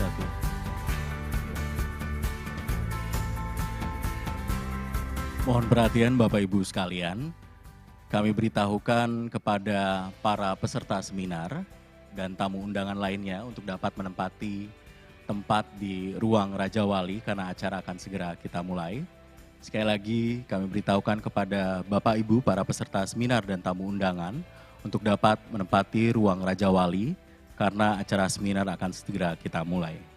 wabarakatuh. Mohon perhatian Bapak Ibu sekalian, kami beritahukan kepada para peserta seminar dan tamu undangan lainnya untuk dapat menempati tempat di ruang Raja Wali karena acara akan segera kita mulai. Sekali lagi kami beritahukan kepada Bapak Ibu para peserta seminar dan tamu undangan untuk dapat menempati ruang Raja Wali karena acara seminar akan segera kita mulai.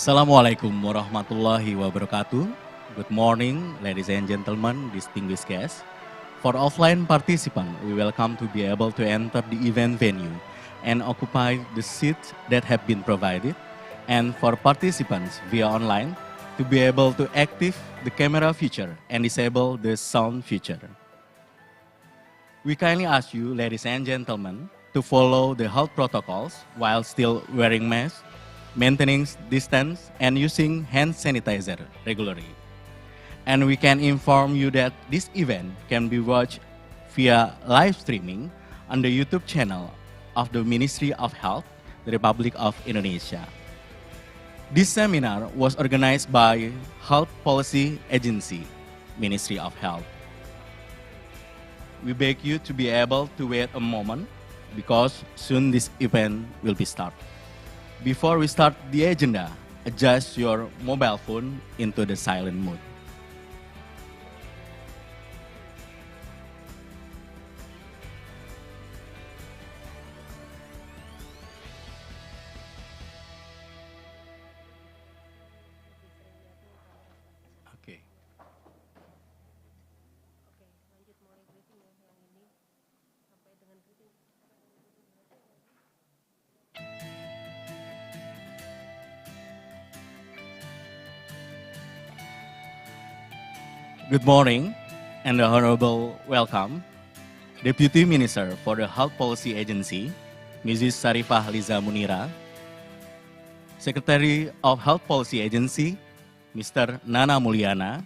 Assalamualaikum warahmatullahi wabarakatuh. Good morning, ladies and gentlemen, distinguished guests. For offline participants, we welcome to be able to enter the event venue and occupy the seats that have been provided. And for participants via online, to be able to active the camera feature and disable the sound feature. We kindly ask you, ladies and gentlemen, to follow the health protocols while still wearing masks, maintaining distance, and using hand sanitizer regularly. And we can inform you that this event can be watched via live streaming on the YouTube channel of the Ministry of Health, the Republic of Indonesia. This seminar was organized by Health Policy Agency, Ministry of Health. We beg you to be able to wait a moment because soon this event will be started. Before we start the agenda, adjust your mobile phone into the silent mode. Okay. Good morning and a honorable welcome, Deputy Minister for the Health Policy Agency, Mrs. Sarifah Liza Munira, Secretary of Health Policy Agency, Mr. Nana Mulyana,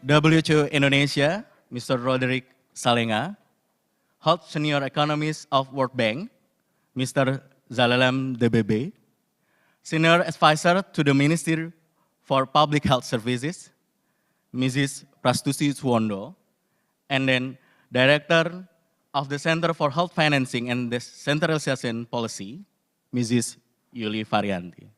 WHO Indonesia, Mr. Roderick Salenga, Health Senior Economist of World Bank, Mr. Delalem Zebebe, Senior Advisor to the Ministry for Public Health Services, Mrs. Prastusi Suwondo, and then Director of the Center for Health Financing and Decentralization Policy, Mrs. Yuli Varianti.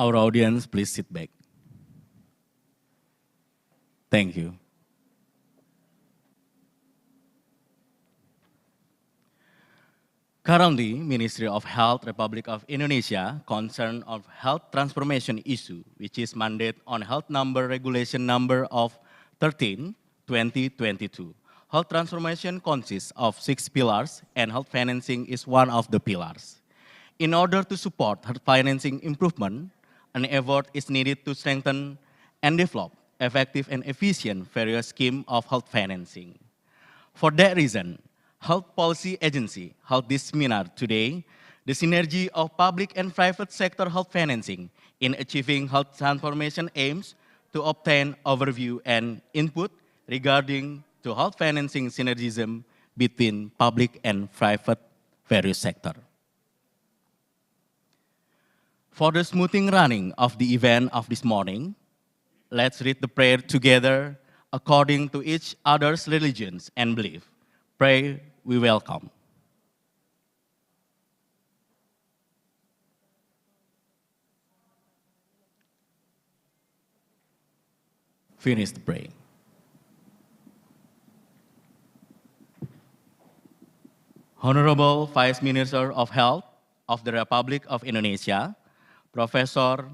our audience, please sit back. Thank you. Currently, Ministry of Health, Republic of Indonesia, concerned of health transformation issue, which is mandate on health number regulation number of 13, 2022. Health transformation consists of 6 pillars, and health financing is one of the pillars. In order to support health financing improvement, an effort is needed to strengthen and develop effective and efficient various schemes of health financing. For that reason, Health Policy Agency held this seminar today, the synergy of public and private sector health financing in achieving health transformation aims to obtain overview and input regarding to health financing synergism between public and private various sector. For the smoothing running of the event of this morning, let's read the prayer together according to each other's religions and belief. Pray, we welcome. Finish the praying. Honorable Vice Minister of Health of the Republic of Indonesia, Professor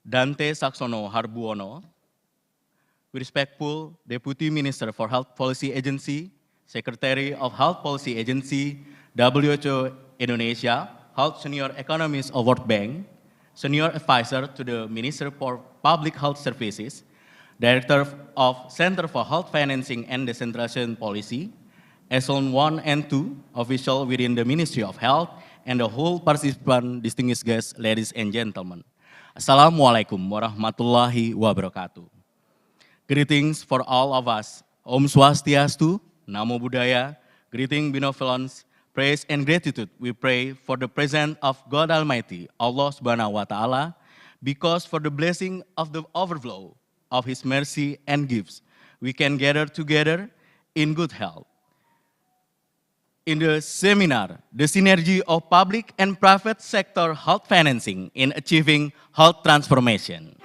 Dante Saksono Harbuwono, respectful Deputy Minister for Health Policy Agency, Secretary of Health Policy Agency, WHO Indonesia, Health Senior Economist of World Bank, Senior Advisor to the Minister for Public Health Services, Director of Center for Health Financing and Decentralization Policy, Echelon 1 and 2, official within the Ministry of Health, and the whole participant, distinguished guests, ladies and gentlemen. Assalamualaikum warahmatullahi wabarakatuh. Greetings for all of us. Om Swastiastu, Namo Buddhaya, greeting benevolence, praise and gratitude we pray for the presence of God Almighty, Allah Subhanahu wa Ta'ala, because for the blessing of the overflow of His mercy and gifts, we can gather together in good health. In the seminar, the synergy of public and private sector health financing in achieving health transformation.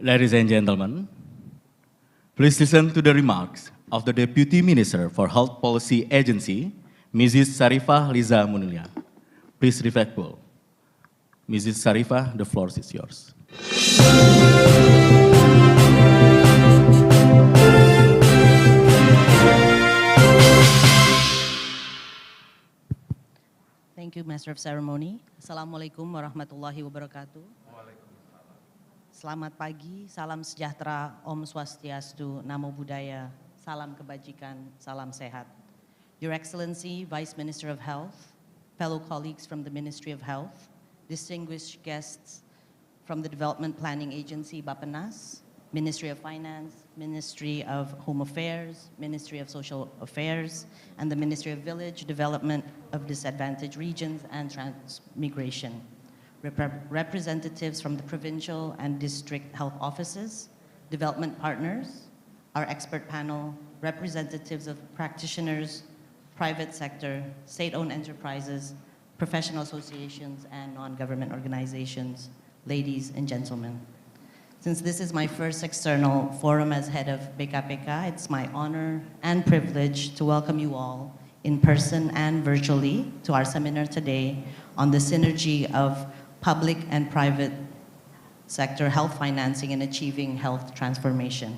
Ladies and gentlemen, please listen to the remarks of the Deputy Minister for Health Policy Agency, Mrs. Sarifah Liza Munulia. Please respectful. Mrs. Sarifah, the floor is yours. Thank you, Master of Ceremony. Assalamualaikum warahmatullahi wabarakatuh. Selamat pagi, salam sejahtera, Om Swastiastu, Namo Buddhaya, salam kebajikan, salam sehat. Your Excellency, Vice Minister of Health, fellow colleagues from the Ministry of Health, distinguished guests from the Development Planning Agency, Bappenas, Ministry of Finance, Ministry of Home Affairs, Ministry of Social Affairs, and the Ministry of Village Development of Disadvantaged Regions and Transmigration. Representatives from the provincial and district health offices, development partners, our expert panel, representatives of practitioners, private sector, state-owned enterprises, professional associations, and non-government organizations, ladies and gentlemen. Since this is my first external forum as head of BKPK, it's my honor and privilege to welcome you all in person and virtually to our seminar today on the synergy of public and private sector health financing and achieving health transformation.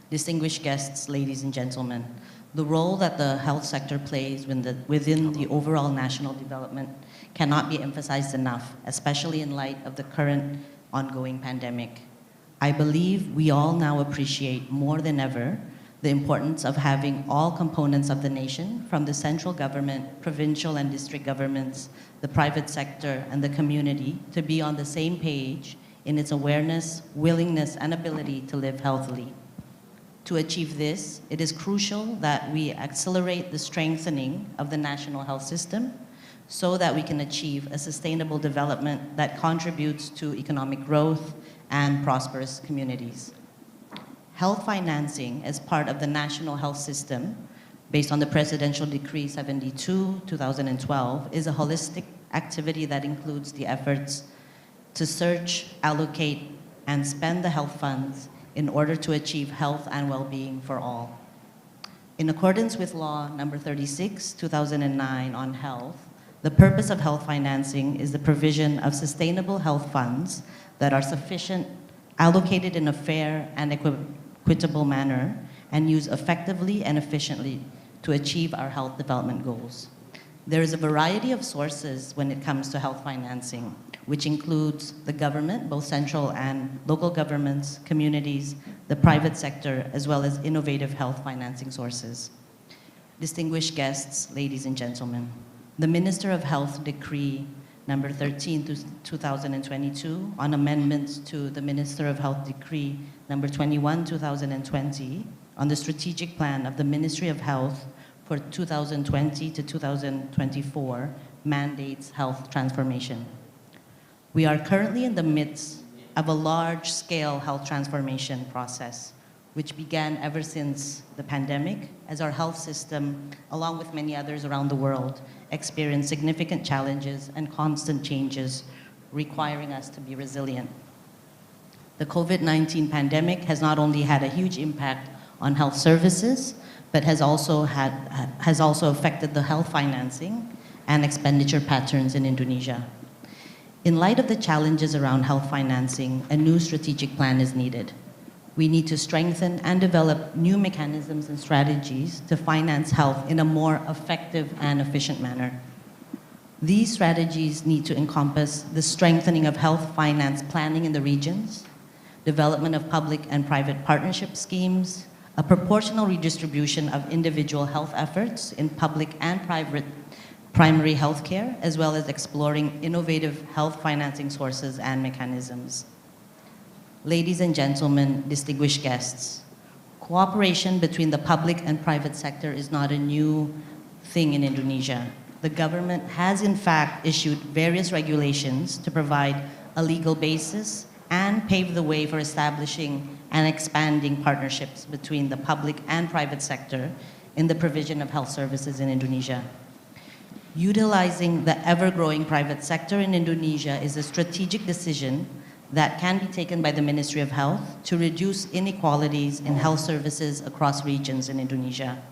Distinguished guests, ladies and gentlemen, the role that the health sector plays within the overall national development cannot be emphasized enough, especially in light of the current ongoing pandemic. I believe we all now appreciate more than ever the importance of having all components of the nation, from the central government, provincial and district governments, the private sector, and the community, to be on the same page in its awareness, willingness, and ability to live healthily. To achieve this, it is crucial that we accelerate the strengthening of the national health system so that we can achieve a sustainable development that contributes to economic growth and prosperous communities. Health financing as part of the national health system, based on the Presidential Decree 72, 2012, is a holistic activity that includes the efforts to search, allocate, and spend the health funds in order to achieve health and well-being for all. In accordance with Law number 36, 2009 on health, the purpose of health financing is the provision of sustainable health funds that are sufficient, allocated in a fair and equitable manner, and used effectively and efficiently to achieve our health development goals. There is a variety of sources when it comes to health financing, which includes the government, both central and local governments, communities, the private sector, as well as innovative health financing sources. Distinguished guests, ladies and gentlemen, the Minister of Health Decree number 13 2022 on amendments to the Minister of Health Decree number 21 2020 on the strategic plan of the Ministry of Health for 2020 to 2024 mandates health transformation. We are currently in the midst of a large-scale health transformation process, which began ever since the pandemic, as our health system, along with many others around the world, experienced significant challenges and constant changes, requiring us to be resilient. The COVID-19 pandemic has not only had a huge impact on health services, but has also affected the health financing and expenditure patterns in Indonesia. In light of the challenges around health financing, a new strategic plan is needed. We need to strengthen and develop new mechanisms and strategies to finance health in a more effective and efficient manner. These strategies need to encompass the strengthening of health finance planning in the regions, development of public and private partnership schemes, a proportional redistribution of individual health efforts in public and private primary health care, as well as exploring innovative health financing sources and mechanisms. Ladies and gentlemen, distinguished guests, cooperation between the public and private sector is not a new thing in Indonesia. The government has in fact issued various regulations to provide a legal basis and pave the way for establishing and expanding partnerships between the public and private sector in the provision of health services in Indonesia. Utilizing the ever-growing private sector in Indonesia is a strategic decision that can be taken by the Ministry of Health to reduce inequalities in health services across regions in Indonesia.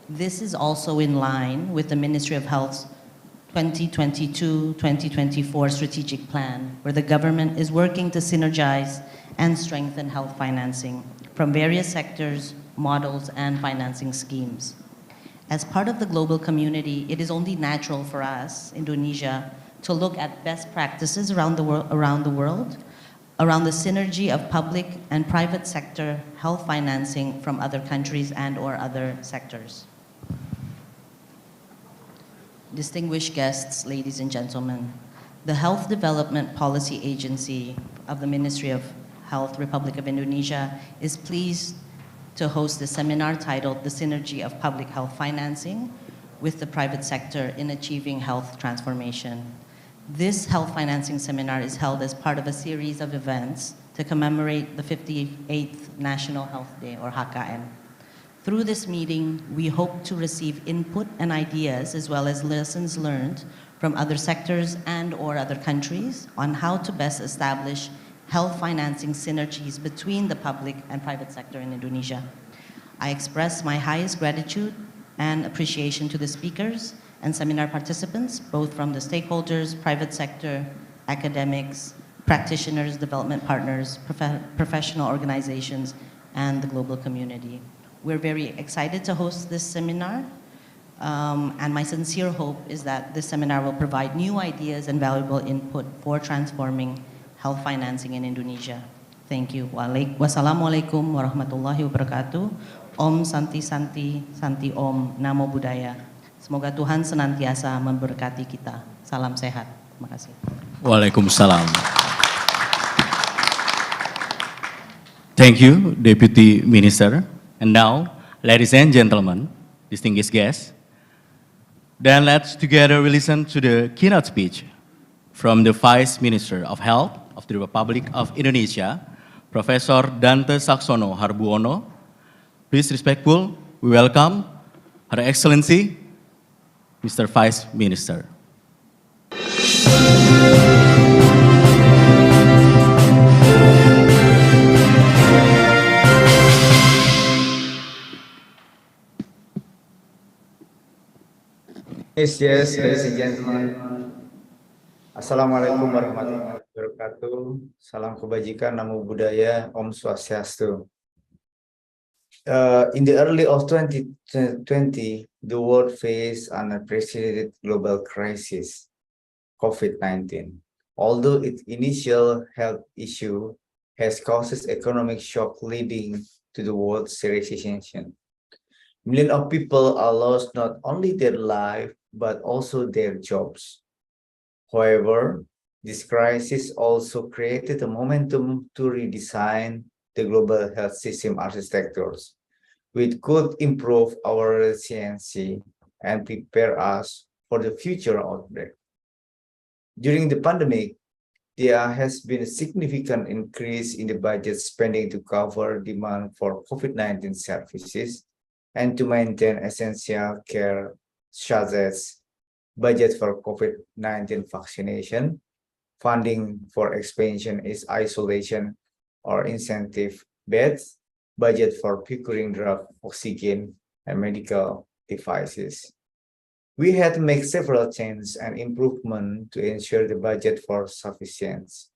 This is also in line with the Ministry of Health's 2022-2024 strategic plan, where the government is working to synergize and strengthen health financing from various sectors, models, and financing schemes. As part of the global community, it is only natural for us, Indonesia, to look at best practices around the world, around the synergy of public and private sector health financing from other countries and or other sectors. Distinguished guests, ladies and gentlemen, the Health Development Policy Agency of the Ministry of Health, Republic of Indonesia, is pleased to host a seminar titled The Synergy of Public Health Financing with the Private Sector in Achieving Health Transformation. This health financing seminar is held as part of a series of events to commemorate the 58th National Health Day, or HKN. Through this meeting, we hope to receive input and ideas as well as lessons learned from other sectors and or other countries on how to best establish health financing synergies between the public and private sector in Indonesia. I express my highest gratitude and appreciation to the speakers and seminar participants, both from the stakeholders, private sector, academics, practitioners, development partners, professional organizations, and the global community. We're very excited to host this seminar, and my sincere hope is that this seminar will provide new ideas and valuable input for transforming health financing in Indonesia. Thank you. Wassalamualaikum warahmatullahi wabarakatuh. Om Santi Santi Santi Om Namo Buddhaya. Semoga Tuhan senantiasa memberkati kita. Salam sehat. Terima kasih. Waalaikumsalam. Thank you, Deputy Minister. And now, ladies and gentlemen, distinguished guests, then let's together listen to the keynote speech from the Vice Minister of Health of the Republic of Indonesia, Professor Dante Saksono Harbuwono. Please respectful, we welcome Her Excellency, Mr. Vice Minister. Yes, ladies and gentlemen. Assalamualaikum warahmatullahi wabarakatuh. Salam kebajikan, Namo Buddhaya, Om Swastiastu. In the early of 2020, the world faced an unprecedented global crisis, COVID-19. Although its initial health issue has caused economic shock leading to the world's recession. Millions of people are lost not only their life, but also their jobs. However, this crisis also created a momentum to redesign the global health system architectures, which could improve our resiliency and prepare us for the future outbreak. During the pandemic, there has been a significant increase in the budget spending to cover demand for COVID-19 services and to maintain essential care such as budget for COVID-19 vaccination, funding for expansion is isolation or incentive beds, budget for procuring drug, oxygen, and medical devices. We had to make several changes and improvements to ensure the budget for sufficiency.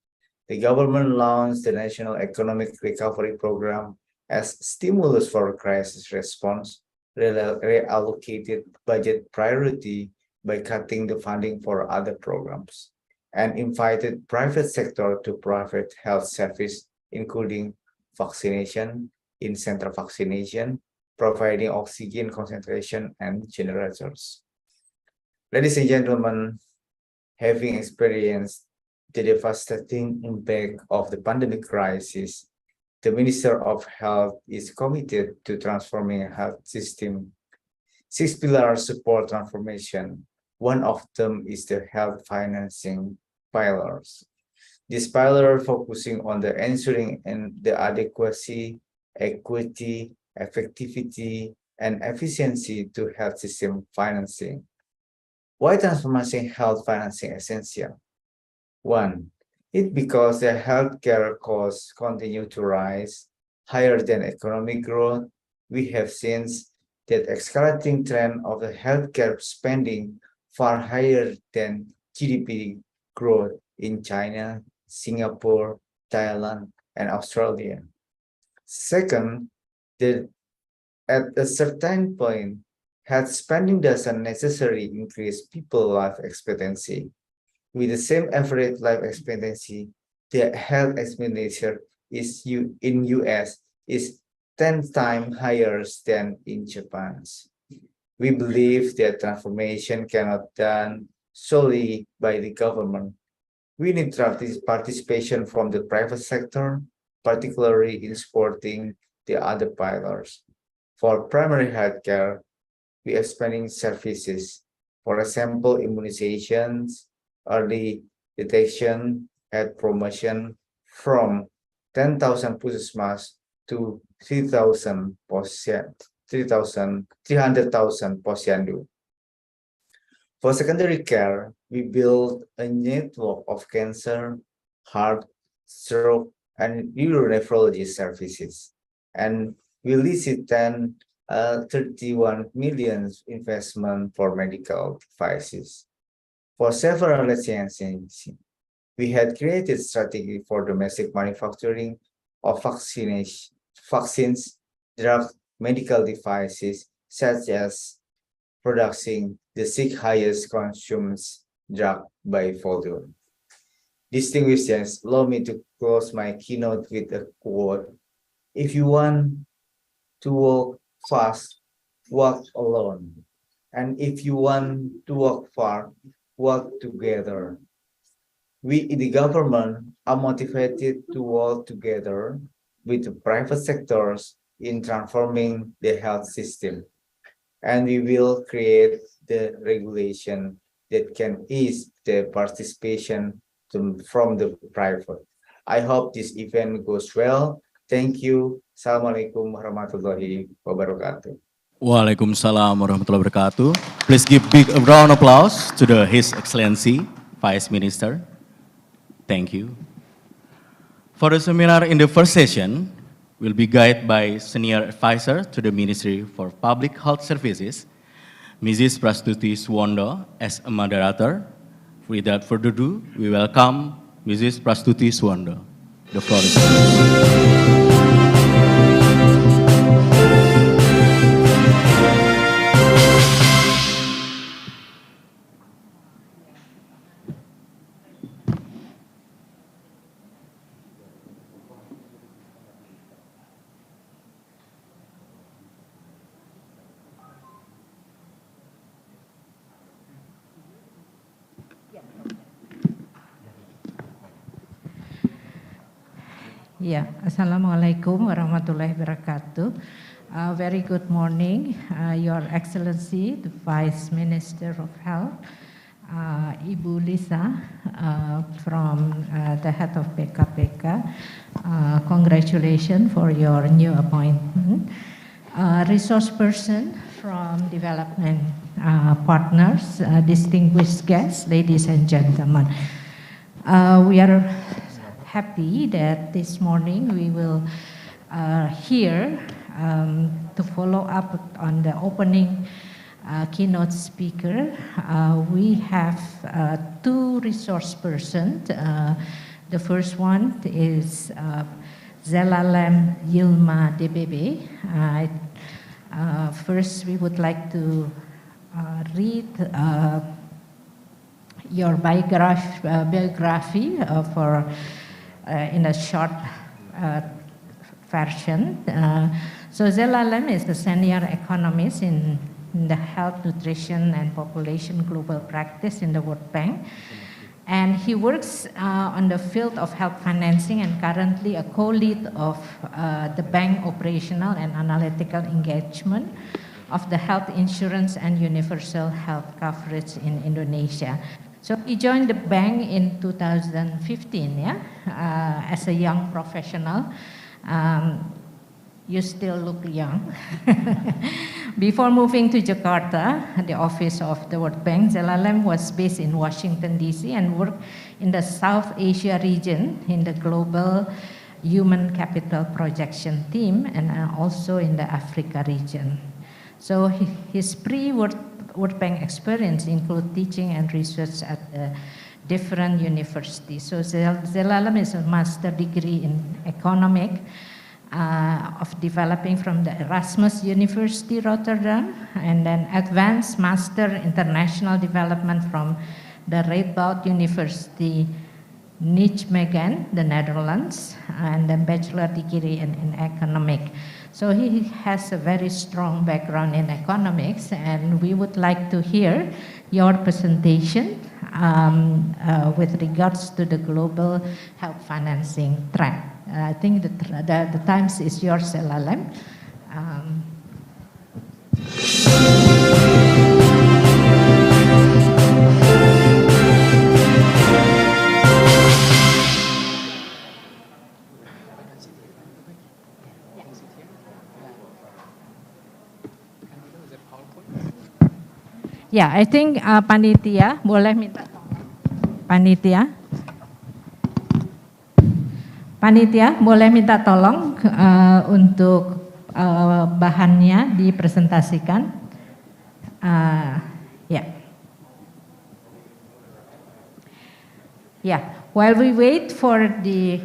The government launched the National Economic Recovery Program as stimulus for crisis response, reallocated budget priority by cutting the funding for other programs, and invited private sector to provide health service, including vaccination, in-center vaccination, providing oxygen concentration and generators. Ladies and gentlemen, having experienced the devastating impact of the pandemic crisis, the Minister of Health is committed to transforming a health system. 6 pillars support transformation. One of them is the health financing pillars. This pillar focusing on the ensuring and the adequacy, equity, effectivity, and efficiency to health system financing. Why transforming health financing essential? One, it because the healthcare costs continue to rise higher than economic growth. We have seen that escalating trend of the healthcare spending far higher than GDP growth in China, Singapore, Thailand, and Australia. Second, that at a certain point, health spending doesn't necessarily increase people's life expectancy. With the same average life expectancy, the health expenditure in US is 10 times higher than in Japan. We believe that transformation cannot be done solely by the government. We need participation from the private sector, particularly in supporting the other pillars. For primary healthcare, we are expanding services. For example, immunizations, early detection, health promotion from 10,000 puskesmas to 300,000 posyandu. For secondary care, we build a network of cancer, heart, stroke, and neuronephrology services. And we listed 31 million investment for medical devices. For several licenses, we had created strategy for domestic manufacturing of vaccines, drugs, medical devices, such as producing the 6th highest consumed drug by volume. Distinguished guests, allow me to close my keynote with a quote. If you want to walk fast, walk alone. And if you want to walk far, walk together. We in the government are motivated to work together with the private sectors in transforming the health system. And we will create the regulation that can ease the participation from the private. I hope this event goes well. Thank you. Assalamualaikum warahmatullahi wabarakatuh. Waalaikumsalam warahmatullahi wabarakatuh. Please give big round of applause to His Excellency Vice Minister. Thank you. For the seminar in the first session, will be guided by Senior Advisor to the Ministry for Public Health Services, Mrs. Prastuti Suwondo, as a moderator. Without further ado, we welcome Mrs. Prastuti Suwondo. The floor is yours. Ya, Assalamualaikum warahmatullahi wabarakatuh. Very good morning, Your Excellency, the Vice Minister of Health, Ibu Lisa, from the head of PKPK. Congratulations for your new appointment. Resource person from development partners, distinguished guests, ladies and gentlemen. We are happy that this morning we will hear to follow up on the opening keynote speaker. We have two resource persons. The first one is Delalem Yilma Zebebe. First, we would like to read your biography for in a short version. So Delalem is the senior economist in the health, nutrition, and population global practice in the World Bank. And he works on the field of health financing and currently a co-lead of the bank operational and analytical engagement of the health insurance and universal health coverage in Indonesia. So he joined the bank in 2015, yeah, as a young professional. You still look young. Before moving to Jakarta, the office of the World Bank, Delalem was based in Washington, D.C. and worked in the South Asia region in the Global Human Capital Projection team and also in the Africa region. So his World Bank experience include teaching and research at different universities. So Delalem is a master degree in economic of developing from the Erasmus University Rotterdam, and then advanced master international development from the Radboud University Nijmegen, the Netherlands, and then bachelor degree in economic. So he has a very strong background in economics, and we would like to hear your presentation with regards to the global health financing trend. I think the times is yours, Delalem. Ya, I think panitia boleh minta panitia. Panitia boleh minta tolong untuk bahannya dipresentasikan. Yeah. While we wait for the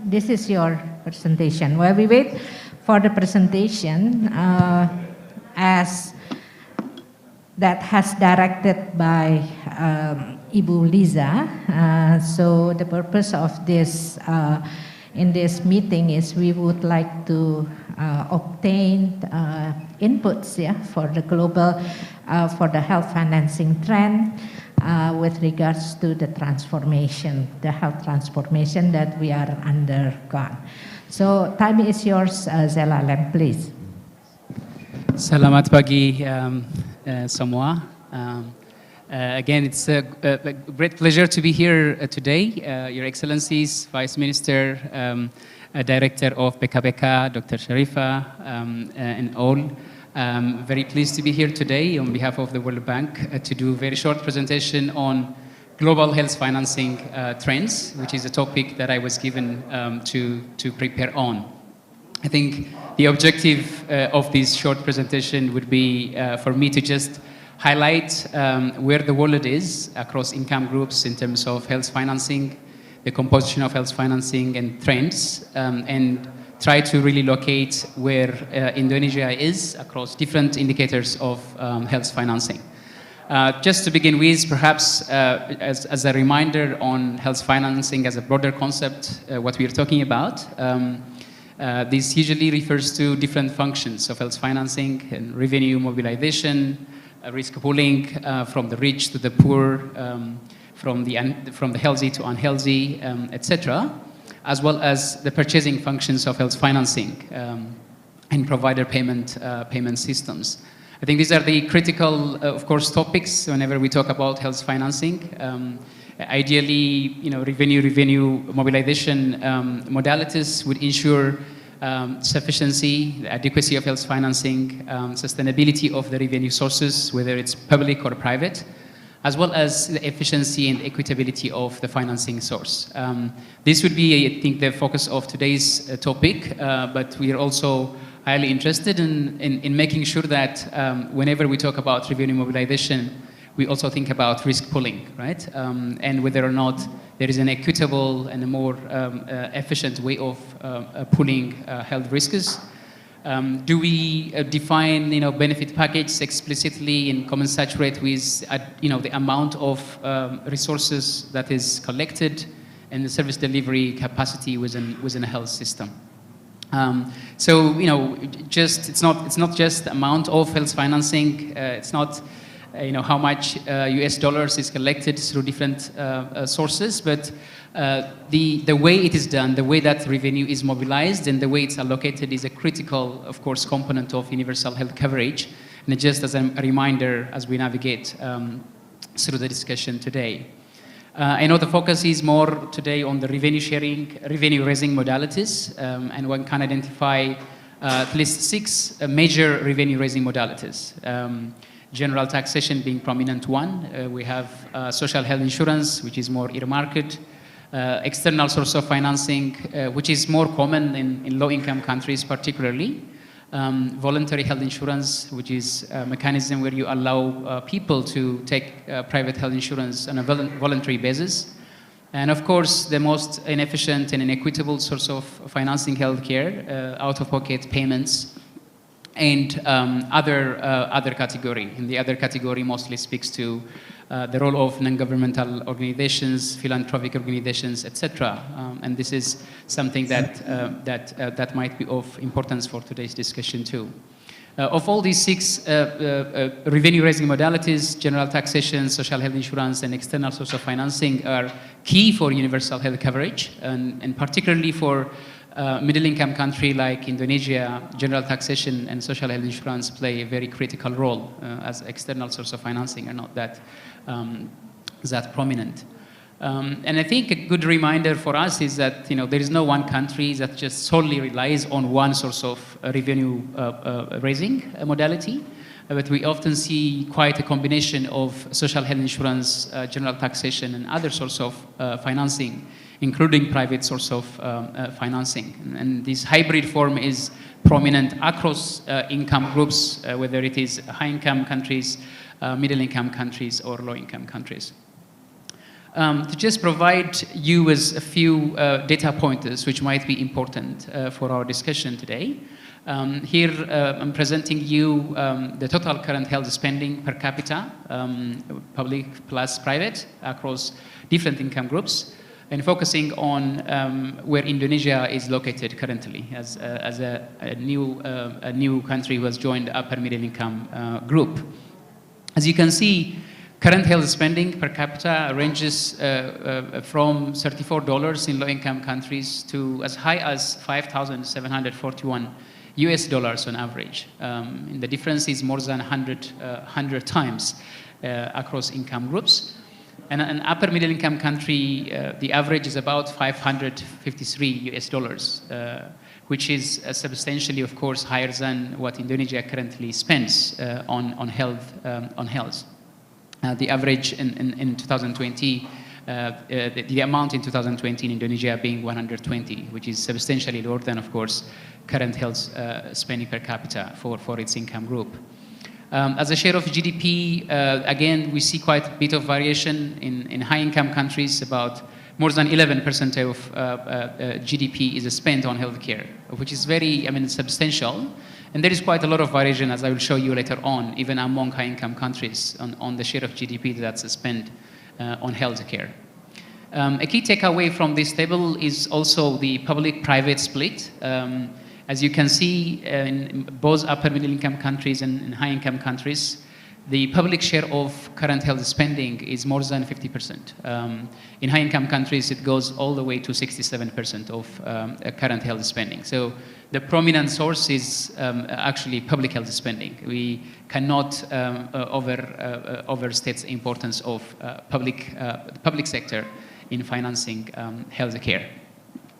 this is your presentation. While we wait for the presentation, as that has directed by Ibu Liza. So the purpose of this in this meeting is we would like to obtain inputs, yeah, for the global, for the health financing trend with regards to the transformation, the health transformation that we are undergone. So time is yours, Zelalem, please. Selamat pagi semua. Again, it's a great pleasure to be here today. Your Excellencies, Vice Minister, Director of BKBK, Dr. Sharifa, and all. Very pleased to be here today on behalf of the World Bank to do a very short presentation on global health financing trends, which is a topic that I was given to prepare on. I think the objective of this short presentation would be for me to just highlight where the world is across income groups in terms of health financing, the composition of health financing and trends, and try to really locate where Indonesia is across different indicators of health financing. Just to begin with, perhaps as a reminder on health financing as a broader concept, what we are talking about. This usually refers to different functions of health financing and revenue mobilization, risk pooling from the rich to the poor, from the healthy to unhealthy, etc., as well as the purchasing functions of health financing and provider payment systems. I think these are the critical, of course, topics whenever we talk about health financing. Ideally, revenue mobilization modalities would ensure sufficiency, the adequacy of health financing, sustainability of the revenue sources, whether it's public or private, as well as the efficiency and equitability of the financing source. This would be, I think, the focus of today's topic, but we are also highly interested in making sure that whenever we talk about revenue mobilization, we also think about risk pooling, right? And whether or not there is an equitable and a more efficient way of pooling health risks. Do we define, benefit package explicitly and commensurate with, the amount of resources that is collected and the service delivery capacity within a health system? So, it's not just the amount of health financing. It's not, how much US dollars is collected through different sources, but the way it is done, the way that revenue is mobilized, and the way it's allocated is a critical, of course, component of universal health coverage. And just as a reminder as we navigate through the discussion today. I know the focus is more today on the revenue sharing, revenue raising modalities, and one can identify at least 6 major revenue raising modalities. General taxation being prominent one. We have social health insurance, which is more earmarked. External source of financing, which is more common in low-income countries particularly. Voluntary health insurance, which is a mechanism where you allow people to take private health insurance on a voluntary basis. And of course, the most inefficient and inequitable source of financing healthcare, out-of-pocket payments, and other category. And the other category mostly speaks to the role of non-governmental organizations, philanthropic organizations, etc. And this is something that might be of importance for today's discussion too. Of all these 6 revenue-raising modalities, general taxation, social health insurance, and external source of financing are key for universal health coverage, and particularly for middle-income country like Indonesia, general taxation and social health insurance play a very critical role as external source of financing are not that prominent. And I think a good reminder for us is that there is no one country that just solely relies on one source of revenue raising modality, but we often see quite a combination of social health insurance, general taxation, and other source of financing, including private source of financing. And this hybrid form is prominent across income groups, whether it is high-income countries, middle-income countries, or low-income countries. To just provide you with a few data pointers which might be important for our discussion today. Here I'm presenting you the total current health spending per capita, public plus private, across different income groups, and focusing on where Indonesia is located currently as a new country who has joined the upper middle income group. As you can see, current health spending per capita ranges from $34 in low-income countries to as high as $5,741 US on average. And the difference is more than 100 times across income groups. And an upper middle income country, the average is about $553 US, which is substantially, of course, higher than what Indonesia currently spends on health. The average in 2020, the amount in 2020 in Indonesia being 120, which is substantially lower than, of course, current health spending per capita for its income group. As a share of GDP, again, we see quite a bit of variation in high-income countries. About more than 11% of GDP is spent on healthcare, which is very, substantial. And there is quite a lot of variation, as I will show you later on, even among high-income countries on the share of GDP that's spent on healthcare. A key takeaway from this table is also the public-private split. As you can see, in both upper middle-income countries and in high-income countries, the public share of current health spending is more than 50%. In high-income countries, it goes all the way to 67% of current health spending. So the prominent source is actually public health spending. We cannot overstate the importance of the public sector in financing healthcare.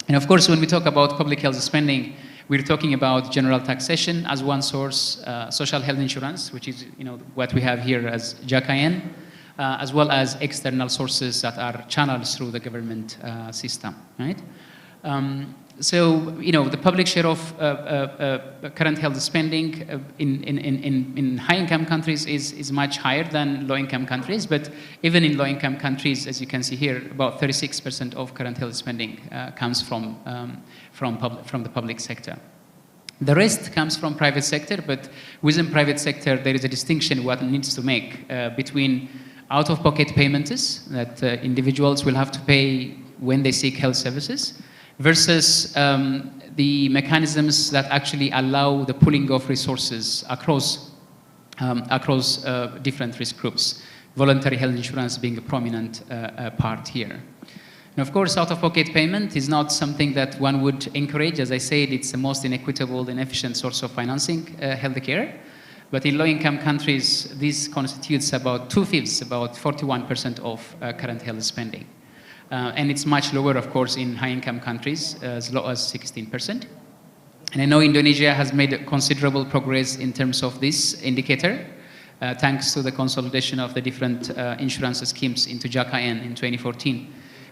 And of course, when we talk about public health spending, we're talking about general taxation as one source, social health insurance, which is what we have here as JKN, as well as external sources that are channeled through the government system, right? So the public share of current health spending in high-income countries is much higher than low-income countries, but even in low-income countries, as you can see here, about 36% of current health spending comes from the public sector. The rest comes from private sector, but within private sector, there is a distinction what needs to make between out-of-pocket payments that individuals will have to pay when they seek health services versus the mechanisms that actually allow the pooling of resources across different risk groups, voluntary health insurance being a prominent part here. And of course, out-of-pocket payment is not something that one would encourage. As I said, it's the most inequitable and efficient source of financing healthcare. But in low-income countries, this constitutes about 2/5, about 41% of current health spending. And it's much lower, of course, in high-income countries, as low as 16%. And I know Indonesia has made considerable progress in terms of this indicator, thanks to the consolidation of the different insurance schemes into JKN in 2014.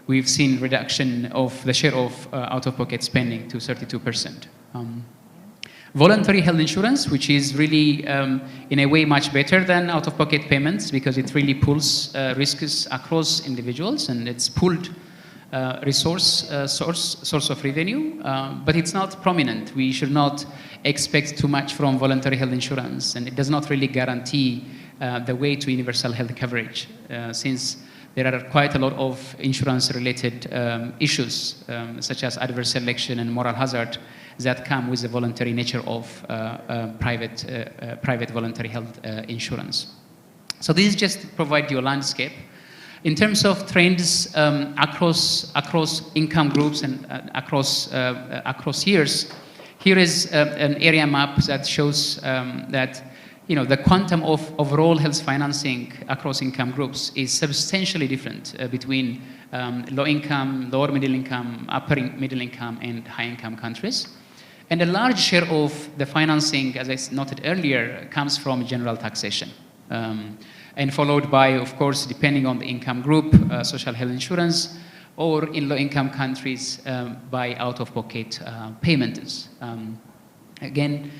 We've seen reduction of the share of out-of-pocket spending to 32%. Voluntary health insurance, which is really, in a way, much better than out-of-pocket payments because it really pools risks across individuals and it's pooled source of revenue, but it's not prominent. We should not expect too much from voluntary health insurance, and it does not really guarantee the way to universal health coverage, since there are quite a lot of insurance-related issues, such as adverse selection and moral hazard, that come with the voluntary nature of private voluntary health insurance. So this is just to provide you a landscape. In terms of trends across income groups and across years, here is an area map that shows that the quantum of overall health financing across income groups is substantially different between low income, lower middle income, upper middle income, and high income countries. And a large share of the financing, as I noted earlier, comes from general taxation. And followed by, of course, depending on the income group, social health insurance, or in low-income countries, by out-of-pocket payments. Again,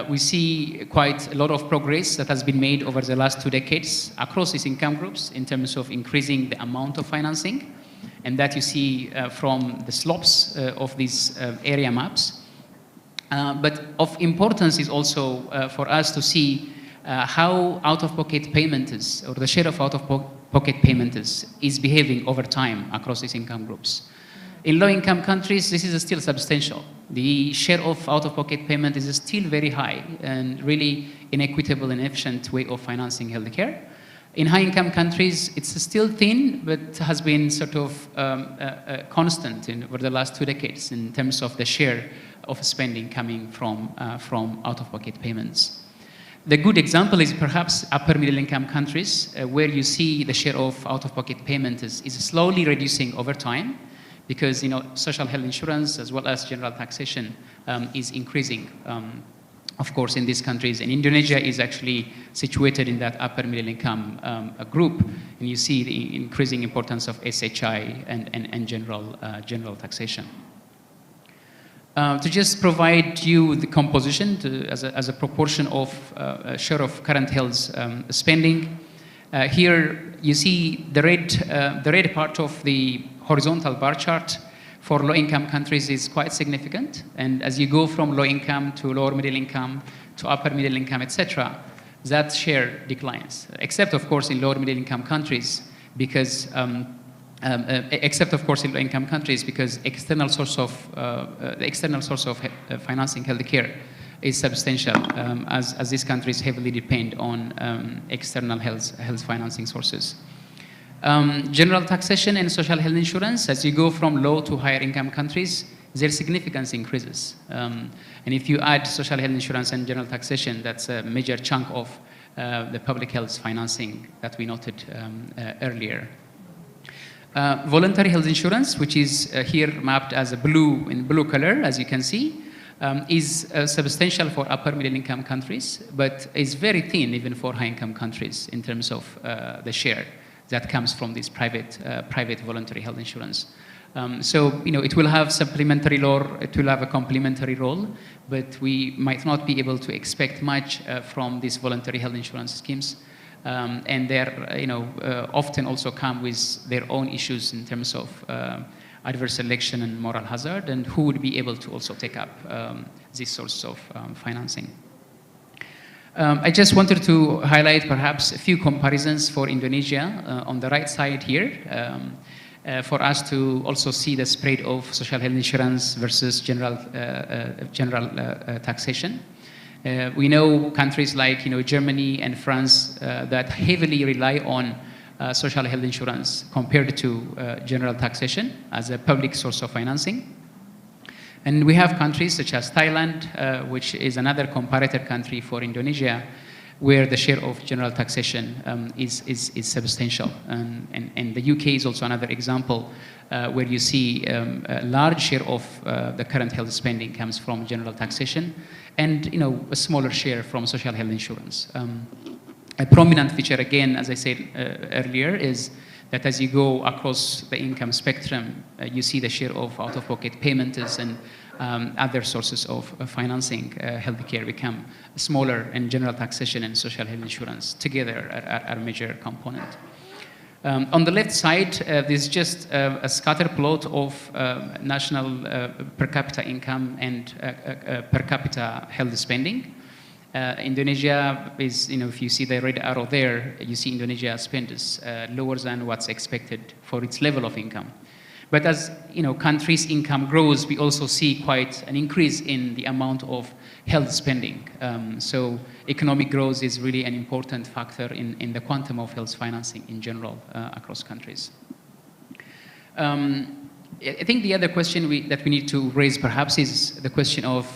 we see quite a lot of progress that has been made over the last 2 decades across these income groups in terms of increasing the amount of financing, and that you see from the slopes of these area maps. But of importance is also for us to see how out-of-pocket payment is, or the share of out-of-pocket payment is behaving over time across these income groups. In low-income countries, this is still substantial. The share of out-of-pocket payment is still very high and really inequitable and efficient way of financing healthcare. In high-income countries, it's still thin, but has been sort of constant over the last 2 decades in terms of the share of spending coming from out-of-pocket payments. The good example is perhaps upper middle-income countries, where you see the share of out-of-pocket payment is slowly reducing over time, because social health insurance as well as general taxation is increasing, of course, in these countries. And Indonesia is actually situated in that upper middle income group, and you see the increasing importance of SHI and general taxation. To just provide you the composition as a proportion of share of current health spending, here you see the red part of the horizontal bar chart for low-income countries is quite significant. And as you go from low income to lower middle income to upper middle income, etc., that share declines, except of course in lower middle income countries, because except of course in low-income countries, because the external source of financing healthcare is substantial, as these countries heavily depend on external health financing sources. General taxation and social health insurance, as you go from low to higher income countries, their significance increases. And if you add social health insurance and general taxation, that's a major chunk of the public health financing that we noted earlier. Voluntary health insurance, which is here mapped as in blue color, as you can see, is substantial for upper middle income countries, but is very thin even for high income countries in terms of the share that comes from this private voluntary health insurance. So it will have supplementary law, it will have a complementary role, but we might not be able to expect much from these voluntary health insurance schemes. And they're often also come with their own issues in terms of adverse selection and moral hazard, and who would be able to also take up this source of financing. I just wanted to highlight perhaps a few comparisons for Indonesia on the right side here, for us to also see the spread of social health insurance versus general taxation. We know countries like Germany and France that heavily rely on social health insurance compared to general taxation as a public source of financing. And we have countries such as Thailand, which is another comparator country for Indonesia, where the share of general taxation is substantial. And the UK is also another example where you see a large share of the current health spending comes from general taxation, and a smaller share from social health insurance. A prominent feature, again, as I said earlier, is that as you go across the income spectrum, you see the share of out-of-pocket payments and other sources of financing healthcare become smaller, and general taxation and social health insurance together are a major component. On the left side, there's just a scatter plot of national per capita income and per capita health spending. Indonesia is, if you see the red arrow there, you see Indonesia spend is lower than what's expected for its level of income. But as countries' income grows, we also see quite an increase in the amount of health spending. So economic growth is really an important factor in the quantum of health financing in general across countries. I think the other question that we need to raise perhaps is the question of,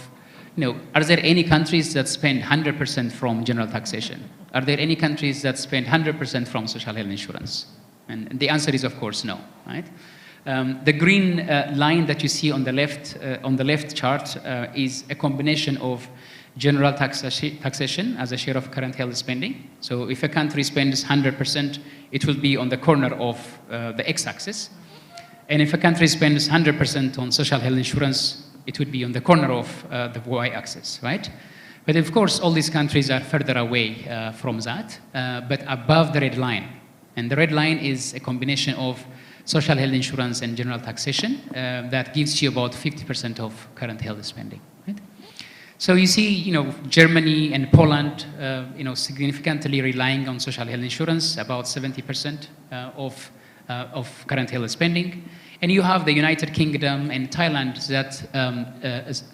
are there any countries that spend 100% from general taxation? Are there any countries that spend 100% from social health insurance? And the answer is, of course, no, right? The green line that you see on the left chart is a combination of general taxation as a share of current health spending. So if a country spends 100%, it will be on the corner of the x-axis. And if a country spends 100% on social health insurance, it would be on the corner of the y-axis, right? But of course, all these countries are further away from that, but above the red line. And the red line is a combination of social health insurance and general taxation that gives you about 50% of current health spending, right? So you see, Germany and Poland, significantly relying on social health insurance, about 70% of current health spending. And you have the United Kingdom and Thailand that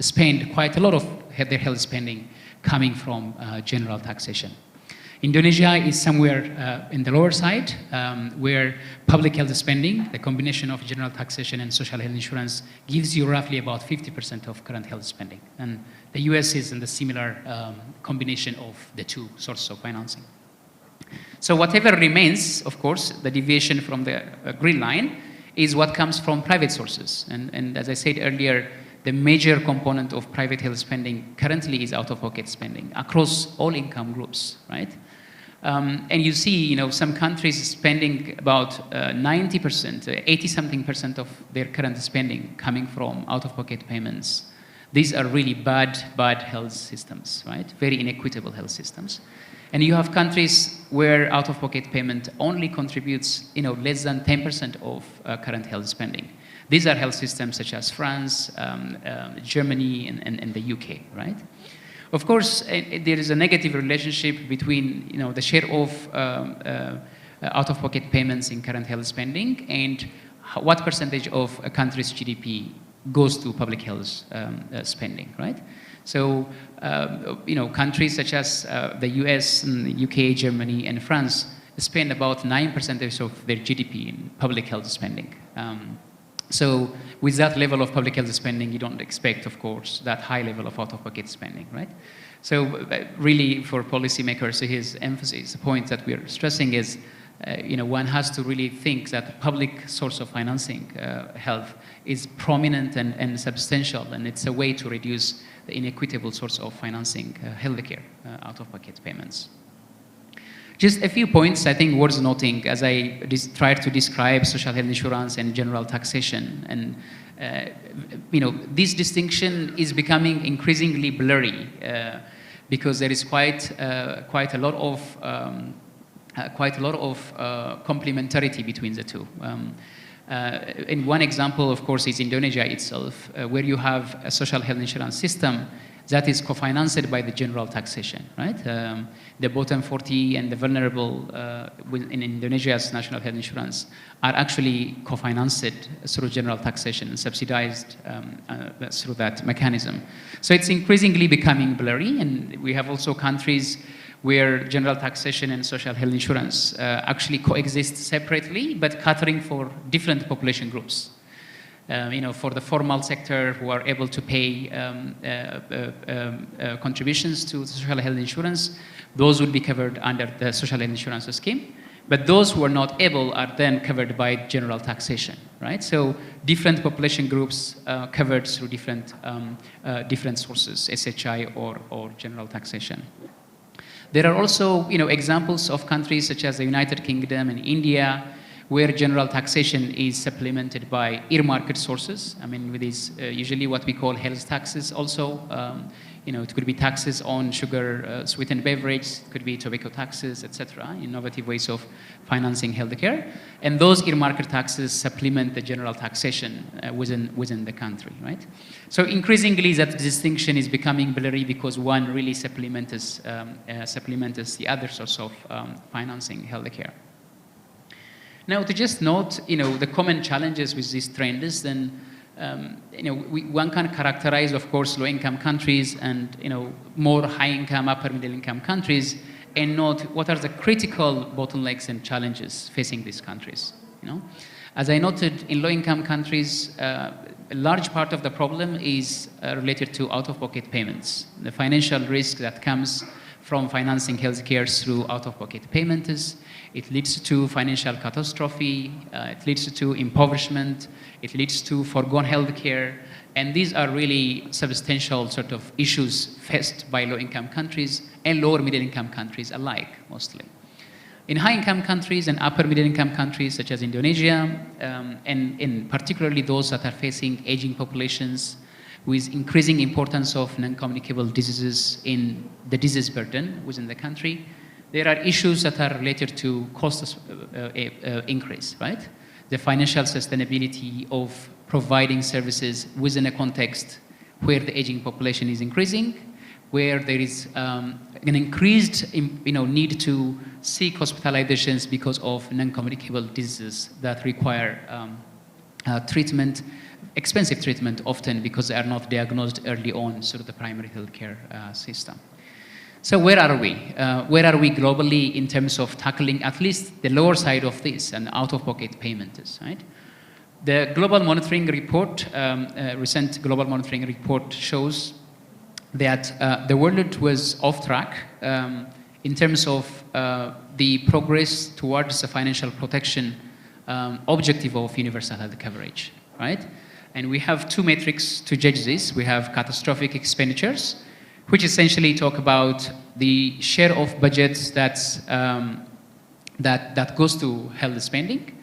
spend quite a lot of their health spending coming from general taxation. Indonesia is somewhere in the lower side, where public health spending, the combination of general taxation and social health insurance, gives you roughly about 50% of current health spending. And the US is in the similar combination of the two sources of financing. So whatever remains, of course, the deviation from the green line, is what comes from private sources. And as I said earlier, the major component of private health spending currently is out-of-pocket spending across all income groups, right? And you see, some countries spending about 90%, 80-something% of their current spending coming from out-of-pocket payments. These are really bad health systems, right? Very inequitable health systems. And you have countries where out-of-pocket payment only contributes, less than 10% of current health spending. These are health systems such as France, Germany, and the UK, right? Of course, there is a negative relationship between, the share of out-of-pocket payments in current health spending and what percentage of a country's GDP goes to public health spending, right? So, countries such as the US, and the UK, Germany, and France spend about 9% of their GDP in public health spending. So with that level of public health spending, you don't expect, of course, that high level of out-of-pocket spending, right? So really, for policymakers, his emphasis, the point that we're stressing is, one has to really think that the public source of financing health is prominent and substantial, and it's a way to reduce the inequitable source of financing healthcare out-of-pocket payments. Just a few points I think worth noting as I tried to describe social health insurance and general taxation. And this distinction is becoming increasingly blurry because there is quite a lot of complementarity between the two. And one example, of course, is Indonesia itself, where you have a social health insurance system that is co-financed by the general taxation, right? The bottom 40 and the vulnerable in Indonesia's national health insurance are actually co-financed through general taxation and subsidized through that mechanism. So it's increasingly becoming blurry, and we have also countries where general taxation and social health insurance actually coexist separately, but catering for different population groups. For the formal sector who are able to pay contributions to social health insurance, those will be covered under the social health insurance scheme. But those who are not able are then covered by general taxation, right? So different population groups covered through different sources, SHI or general taxation. There are also, examples of countries such as the United Kingdom and India, where general taxation is supplemented by earmarked sources. I mean, with these usually what we call health taxes also. It could be taxes on sugar, sweetened beverage, it could be tobacco taxes, etc. Innovative ways of financing healthcare. And those earmarked taxes supplement the general taxation within the country, right? So increasingly that distinction is becoming blurry because one really supplements the other source of financing healthcare. Now, to just note, the common challenges with these trends, then, one can characterize, of course, low-income countries and, more high-income, upper-middle-income countries, and note what are the critical bottlenecks and challenges facing these countries. As I noted, in low-income countries, a large part of the problem is related to out-of-pocket payments. The financial risk that comes from financing healthcare through out-of-pocket payments. It leads to financial catastrophe, it leads to impoverishment, it leads to foregone healthcare, and these are really substantial sort of issues faced by low-income countries and lower middle-income countries alike, mostly. In high-income countries and upper middle-income countries such as Indonesia, and in particularly those that are facing aging populations, with increasing importance of non-communicable diseases in the disease burden within the country, there are issues that are related to cost increase, right? The financial sustainability of providing services within a context where the aging population is increasing, where there is an increased need to seek hospitalizations because of non-communicable diseases that require treatment, expensive treatment often because they are not diagnosed early on through the primary healthcare system. So where are we? Where are we globally in terms of tackling at least the lower side of this and out-of-pocket payments, right? The global monitoring report, recent global monitoring report shows that the world was off track in terms of the progress towards the financial protection objective of universal health coverage, right? And we have two metrics to judge this. We have catastrophic expenditures, which essentially talk about the share of budgets that goes to health spending.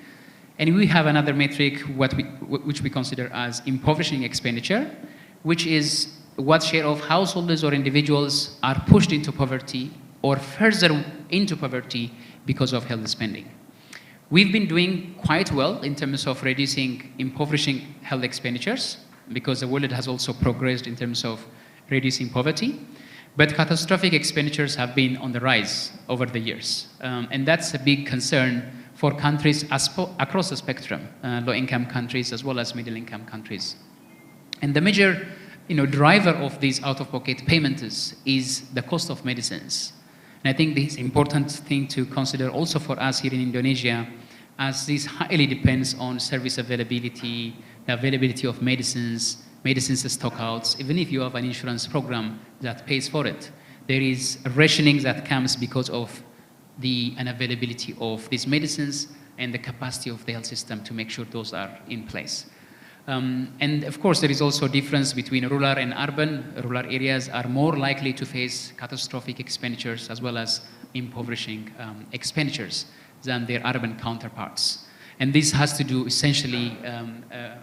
And we have another metric which we consider as impoverishing expenditure, which is what share of households or individuals are pushed into poverty or further into poverty because of health spending. We've been doing quite well in terms of reducing impoverishing health expenditures because the world has also progressed in terms of reducing poverty, but catastrophic expenditures have been on the rise over the years. And that's a big concern for countries across the spectrum, low-income countries as well as middle-income countries. And the major driver of these out-of-pocket payments is the cost of medicines. And I think this is an important thing to consider also for us here in Indonesia, as this highly depends on service availability, the availability of medicines stockouts. Even if you have an insurance program that pays for it, there is a rationing that comes because of the unavailability of these medicines and the capacity of the health system to make sure those are in place. And of course, there is also a difference between rural and urban. Rural areas are more likely to face catastrophic expenditures as well as impoverishing expenditures than their urban counterparts. And this has to do essentially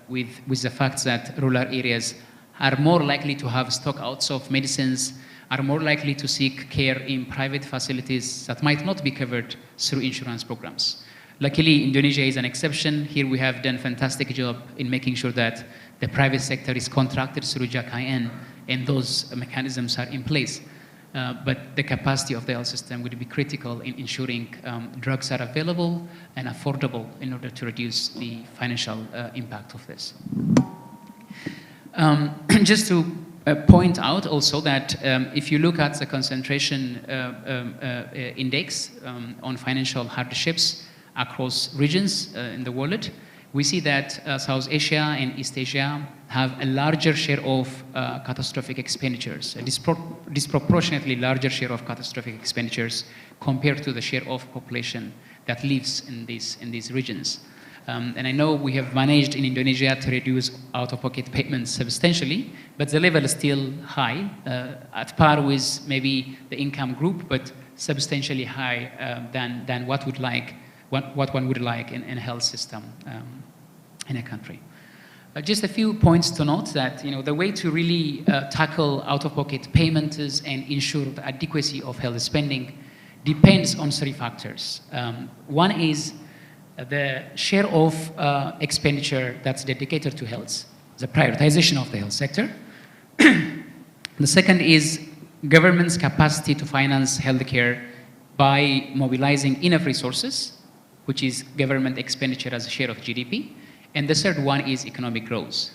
with the fact that rural areas are more likely to have stockouts of medicines, are more likely to seek care in private facilities that might not be covered through insurance programs. Luckily, Indonesia is an exception. Here we have done a fantastic job in making sure that the private sector is contracted through JKN and those mechanisms are in place. But the capacity of the health system would be critical in ensuring drugs are available and affordable in order to reduce the financial impact of this. Just to point out also that if you look at the concentration index on financial hardships across regions in the world, we see that South Asia and East Asia have a larger share of catastrophic expenditures, a disproportionately larger share of catastrophic expenditures compared to the share of population that lives in these regions. And I know we have managed in Indonesia to reduce out-of-pocket payments substantially, but the level is still high, at par with maybe the income group, but substantially high than what one would like in a health system in a country. Just a few points to note that the way to really tackle out-of-pocket payments and ensure the adequacy of health spending depends on three factors. One is the share of expenditure that's dedicated to health, the prioritization of the health sector. The second is government's capacity to finance healthcare by mobilizing enough resources, which is government expenditure as a share of GDP. And the third one is economic growth.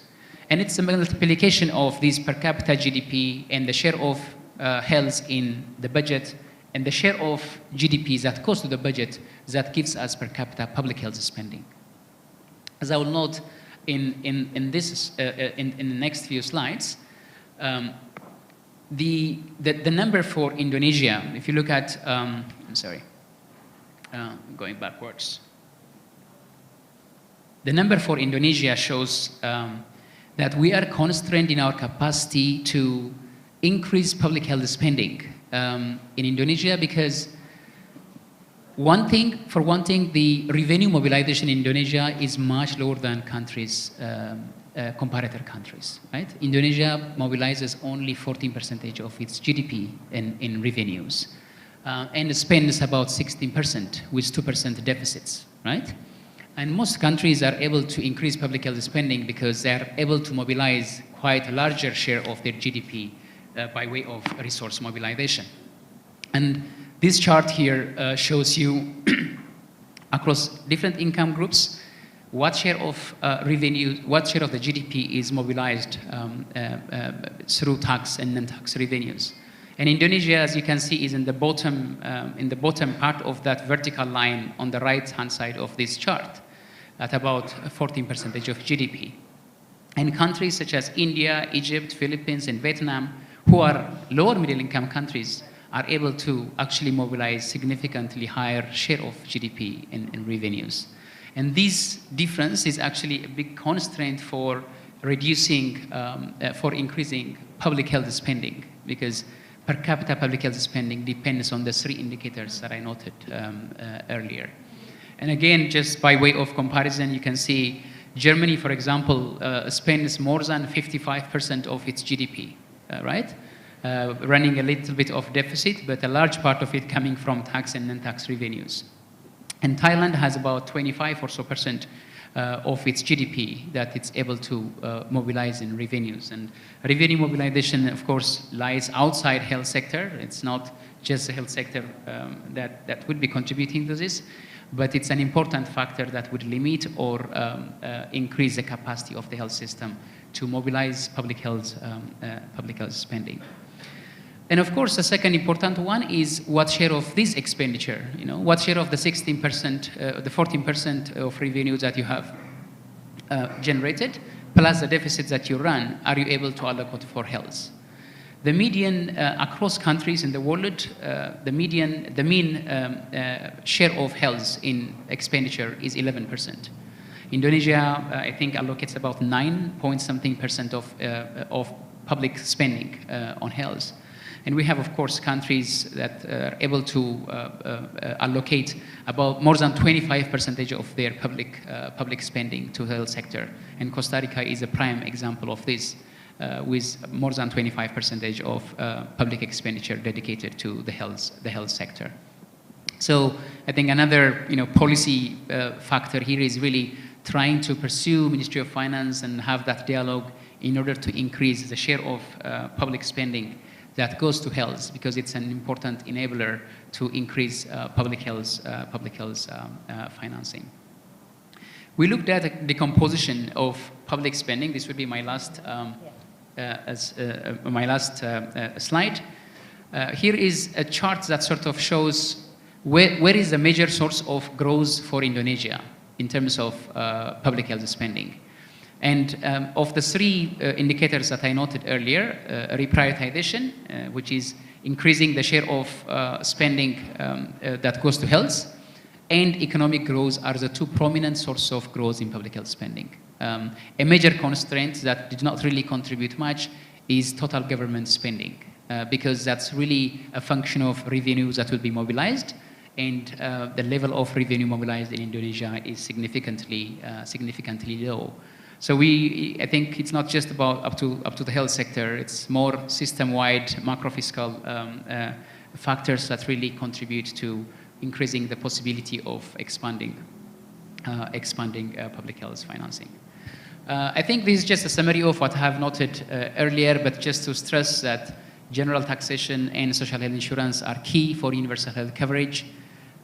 And it's a multiplication of these per capita GDP and the share of health in the budget and the share of GDP that goes to the budget that gives us per capita public health spending. As I will note in the next few slides, the number for Indonesia, if you look at, going backwards. The number for Indonesia shows that we are constrained in our capacity to increase public health spending in Indonesia because for one thing, the revenue mobilization in Indonesia is much lower than countries, comparator countries, right? Indonesia mobilizes only 14% of its GDP in revenues and spends about 16% with 2% deficits, right? And most countries are able to increase public health spending because they are able to mobilize quite a larger share of their GDP by way of resource mobilization. And this chart here shows you across different income groups what share of revenue, what share of the GDP is mobilized through tax and non-tax revenues. And Indonesia, as you can see, is in the bottom part of that vertical line on the right-hand side of this chart, at about 14% of GDP. And countries such as India, Egypt, Philippines, and Vietnam, who are lower middle-income countries, are able to actually mobilize significantly higher share of GDP in revenues. And this difference is actually a big constraint for reducing, for increasing public health spending, because per capita public health spending depends on the three indicators that I noted earlier. And again, just by way of comparison, you can see Germany, for example, spends more than 55% of its GDP, right? Running a little bit of deficit, but a large part of it coming from tax and non-tax revenues. And Thailand has about 25% or so of its GDP that it's able to mobilize in revenues. And revenue mobilization, of course, lies outside health sector. It's not just the health sector that would be contributing to this, but it's an important factor that would limit or increase the capacity of the health system to mobilize public health spending. And of course, the second important one is what share of this expenditure, what share of the 16%, the 14% of revenues that you have generated, plus the deficits that you run, are you able to allocate for health? The median across countries in the world, the mean share of health in expenditure is 11%. Indonesia, I think, allocates about 9-point-something% of public spending on health. And we have, of course, countries that are able to allocate about more than 25% of their public spending to the health sector. And Costa Rica is a prime example of this, with more than 25% of public expenditure dedicated to the health sector. So I think another policy factor here is really trying to pursue Ministry of Finance and have that dialogue in order to increase the share of public spending that goes to health, because it's an important enabler to increase public health financing. We looked at the composition of public spending. This would be my last slide. Here is a chart that sort of shows where is the major source of growth for Indonesia in terms of public health spending. And of the three indicators that I noted earlier, reprioritization, which is increasing the share of spending that goes to health, and economic growth are the two prominent sources of growth in public health spending. A major constraint that did not really contribute much is total government spending, because that's really a function of revenues that will be mobilized, and the level of revenue mobilized in Indonesia is significantly low. So I think it's not just about up to the health sector. It's more system-wide macro-fiscal factors that really contribute to increasing the possibility of expanding public health financing. I think this is just a summary of what I have noted earlier, but just to stress that general taxation and social health insurance are key for universal health coverage.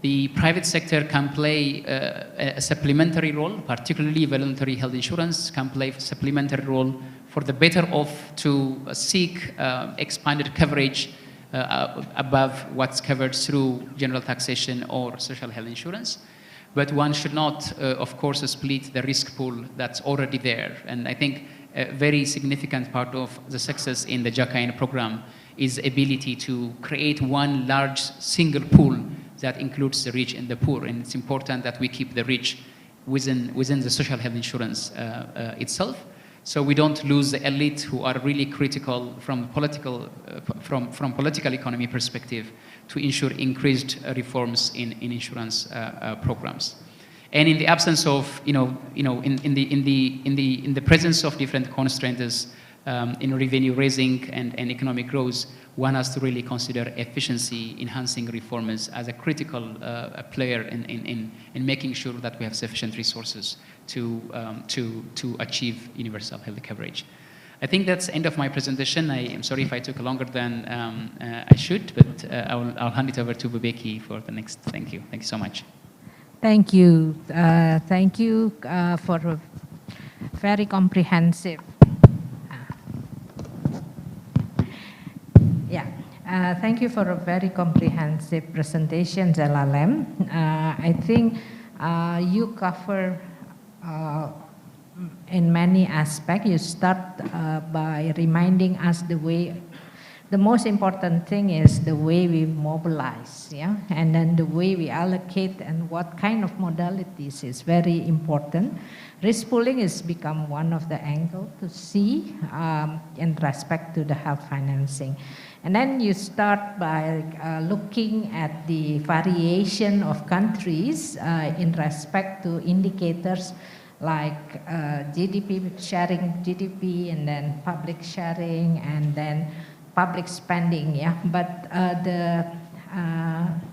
The private sector can play a supplementary role, particularly voluntary health insurance can play a supplementary role for the better off to seek expanded coverage above what's covered through general taxation or social health insurance. But one should not, of course, split the risk pool that's already there. And I think a very significant part of the success in the JAKAIN program is the ability to create one large single pool that includes the rich and the poor. And it's important that we keep the rich within the social health insurance itself, so we don't lose the elite who are really critical from political economy perspective to ensure increased reforms in insurance programs. And in the absence of, in the presence of different constraints in revenue raising and economic growth, one has to really consider efficiency enhancing reforms as a critical player in making sure that we have sufficient resources to achieve universal health coverage. I think that's the end of my presentation. I am sorry if I took longer than I should, but I'll hand it over to Bubeki for the next. Thank you. Thank you so much. Thank you. Thank you for a very comprehensive. Thank you for a very comprehensive presentation, Delalem. I think you cover in many aspects. You start by reminding us the most important thing is the way we mobilize, and then the way we allocate and what kind of modalities is very important. Risk pooling has become one of the angles to see in respect to the health financing. And then you start by looking at the variation of countries in respect to indicators like GDP, sharing GDP, and then public sharing, and then public spending. But the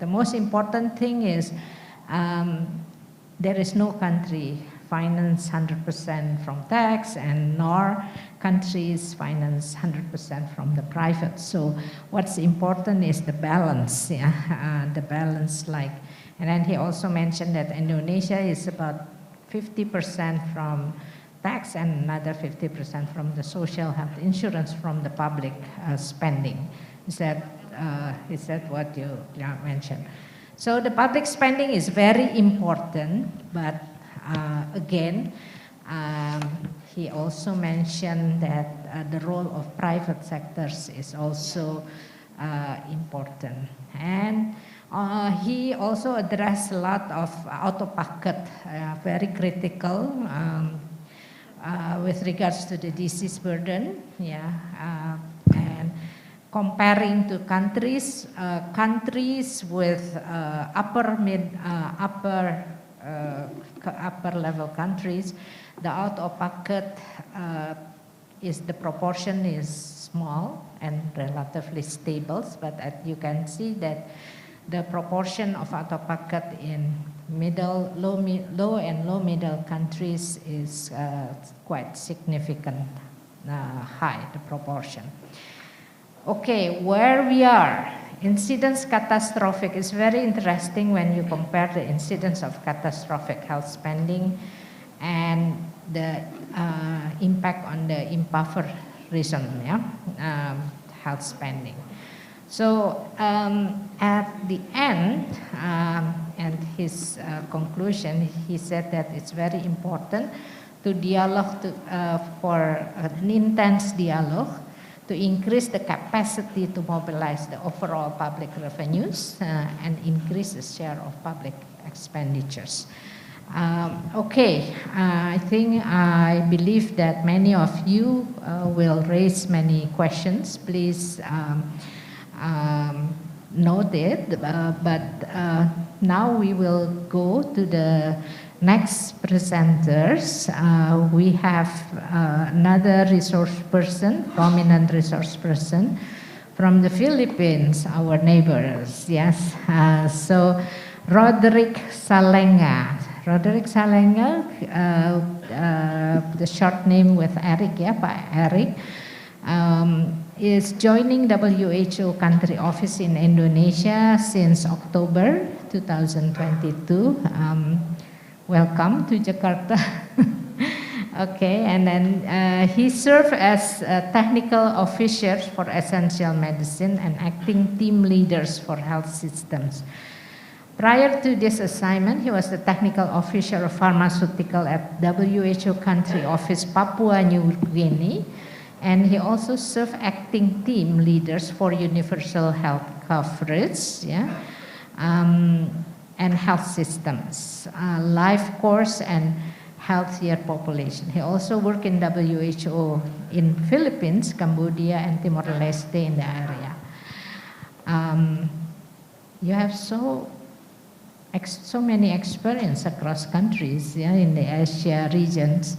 most important thing is there is no country finance 100% from tax, and nor countries finance 100% from the private. So what's important is the balance, the balance. And then he also mentioned that Indonesia is about 50% from tax and another 50% from the social health insurance from the public spending. Is that what you mentioned? So the public spending is very important, but again, he also mentioned that the role of private sectors is also important. And he also addressed a lot of out-of-pocket, very critical with regards to the disease burden, and comparing to countries with upper level countries, the out-of-pocket the proportion is small and relatively stable, but you can see that the proportion of out-of-pocket in low and low middle countries is quite significant, high, the proportion. Okay, where we are, incidence catastrophic is very interesting when you compare the incidence of catastrophic health spending and the impact on the impoverished health spending. So at the end, and his conclusion, he said that it's very important to dialogue for an intense dialogue to increase the capacity to mobilize the overall public revenues and increase the share of public expenditures. I believe that many of you will raise many questions. Please note it, but now we will go to the next presenters. We have another resource person, prominent resource person from the Philippines, our neighbors, yes. So Roderick Salenga. Roderick Salenga, the short name with Eric, Pak Eric, is joining WHO country office in Indonesia since October 2022. Welcome to Jakarta. Okay, and then he served as technical officer for essential medicine and acting team leaders for health systems. Prior to this assignment, he was the technical officer of pharmaceutical at WHO country office Papua New Guinea, and he also served acting team leaders for universal health coverage, and health systems, life course and healthier population. He also worked in WHO in Philippines, Cambodia, and Timor-Leste in the area. You have so many experience across countries, in the Asia regions,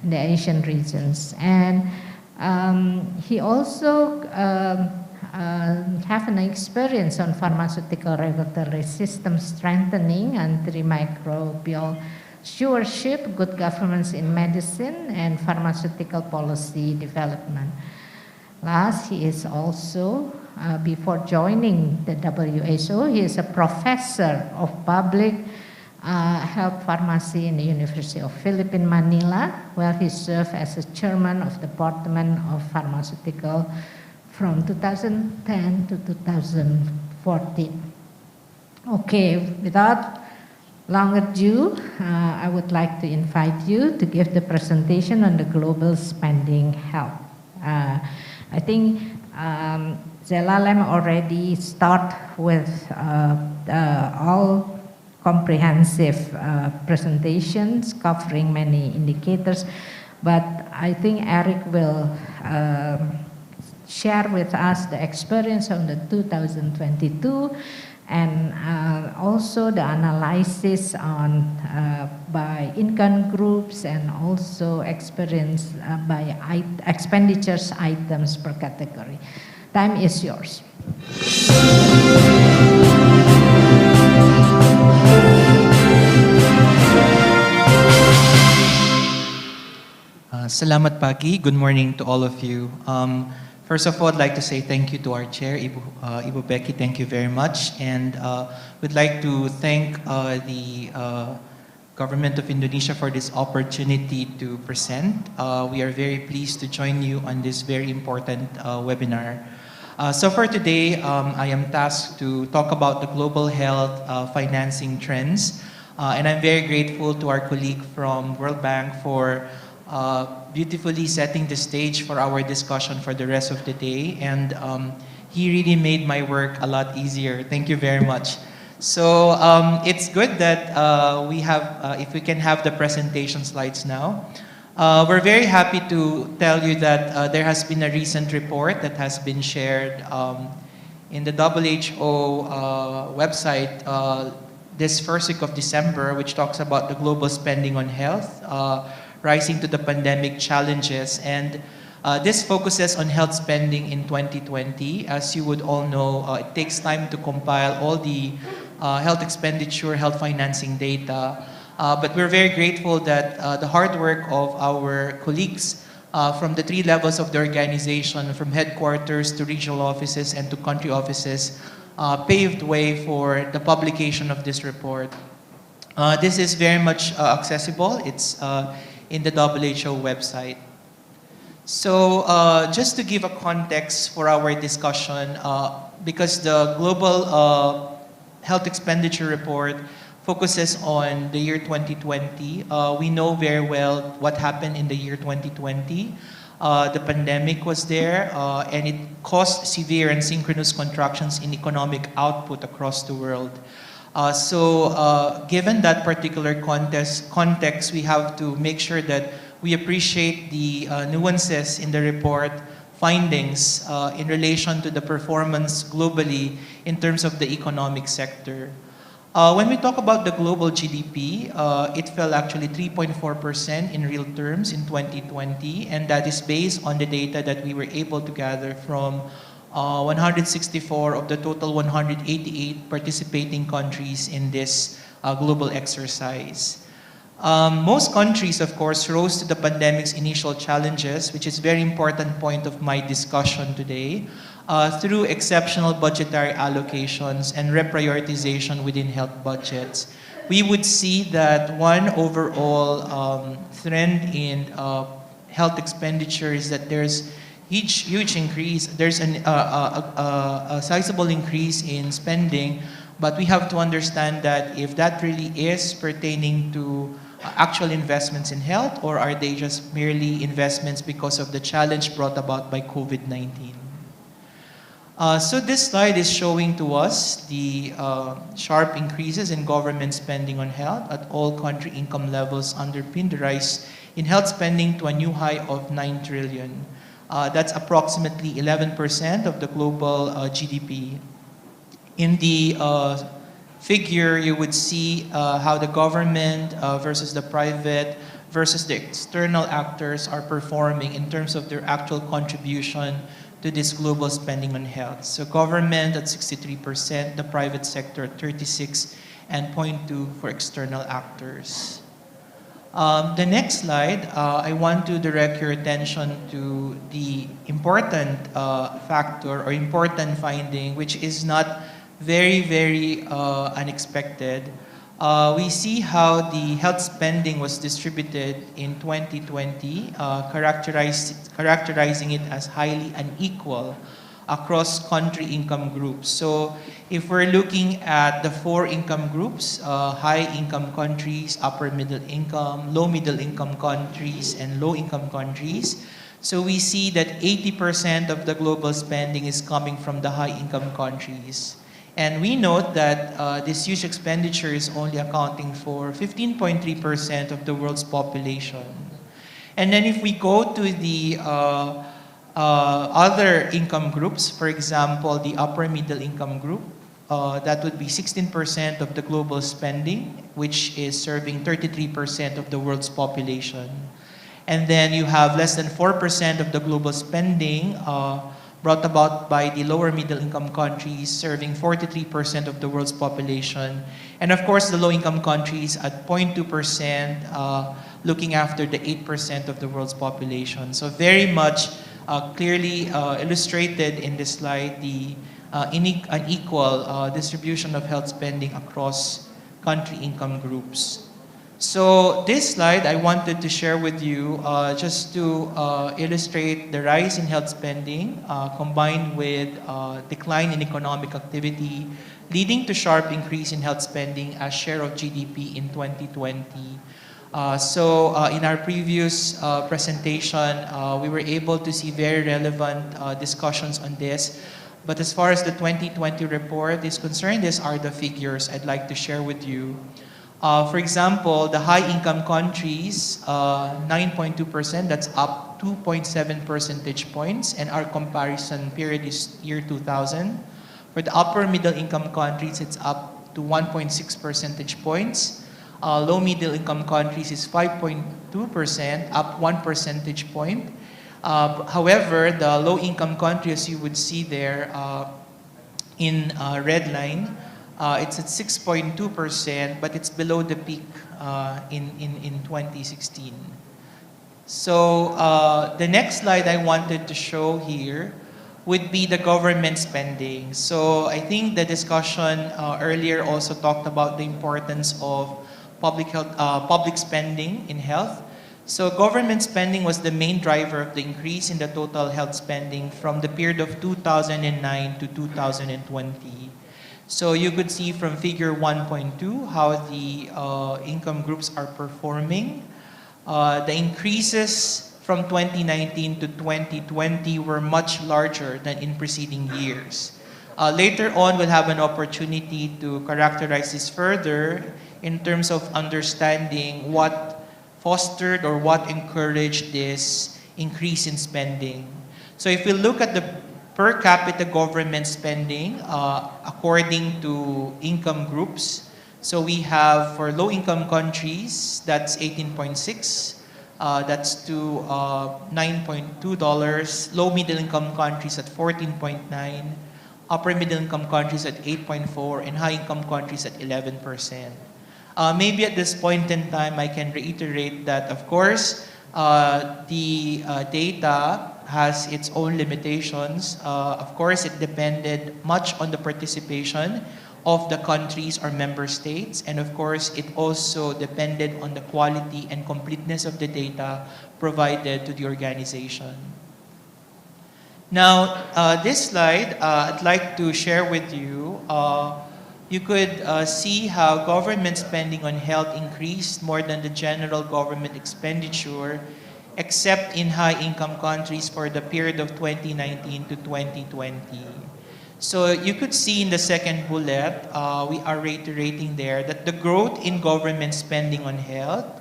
in the Asian regions, and he also have an experience on pharmaceutical regulatory system strengthening, antimicrobial stewardship, good governance in medicine, and pharmaceutical policy development. Last, he is also, before joining the WHO, he is a professor of public health pharmacy in the University of Philippines, Manila, where he served as a chairman of the Department of Pharmaceutical from 2010 to 2014. Okay, without longer ado, I would like to invite you to give the presentation on the global spending health. I think Delalem already start with all comprehensive presentations covering many indicators, but I think Eric will share with us the experience on the 2022 and also the analysis on by income groups and also experience by expenditures items per category. Time is yours. Salamat pagi. Good morning to all of you. First of all, I'd like to say thank you to our chair, Ibu Becky. Thank you very much. And we'd like to thank the government of Indonesia for this opportunity to present. We are very pleased to join you on this very important webinar. So for today, I am tasked to talk about the global health financing trends. And I'm very grateful to our colleague from World Bank for beautifully setting the stage for our discussion for the rest of the day. And he really made my work a lot easier. Thank you very much. So it's good that we have, if we can have the presentation slides now. We're very happy to tell you that there has been a recent report that has been shared in the WHO website this first week of December, which talks about the global spending on health, rising to the pandemic challenges. And this focuses on health spending in 2020. As you would all know, it takes time to compile all the health expenditure, health financing data. But we're very grateful that the hard work of our colleagues from the three levels of the organization, from headquarters to regional offices and to country offices, paved way for the publication of this report. This is very much accessible. It's in the WHO website. So just to give a context for our discussion, because the global health expenditure report focuses on the year 2020, we know very well what happened in the year 2020. The pandemic was there, and it caused severe and synchronous contractions in economic output across the world. So given that particular context, we have to make sure that we appreciate the nuances in the report findings in relation to the performance globally in terms of the economic sector. When we talk about the global GDP, it fell actually 3.4% in real terms in 2020, and that is based on the data that we were able to gather from 164 of the total 188 participating countries in this global exercise. Most countries, of course, rose to the pandemic's initial challenges, which is a very important point of my discussion today, through exceptional budgetary allocations and reprioritization within health budgets. We would see that one overall trend in health expenditure is that there's huge increase. There's a sizable increase in spending, but we have to understand that if that really is pertaining to actual investments in health, or are they just merely investments because of the challenge brought about by COVID-19. So this slide is showing to us the sharp increases in government spending on health at all country income levels underpinned the rise in health spending to a new high of 9 trillion. That's approximately 11% of the global GDP. In the figure, you would see how the government versus the private versus the external actors are performing in terms of their actual contribution to this global spending on health. So government at 63%, the private sector at 36%, and 0.2% for external actors. The next slide, I want to direct your attention to the important factor or important finding, which is not very unexpected. We see how the health spending was distributed in 2020, characterizing it as highly unequal across country income groups. So if we're looking at the 4 income groups, high income countries, upper middle income, low middle income countries, and low income countries, so we see that 80% of the global spending is coming from the high income countries. And we note that this huge expenditure is only accounting for 15.3% of the world's population. And then if we go to the other income groups, for example, the upper middle income group, that would be 16% of the global spending, which is serving 33% of the world's population. And then you have less than 4% of the global spending brought about by the lower middle income countries, serving 43% of the world's population. And of course, the low income countries at 0.2%, looking after the 8% of the world's population. So very much clearly illustrated in this slide the unequal distribution of health spending across country income groups. So this slide I wanted to share with you just to illustrate the rise in health spending combined with decline in economic activity, leading to sharp increase in health spending as share of GDP in 2020. In our previous presentation, we were able to see very relevant discussions on this. But as far as the 2020 report is concerned, these are the figures I'd like to share with you. For example, the high-income countries, 9.2%, that's up 2.7 percentage points, and our comparison period is year 2000. For the upper middle-income countries, it's up to 1.6 percentage points. Low-middle-income countries is 5.2%, up 1 percentage point. However, the low-income countries, you would see there in red line, it's at 6.2%, but it's below the peak in 2016. So the next slide I wanted to show here would be the government spending. So I think the discussion earlier also talked about the importance of public spending in health. So government spending was the main driver of the increase in the total health spending from the period of 2009 to 2020. So you could see from figure 1.2 how the income groups are performing. The increases from 2019 to 2020 were much larger than in preceding years. Later on, we'll have an opportunity to characterize this further in terms of understanding what fostered or what encouraged this increase in spending. So if we look at the per capita government spending according to income groups, so we have for low-income countries, that's 18.6, that's to $9.2, low-middle-income countries at 14.9, upper middle-income countries at 8.4, and high-income countries at 11%. Maybe at this point in time, I can reiterate that, of course, the data has its own limitations. Of course, it depended much on the participation of the countries or member states. And of course, it also depended on the quality and completeness of the data provided to the organization. Now, this slide, I'd like to share with you. You could see how government spending on health increased more than the general government expenditure, except in high-income countries for the period of 2019 to 2020. So you could see in the second bullet, we are reiterating there that the growth in government spending on health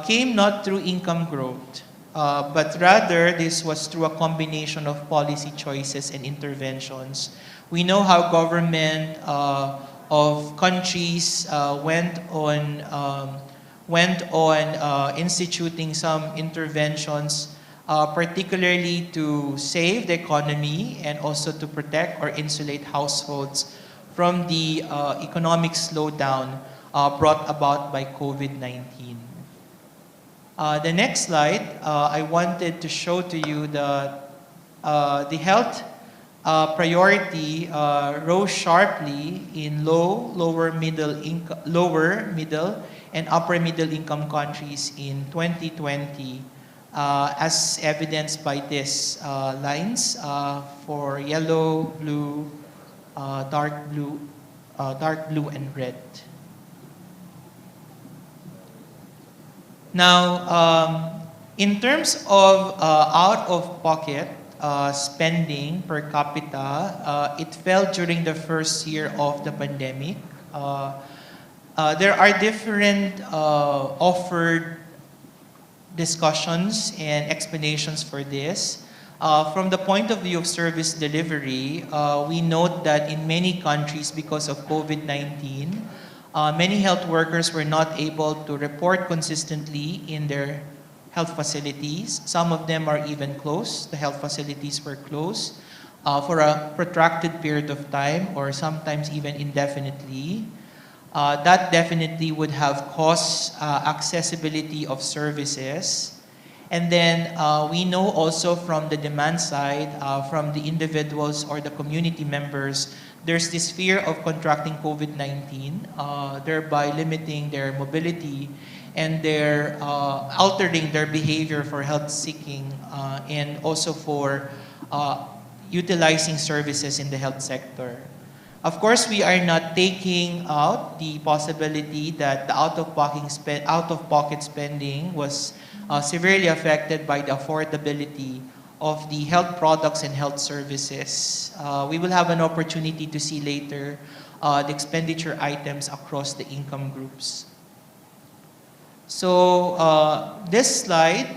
came not through income growth, but rather this was through a combination of policy choices and interventions. We know how government of countries went on instituting some interventions, particularly to save the economy and also to protect or insulate households from the economic slowdown brought about by COVID-19. The next slide, I wanted to show to you the health priority rose sharply in lower, middle, and upper middle income countries in 2020, as evidenced by these lines for yellow, blue, dark blue, and red. Now, in terms of out-of-pocket spending per capita, it fell during the first year of the pandemic. There are different offered discussions and explanations for this. From the point of view of service delivery, we note that in many countries, because of COVID-19, many health workers were not able to report consistently in their health facilities. Some of them are even closed. The health facilities were closed for a protracted period of time, or sometimes even indefinitely. That definitely would have caused accessibility of services. And then we know also from the demand side, from the individuals or the community members, there's this fear of contracting COVID-19, thereby limiting their mobility and their altering their behavior for health seeking and also for utilizing services in the health sector. Of course, we are not taking out the possibility that the out-of-pocket spending was severely affected by the affordability of the health products and health services. We will have an opportunity to see later the expenditure items across the income groups. So this slide,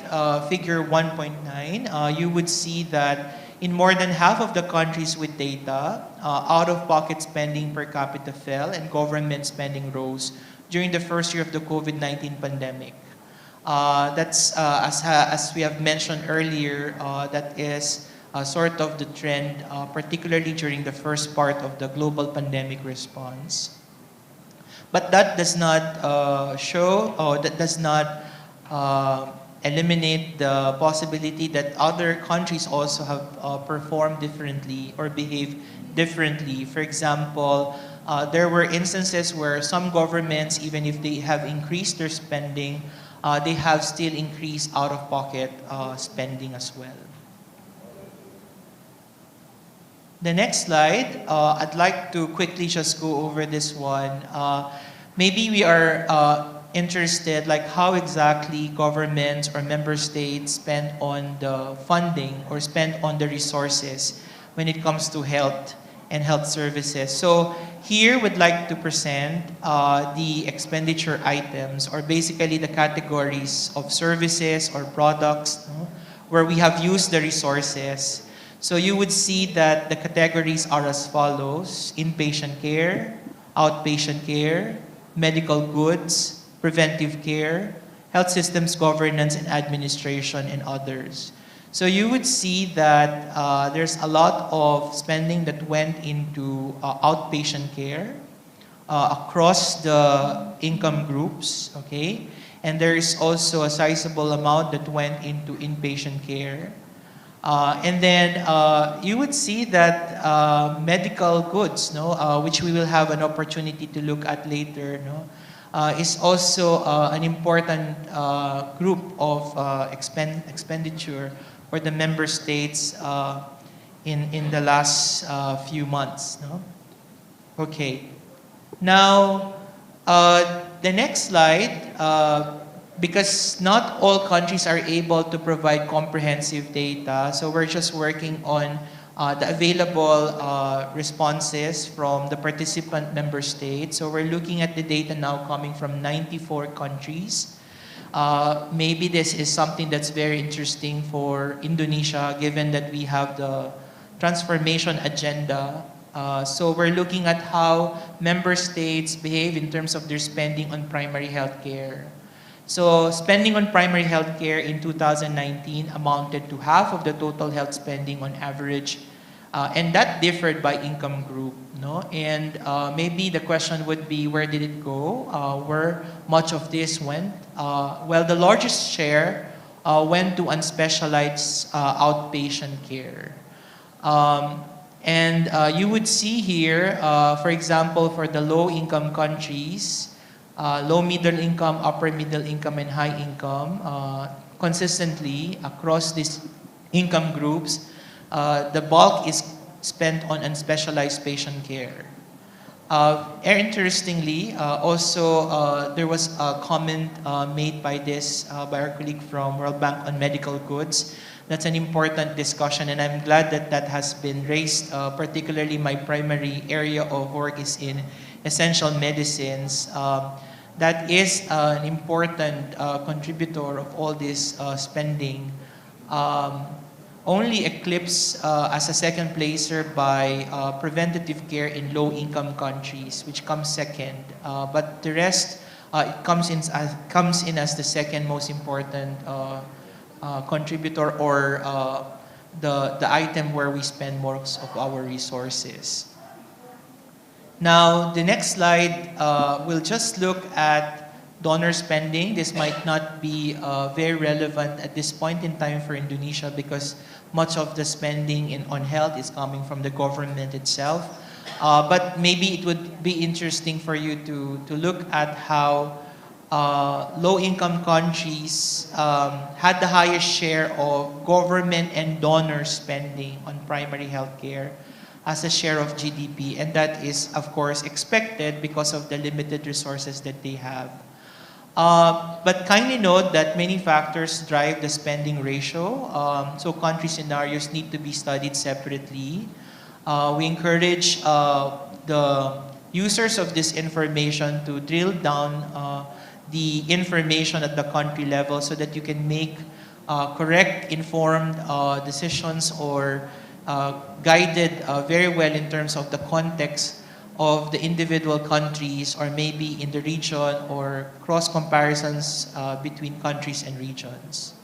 figure 1.9, you would see that in more than half of the countries with data, out-of-pocket spending per capita fell and government spending rose during the first year of the COVID-19 pandemic. That's, as we have mentioned earlier, that is sort of the trend, particularly during the first part of the global pandemic response. But that does not show, or that does not eliminate the possibility that other countries also have performed differently or behaved differently. For example, there were instances where some governments, even if they have increased their spending, they have still increased out-of-pocket spending as well. The next slide, I'd like to quickly just go over this one. Maybe we are interested, like how exactly governments or member states spend on the funding or spend on the resources when it comes to health and health services. So here we'd like to present the expenditure items, or basically the categories of services or products, where we have used the resources. So you would see that the categories are as follows: inpatient care, outpatient care, medical goods, preventive care, health systems governance and administration, and others. So you would see that there's a lot of spending that went into outpatient care across the income groups, okay? And there is also a sizable amount that went into inpatient care. And then you would see that medical goods, which we will have an opportunity to look at later, is also an important group of expenditure for the member states in the last few months. Okay. Now, the next slide, because not all countries are able to provide comprehensive data, so we're just working on the available responses from the participant member states. So we're looking at the data now coming from 94 countries. Maybe this is something that's very interesting for Indonesia, given that we have the transformation agenda. So we're looking at how member states behave in terms of their spending on primary health care. So spending on primary health care in 2019 amounted to half of the total health spending on average And that differed by income group, no? And maybe the question would be, where did it go? Where much of this went? Well, the largest share went to unspecialized outpatient care. And you would see here, for example, for the low-income countries, low middle income, upper middle income, and high income, consistently across these income groups, the bulk is spent on unspecialized patient care. Interestingly, also there was a comment made by by our colleague from World Bank on medical goods. That's an important discussion, and I'm glad that that has been raised. Particularly, my primary area of work is in essential medicines. That is an important contributor of all this spending. Only eclipsed as a second placer by preventative care in low-income countries, which comes second. But the rest, it comes in as the second most important contributor, or the item where we spend most of our resources. Now, the next slide, we'll just look at donor spending. This might not be very relevant at this point in time for Indonesia because much of the spending on health is coming from the government itself. But maybe it would be interesting for you to look at how low-income countries had the highest share of government and donor spending on primary health care as a share of GDP. And that is, of course, expected because of the limited resources that they have. But kindly note that many factors drive the spending ratio. So country scenarios need to be studied separately. We encourage the users of this information to drill down the information at the country level so that you can make correct, informed decisions, or guided very well in terms of the context of the individual countries, or maybe in the region, or cross comparisons between countries and regions.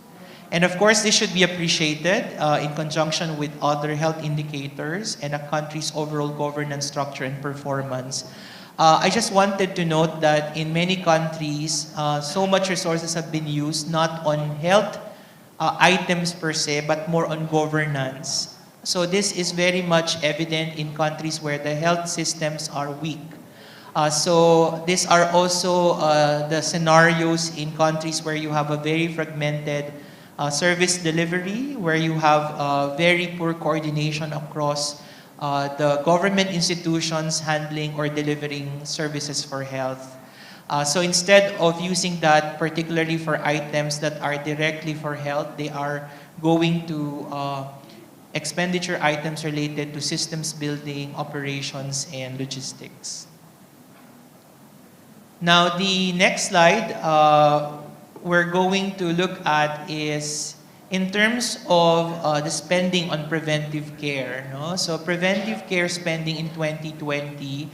And of course, this should be appreciated in conjunction with other health indicators and a country's overall governance structure and performance. I just wanted to note that in many countries, so much resources have been used not on health items per se, but more on governance. So this is very much evident in countries where the health systems are weak. So these are also the scenarios in countries where you have a very fragmented service delivery, where you have very poor coordination across the government institutions handling or delivering services for health. So instead of using that particularly for items that are directly for health, they are going to expenditure items related to systems building, operations, and logistics. Now, the next slide we're going to look at is in terms of the spending on preventive care. No? So preventive care spending in 2020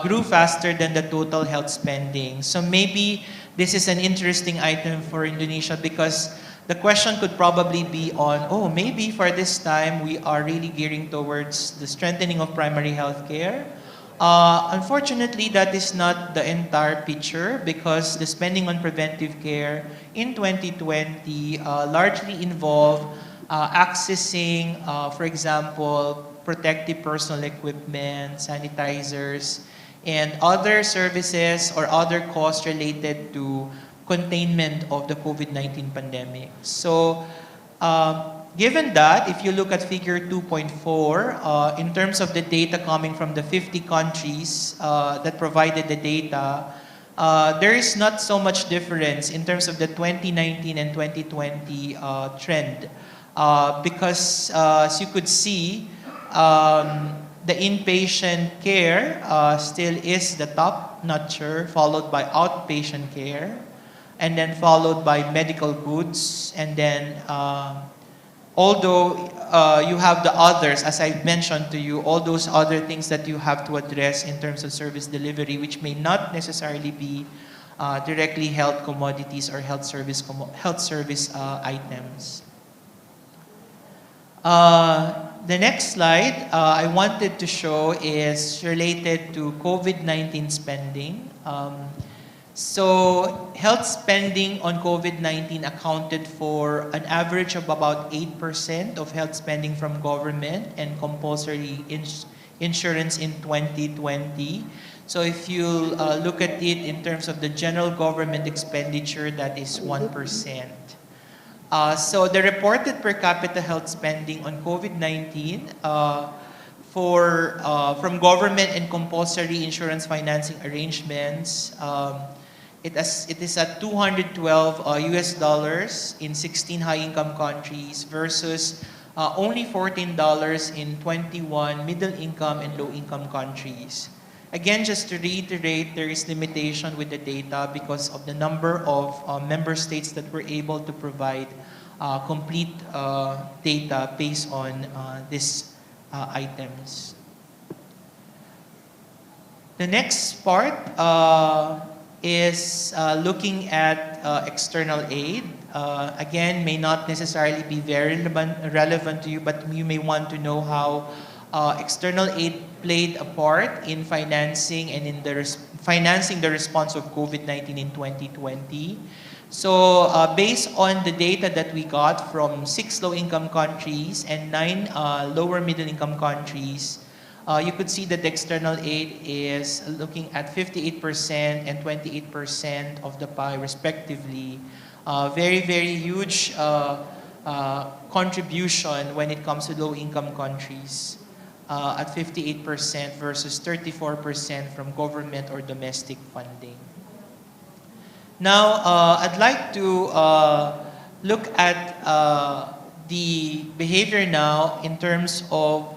grew faster than the total health spending. So maybe this is an interesting item for Indonesia because the question could probably be on, oh, maybe for this time we are really gearing towards the strengthening of primary health care. Unfortunately, that is not the entire picture because the spending on preventive care in 2020 largely involved accessing, for example, protective personal equipment, sanitizers, and other services or other costs related to containment of the COVID-19 pandemic. So, given that, if you look at figure 2.4, in terms of the data coming from the 50 countries that provided the data, there is not so much difference in terms of the 2019 and 2020 trend. Because as you could see, the inpatient care still is the top notcher, followed by outpatient care, and then followed by medical goods, and then although you have the others, as I mentioned to you, all those other things that you have to address in terms of service delivery, which may not necessarily be directly health commodities or health service items. The next slide I wanted to show is related to COVID-19 spending. So health spending on COVID-19 accounted for an average of about 8% of health spending from government and compulsory insurance in 2020. So if you look at it in terms of the general government expenditure, that is 1%. So the reported per capita health spending on COVID-19 from government and compulsory insurance financing arrangements, it is at $212 US in 16 high-income countries versus only $14 in 21 middle-income and low-income countries. Again, just to reiterate, there is limitation with the data because of the number of member states that were able to provide complete data based on these items. The next part is looking at external aid. Again, may not necessarily be very relevant to you, but you may want to know how external aid played a part in financing and in financing the response of COVID-19 in 2020. So based on the data that we got from 6 low-income countries and 9 lower middle-income countries, you could see that the external aid is looking at 58% and 28% of the pie respectively. Very, very huge contribution when it comes to low-income countries at 58% versus 34% from government or domestic funding. Now, I'd like to look at the behavior now in terms of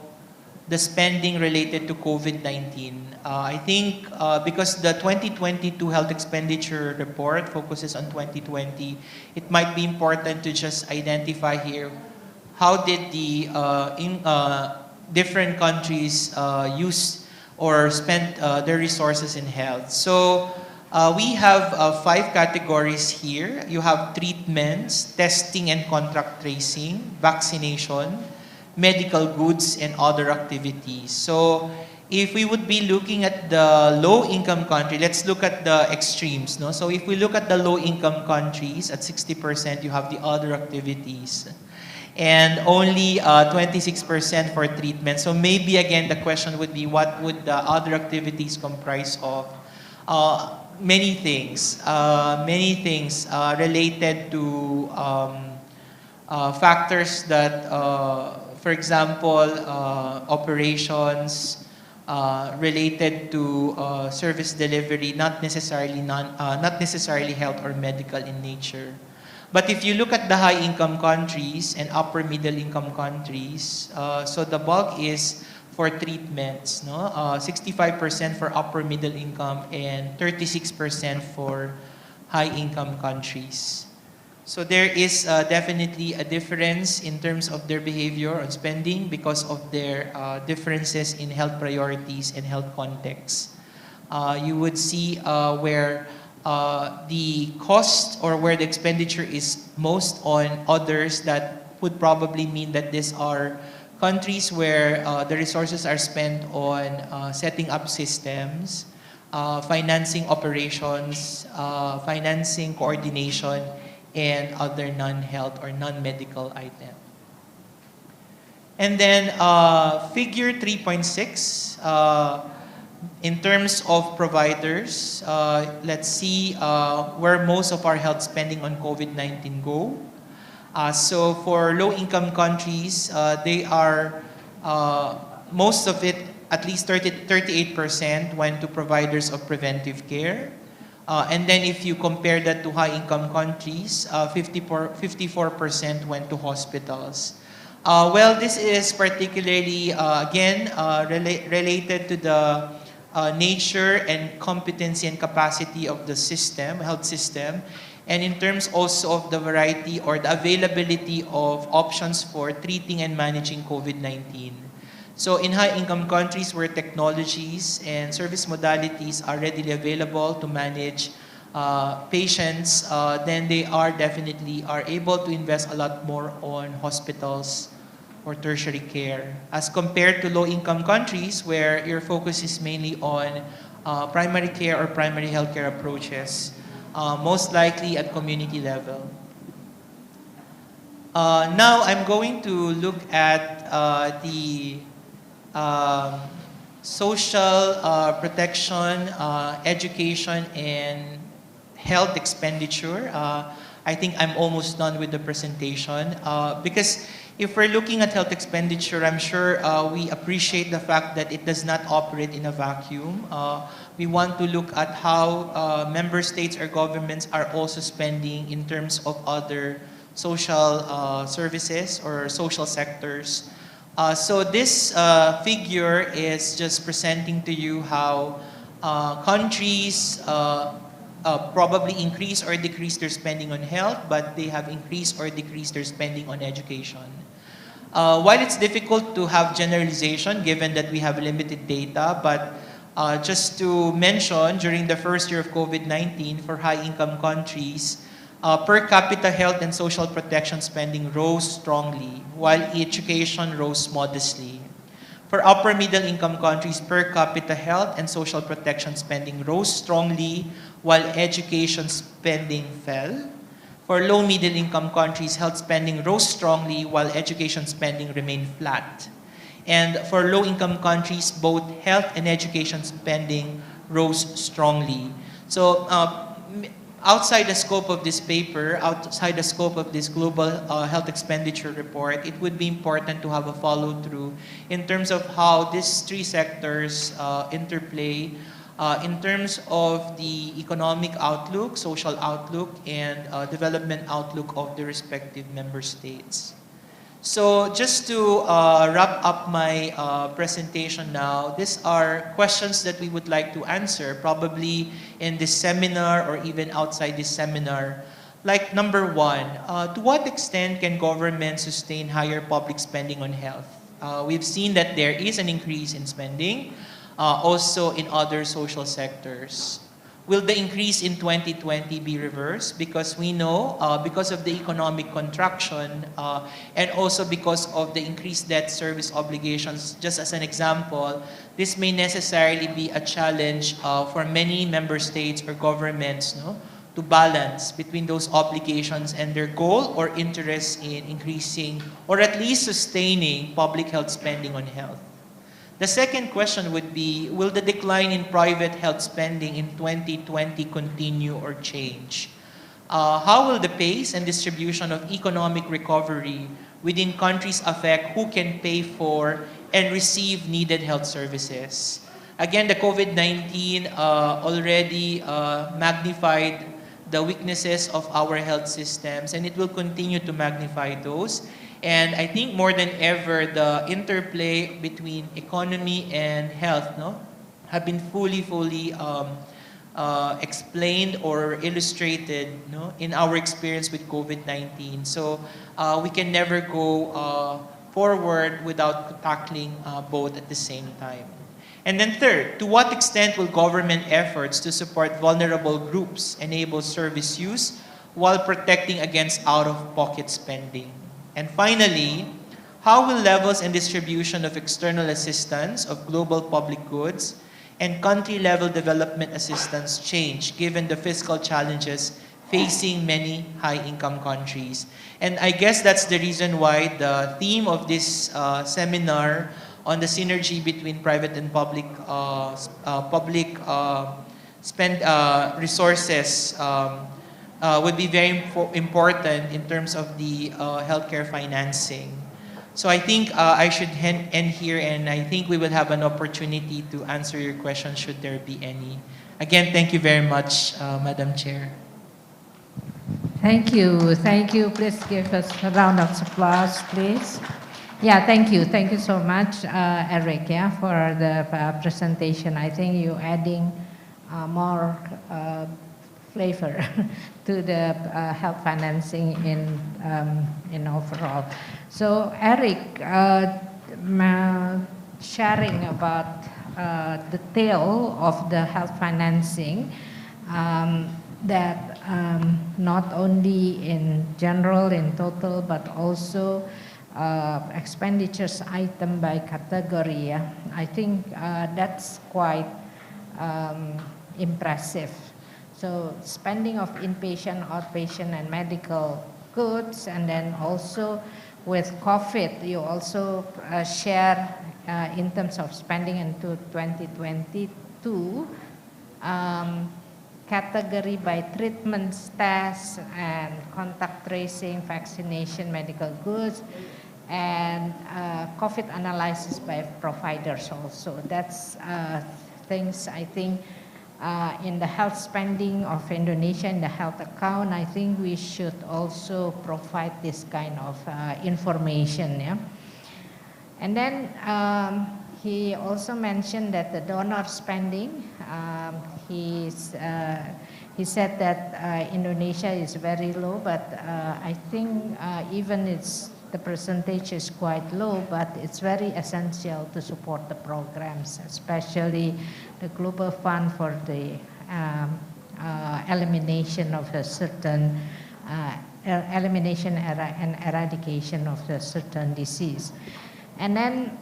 the spending related to COVID-19. I think because the 2022 health expenditure report focuses on 2020, it might be important to just identify here how did the different countries use or spend their resources in health. So we have 5 categories here. You have treatments, testing and contact tracing, vaccination, medical goods, and other activities. So if we would be looking at the low-income country, let's look at the extremes. No? So if we look at the low-income countries, at 60% you have the other activities. And only 26% for treatment. So maybe again the question would be, what would the other activities comprise of? Many things related to factors that, for example, operations related to service delivery, not necessarily health or medical in nature. But if you look at the high-income countries and upper middle-income countries, so the bulk is for treatments, no? 65% for upper middle income and 36% for high-income countries. So there is definitely a difference in terms of their behavior on spending because of their differences in health priorities and health contexts. You would see where the cost or where the expenditure is most on others, that would probably mean that these are countries where the resources are spent on setting up systems, financing operations, financing coordination, and other non-health or non-medical items. And then figure 3.6, in terms of providers, let's see where most of our health spending on COVID-19 go. So for low-income countries, they are, most of it, at least 38% went to providers of preventive care. And then if you compare that to high-income countries, 54% went to hospitals. Well, this is particularly, again, related to the nature and competency and capacity of the system, health system, and in terms also of the variety or the availability of options for treating and managing COVID-19. So in high-income countries where technologies and service modalities are readily available to manage patients, then they are definitely able to invest a lot more on hospitals or tertiary care, as compared to low-income countries where your focus is mainly on primary care or primary healthcare approaches, most likely at community level. Now I'm going to look at the social protection, education, and health expenditure. I think I'm almost done with the presentation because if we're looking at health expenditure, I'm sure we appreciate the fact that it does not operate in a vacuum. We want to look at how member states or governments are also spending in terms of other social services or social sectors. So this figure is just presenting to you how countries probably increase or decrease their spending on health, but they have increased or decreased their spending on education. While it's difficult to have generalization given that we have limited data, but just to mention, during the first year of COVID-19 for high-income countries, per capita health and social protection spending rose strongly, while education rose modestly. For upper middle income countries, per capita health and social protection spending rose strongly, while education spending fell. For low middle income countries, health spending rose strongly, while education spending remained flat. And for low income countries, both health and education spending rose strongly. So outside the scope of this paper, outside the scope of this global health expenditure report, it would be important to have a follow-through in terms of how these three sectors interplay in terms of the economic outlook, social outlook, and development outlook of the respective member states. So just to wrap up my presentation now, these are questions that we would like to answer probably in this seminar or even outside this seminar. Like number one, to what extent can government sustain higher public spending on health? We've seen that there is an increase in spending, also in other social sectors. Will the increase in 2020 be reversed? Because we know, because of the economic contraction and also because of the increased debt service obligations, just as an example, this may necessarily be a challenge for many member states or governments, no, to balance between those obligations and their goal or interest in increasing or at least sustaining public health spending on health. The second question would be, will the decline in private health spending in 2020 continue or change? How will the pace and distribution of economic recovery within countries affect who can pay for and receive needed health services? Again, the COVID-19 already magnified the weaknesses of our health systems, and it will continue to magnify those. And I think more than ever, the interplay between economy and health, no, have been fully explained or illustrated, no, in our experience with COVID-19. So we can never go forward without tackling both at the same time. And then third, to what extent will government efforts to support vulnerable groups enable service use while protecting against out-of-pocket spending? And finally, how will levels and distribution of external assistance of global public goods and country-level development assistance change given the fiscal challenges facing many high-income countries? And I guess that's the reason why the theme of this seminar on the synergy between private and public resources would be very important in terms of the healthcare financing. So I think I should end here, and I think we will have an opportunity to answer your questions should there be any. Again, thank you very much, Madam Chair. Thank you. Thank you. Please give us a round of applause, please. Yeah, thank you. Thank you so much, Eric, yeah, for the presentation. I think you're adding more flavor to the health financing in overall. So Eric, sharing about the tail of the health financing, that not only in general, in total, but also expenditures item by category. Yeah? I think that's quite impressive. So spending of inpatient, outpatient, and medical goods, and then also with COVID, you also share in terms of spending into 2022, category by treatments, tests, and contact tracing, vaccination, medical goods, and COVID analysis by providers also. That's things I think in the health spending of Indonesia, in the health account, I think we should also provide this kind of information. Yeah? And then he also mentioned that the donor spending, he said that Indonesia is very low, but I think even the percentage is quite low, but it's very essential to support the programs, especially the Global Fund for the elimination of a certain elimination and eradication of a certain disease. And then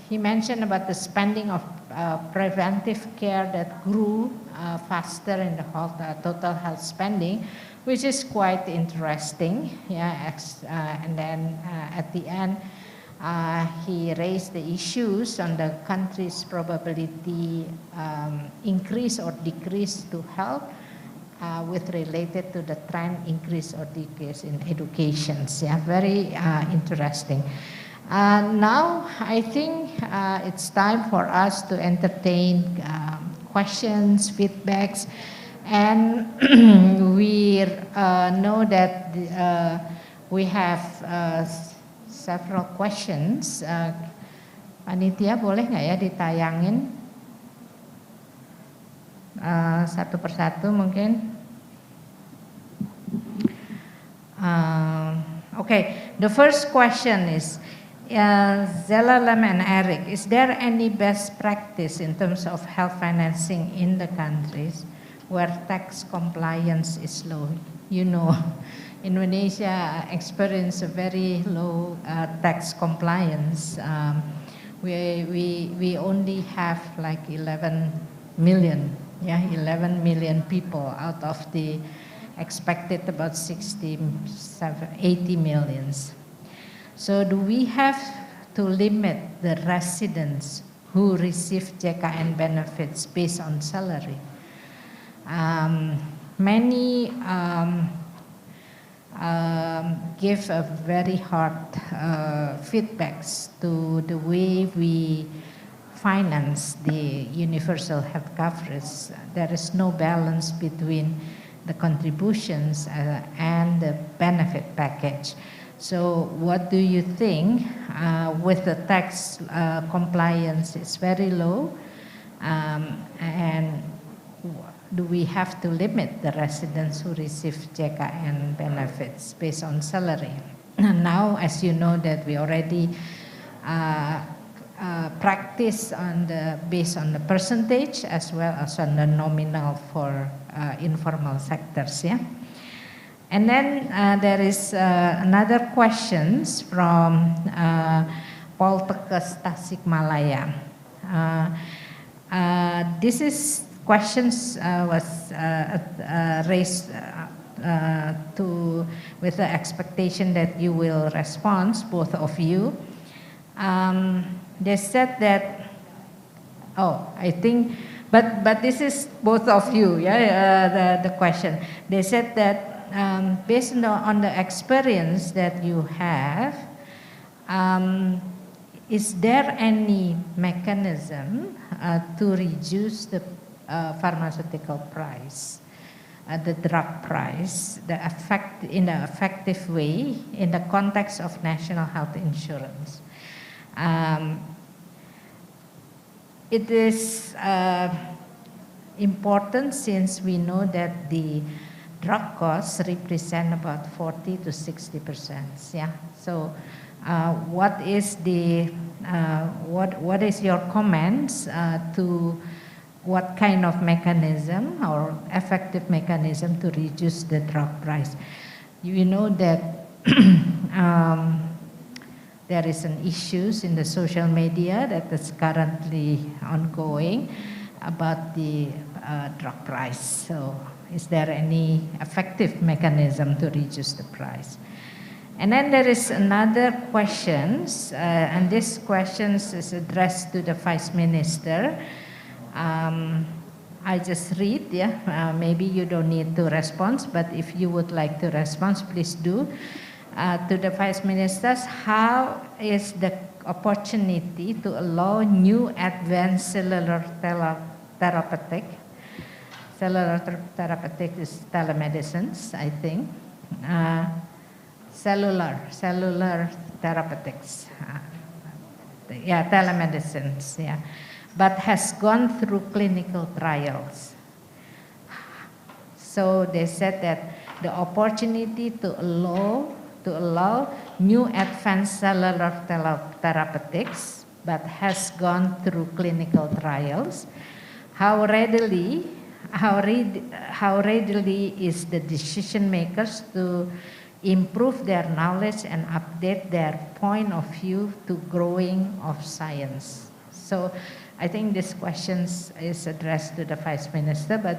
he mentioned about the spending of preventive care that grew faster in the total health spending, which is quite interesting. Yeah, and then at the end, he raised the issues on the country's probability increase or decrease to health with related to the trend increase or decrease in educations. Yeah, very interesting. Now I think it's time for us to entertain questions, feedbacks, and we know that we have several questions. Panitia boleh nggak ya ditayangin satu persatu mungkin? Okay, the first question is, Delalem and Eric, is there any best practice in terms of health financing in the countries where tax compliance is low? You know, Indonesia experienced a very low tax compliance. We only have like 11 million, yeah, 11 million people out of the expected about 80 millions. So do we have to limit the residents who receive JKN benefits based on salary? Many give a very hard feedbacks to the way we finance the universal health coverage. There is no balance between the contributions and the benefit package. So what do you think with the tax compliance is very low, and do we have to limit the residents who receive JKN benefits based on salary? And now, as you know, that we already practice based on the percentage as well as on the nominal for informal sectors. Yeah. And then there is another questions from Paul Tekes Tasikmalaya. This is questions was raised with the expectation that you will respond, both of you. They said that, I think, but this is both of you, yeah, the question. They said that based on the experience that you have, is there any mechanism to reduce the pharmaceutical price, the drug price, in an effective way in the context of national health insurance? It is important since we know that the drug costs represent about 40 to 60%. Yeah. So, what is your comments to what kind of mechanism or effective mechanism to reduce the drug price? You know that there is an issues in the social media that is currently ongoing about the drug price. So is there any effective mechanism to reduce the price? And then there is another questions, and this questions is addressed to the Vice Minister. I just read, maybe you don't need to respond, but if you would like to respond, please do. To the Vice Ministers, how is the opportunity to allow new advanced cellular therapeutic is telemedicines, I think. Cellular therapeutics, telemedicines, but has gone through clinical trials. So they said that the opportunity to allow new advanced cellular therapeutics, but has gone through clinical trials. How readily is the decision makers to improve their knowledge and update their point of view to growing of science? So I think this question is addressed to the Vice Minister, but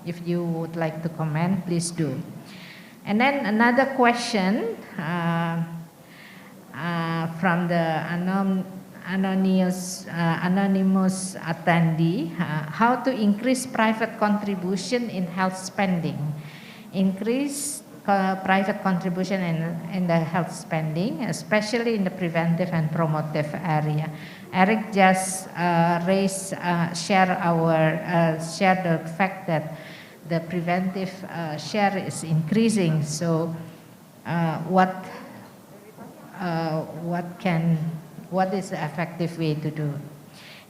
if you would like to comment, please do. And then another question from the anonymous attendee, how to increase private contribution in health spending. Increase private contribution in the health spending, especially in the preventive and promotive area. Eric just share the fact that the preventive share is increasing. So, what is the effective way to do?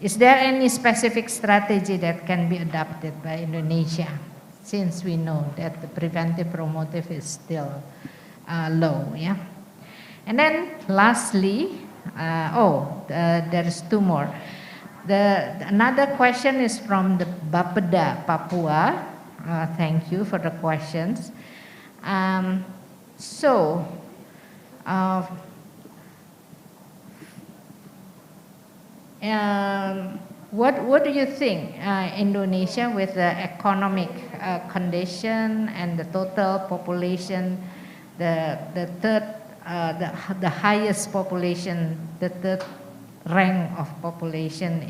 Is there any specific strategy that can be adopted by Indonesia, since we know that the preventive promotive is still low? And then lastly, there is two more. Another question is from the Bapeda, Papua. Thank you for the questions. What do you think Indonesia, with the economic condition and the total population, the highest population, the third rank of population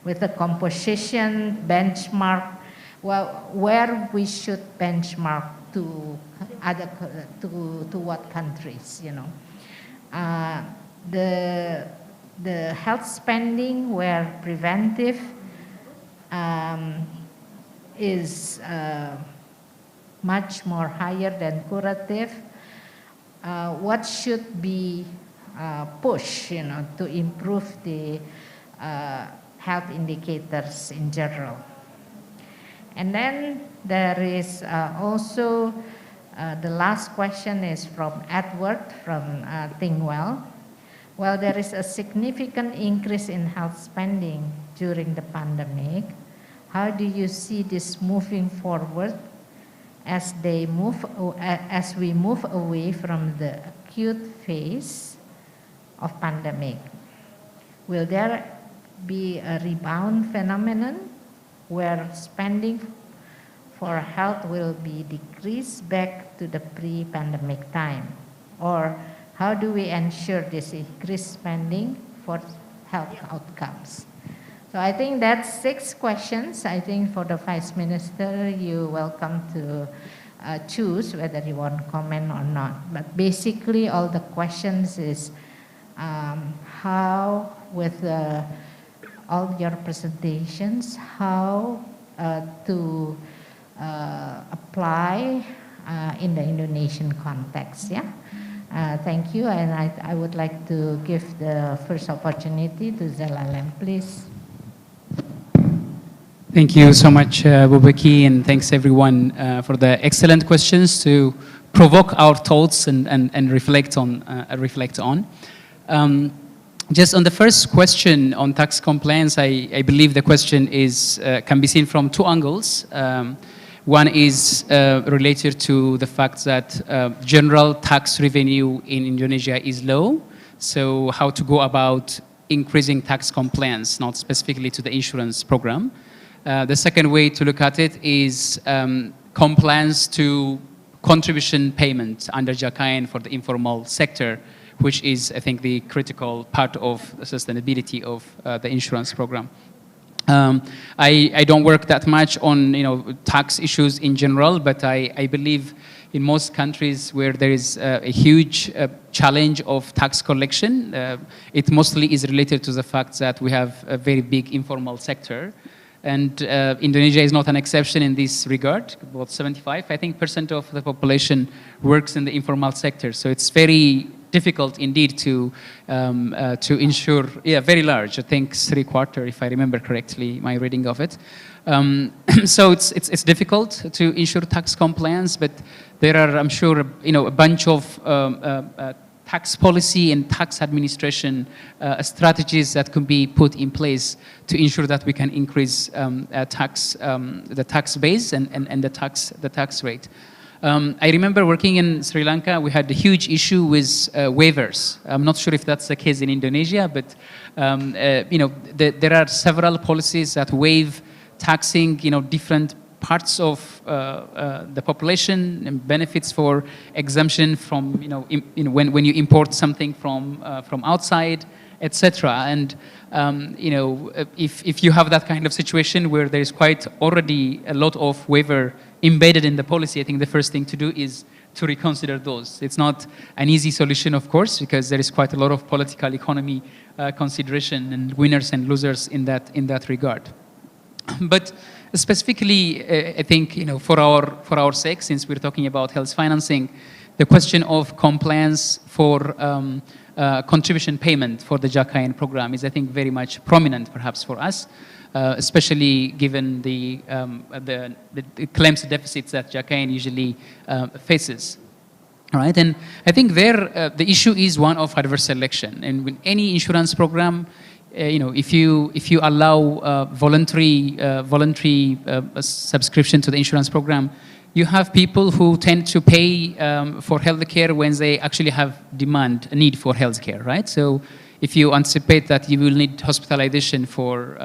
with the composition benchmark, where we should benchmark to what countries? The health spending where preventive is much more higher than curative. What should be pushed, to improve the health indicators in general? And then there is also the last question is from Edward from Tingwell. Well, there is a significant increase in health spending during the pandemic. How do you see this moving forward as we move away from the acute phase of pandemic? Will there be a rebound phenomenon where spending for health will be decreased back to the pre-pandemic time? Or how do we ensure this increased spending for health outcomes? So I think that's 6 questions. I think for the Vice Minister, you're welcome to choose whether you want to comment or not. But basically, all the questions is how, with all your presentations, how to apply in the Indonesian context. Thank you, and I would like to give the first opportunity to Delalem, please. Thank you so much, Bu Beki, and thanks everyone for the excellent questions to provoke our thoughts and reflect on. Just on the first question on tax compliance, I believe the question can be seen from 2 angles. One is related to the fact that general tax revenue in Indonesia is low, So how to go about increasing tax compliance, not specifically to the insurance program. The second way to look at it is compliance to contribution payment under JACAIN for the informal sector, which is, I think, the critical part of the sustainability of the insurance program. I don't work that much on tax issues in general, but I believe in most countries where there is a huge challenge of tax collection, it mostly is related to the fact that we have a very big informal sector. And Indonesia is not an exception in this regard. About 75, I think, % of the population works in the informal sector. So it's very difficult indeed to ensure, very large, I think 3/4, if I remember correctly, my reading of it. So it's difficult to ensure tax compliance, but there are, I'm sure, a bunch of tax policy and tax administration strategies that can be put in place to ensure that we can increase the tax base and the tax rate. I remember working in Sri Lanka, we had a huge issue with waivers. I'm not sure if that's the case in Indonesia, but there are several policies that waive taxing, different parts of the population and benefits for exemption from, when you import something from outside, etc. And if you have that kind of situation where there is quite already a lot of waiver embedded in the policy, I think the first thing to do is to reconsider those. It's not an easy solution, of course, because there is quite a lot of political economy consideration and winners and losers in that regard. But specifically, I think, for our sake, since we're talking about health financing, the question of compliance for contribution payment for the JACAIN program is, I think, very much prominent, perhaps, for us, especially given the claims deficits that JACAIN usually faces. All right, and I think there the issue is one of adverse selection, and with any insurance program, if you allow voluntary subscription to the insurance program, you have people who tend to pay for healthcare when they actually have a need for healthcare, right? So if you anticipate that you will need hospitalization for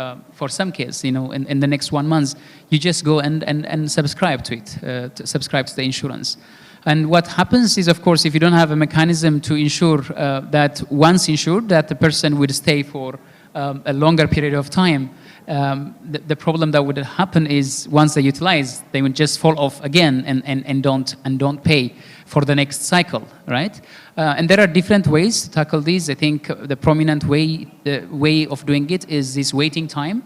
some case, in the next 1 month, you just go and subscribe to it, subscribe to the insurance. And what happens is, of course, if you don't have a mechanism to ensure that once insured, that the person would stay for a longer period of time, the problem that would happen is once they utilize, they would just fall off again and don't pay for the next cycle, right? And there are different ways to tackle these. I think the prominent way of doing it is this waiting time.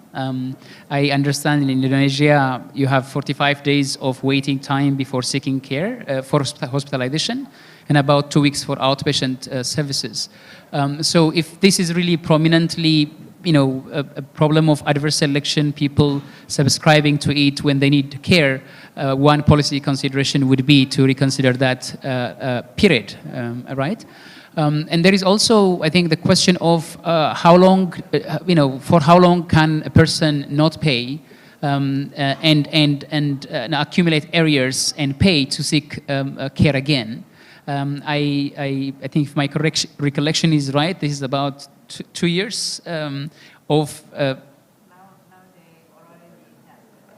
I understand in Indonesia you have 45 days of waiting time before seeking care for hospitalization, and about 2 weeks for outpatient services. So if this is really prominently, a problem of adverse selection, people subscribing to it when they need care, one policy consideration would be to reconsider that period, right? And there is also, I think, the question of how long, for how long can a person not pay and accumulate arrears and pay to seek care again. I think if my recollection is right, this is about 2 years of...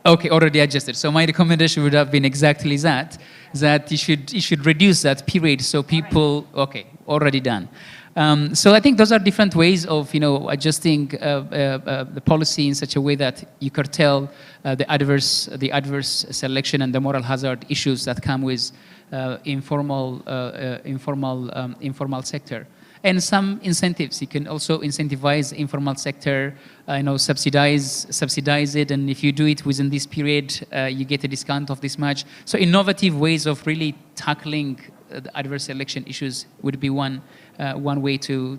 Okay, already adjusted. So my recommendation would have been exactly that you should reduce that period so people... Okay, already done. So I think those are different ways of, adjusting the policy in such a way that you curtail the adverse selection and the moral hazard issues that come with informal sector. And some incentives. You can also incentivize the informal sector, subsidize it, and if you do it within this period, you get a discount of this much. So innovative ways of really tackling the adverse selection issues would be one way to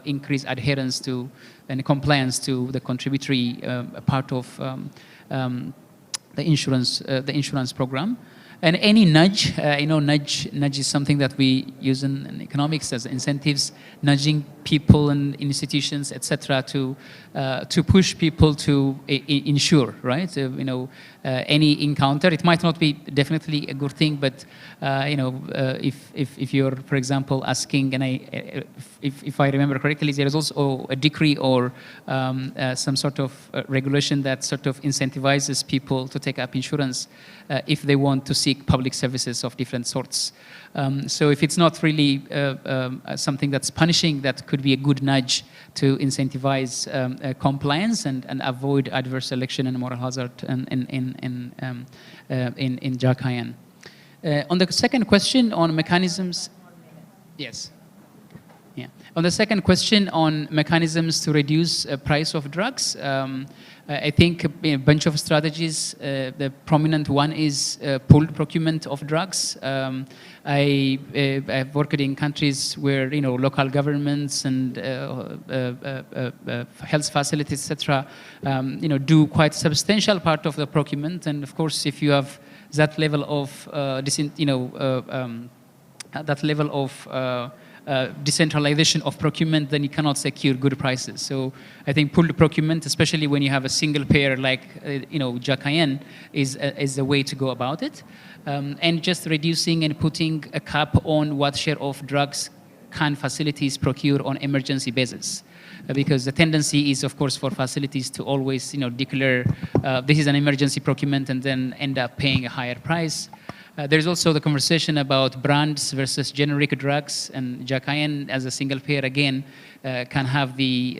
increase adherence to and compliance to the contributory part of the insurance program. And any nudge, nudge is something that we use in economics as incentives, nudging people and institutions, etc., to push people to insure, right? Any encounter, it might not be definitely a good thing, but if you're, for example, asking, and if I remember correctly, there is also a decree or some sort of regulation that sort of incentivizes people to take up insurance if they want to seek public services of different sorts. So if it's not really something that's punishing, that could be a good nudge to incentivize compliance and avoid adverse selection and moral hazard in Jakayan. On the second question on mechanisms, yes. Yeah. On the second question on mechanisms to reduce price of drugs, I think a bunch of strategies. The prominent one is pooled procurement of drugs. I've worked in countries where local governments and health facilities, etc., do quite substantial part of the procurement. And of course, if you have that level of decentralization of procurement, then you cannot secure good prices. So I think pooled procurement, especially when you have a single payer like Jakayan, is the way to go about it. And just reducing and putting a cap on what share of drugs can facilities procure on emergency basis. Because the tendency is, of course, for facilities to always declare this is an emergency procurement and then end up paying a higher price. There's also the conversation about brands versus generic drugs, and Jakayan as a single payer again can have the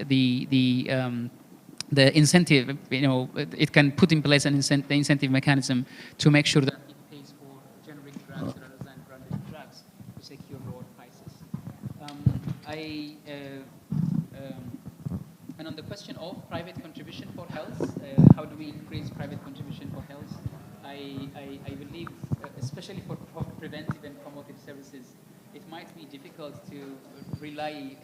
incentive. It can put in place the incentive mechanism to make sure that it pays for generic drugs rather than branded drugs to secure lower prices. And on the question of private contribution for health, how do we increase private contribution for health? I believe, especially for preventive and promotive services, it might be difficult to rely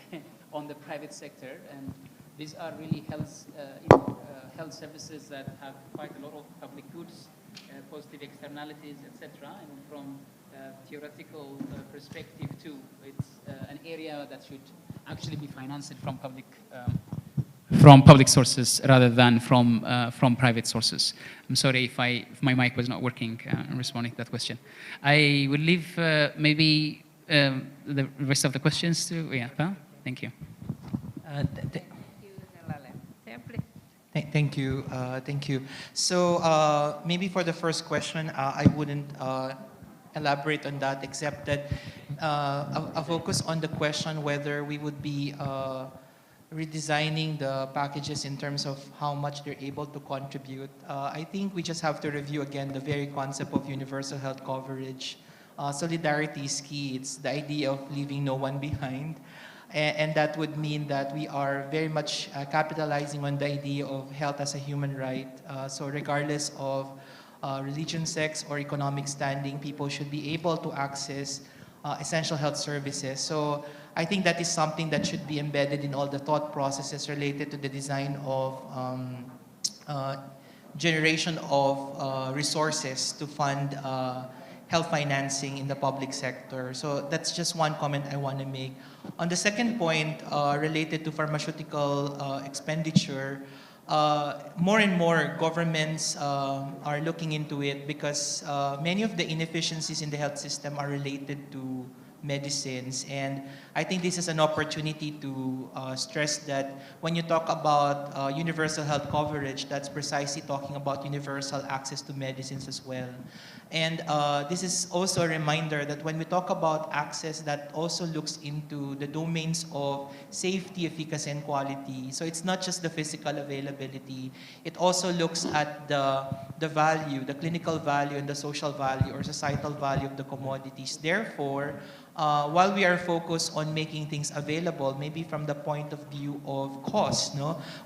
on the private sector, and these are really health services that have quite a lot of public goods, positive externalities, etc. And from a theoretical perspective too, it's an area that should actually be financed from public sources rather than from private sources. I'm sorry if my mic was not working responding to that question. I will leave maybe the rest of the questions to Thank you. Thank you. So maybe for the first question, I wouldn't elaborate on that, except that a focus on the question whether we would be redesigning the packages in terms of how much they're able to contribute. I think we just have to review again the very concept of universal health coverage. Solidarity is key. It's the idea of leaving no one behind. And that would mean that we are very much capitalizing on the idea of health as a human right. So regardless of religion, sex, or economic standing, people should be able to access essential health services. So I think that is something that should be embedded in all the thought processes related to the design of generation of resources to fund health financing in the public sector. So that's just one comment I want to make. On the second point related to pharmaceutical expenditure, more and more governments are looking into it because many of the inefficiencies in the health system are related to medicines. And I think this is an opportunity to stress that when you talk about universal health coverage, that's precisely talking about universal access to medicines as well. And this is also a reminder that when we talk about access, that also looks into the domains of safety, efficacy, and quality. So it's not just the physical availability. It also looks at the value, the clinical value, and the social value or societal value of the commodities. Therefore, while we are focused on making things available, maybe from the point of view of cost,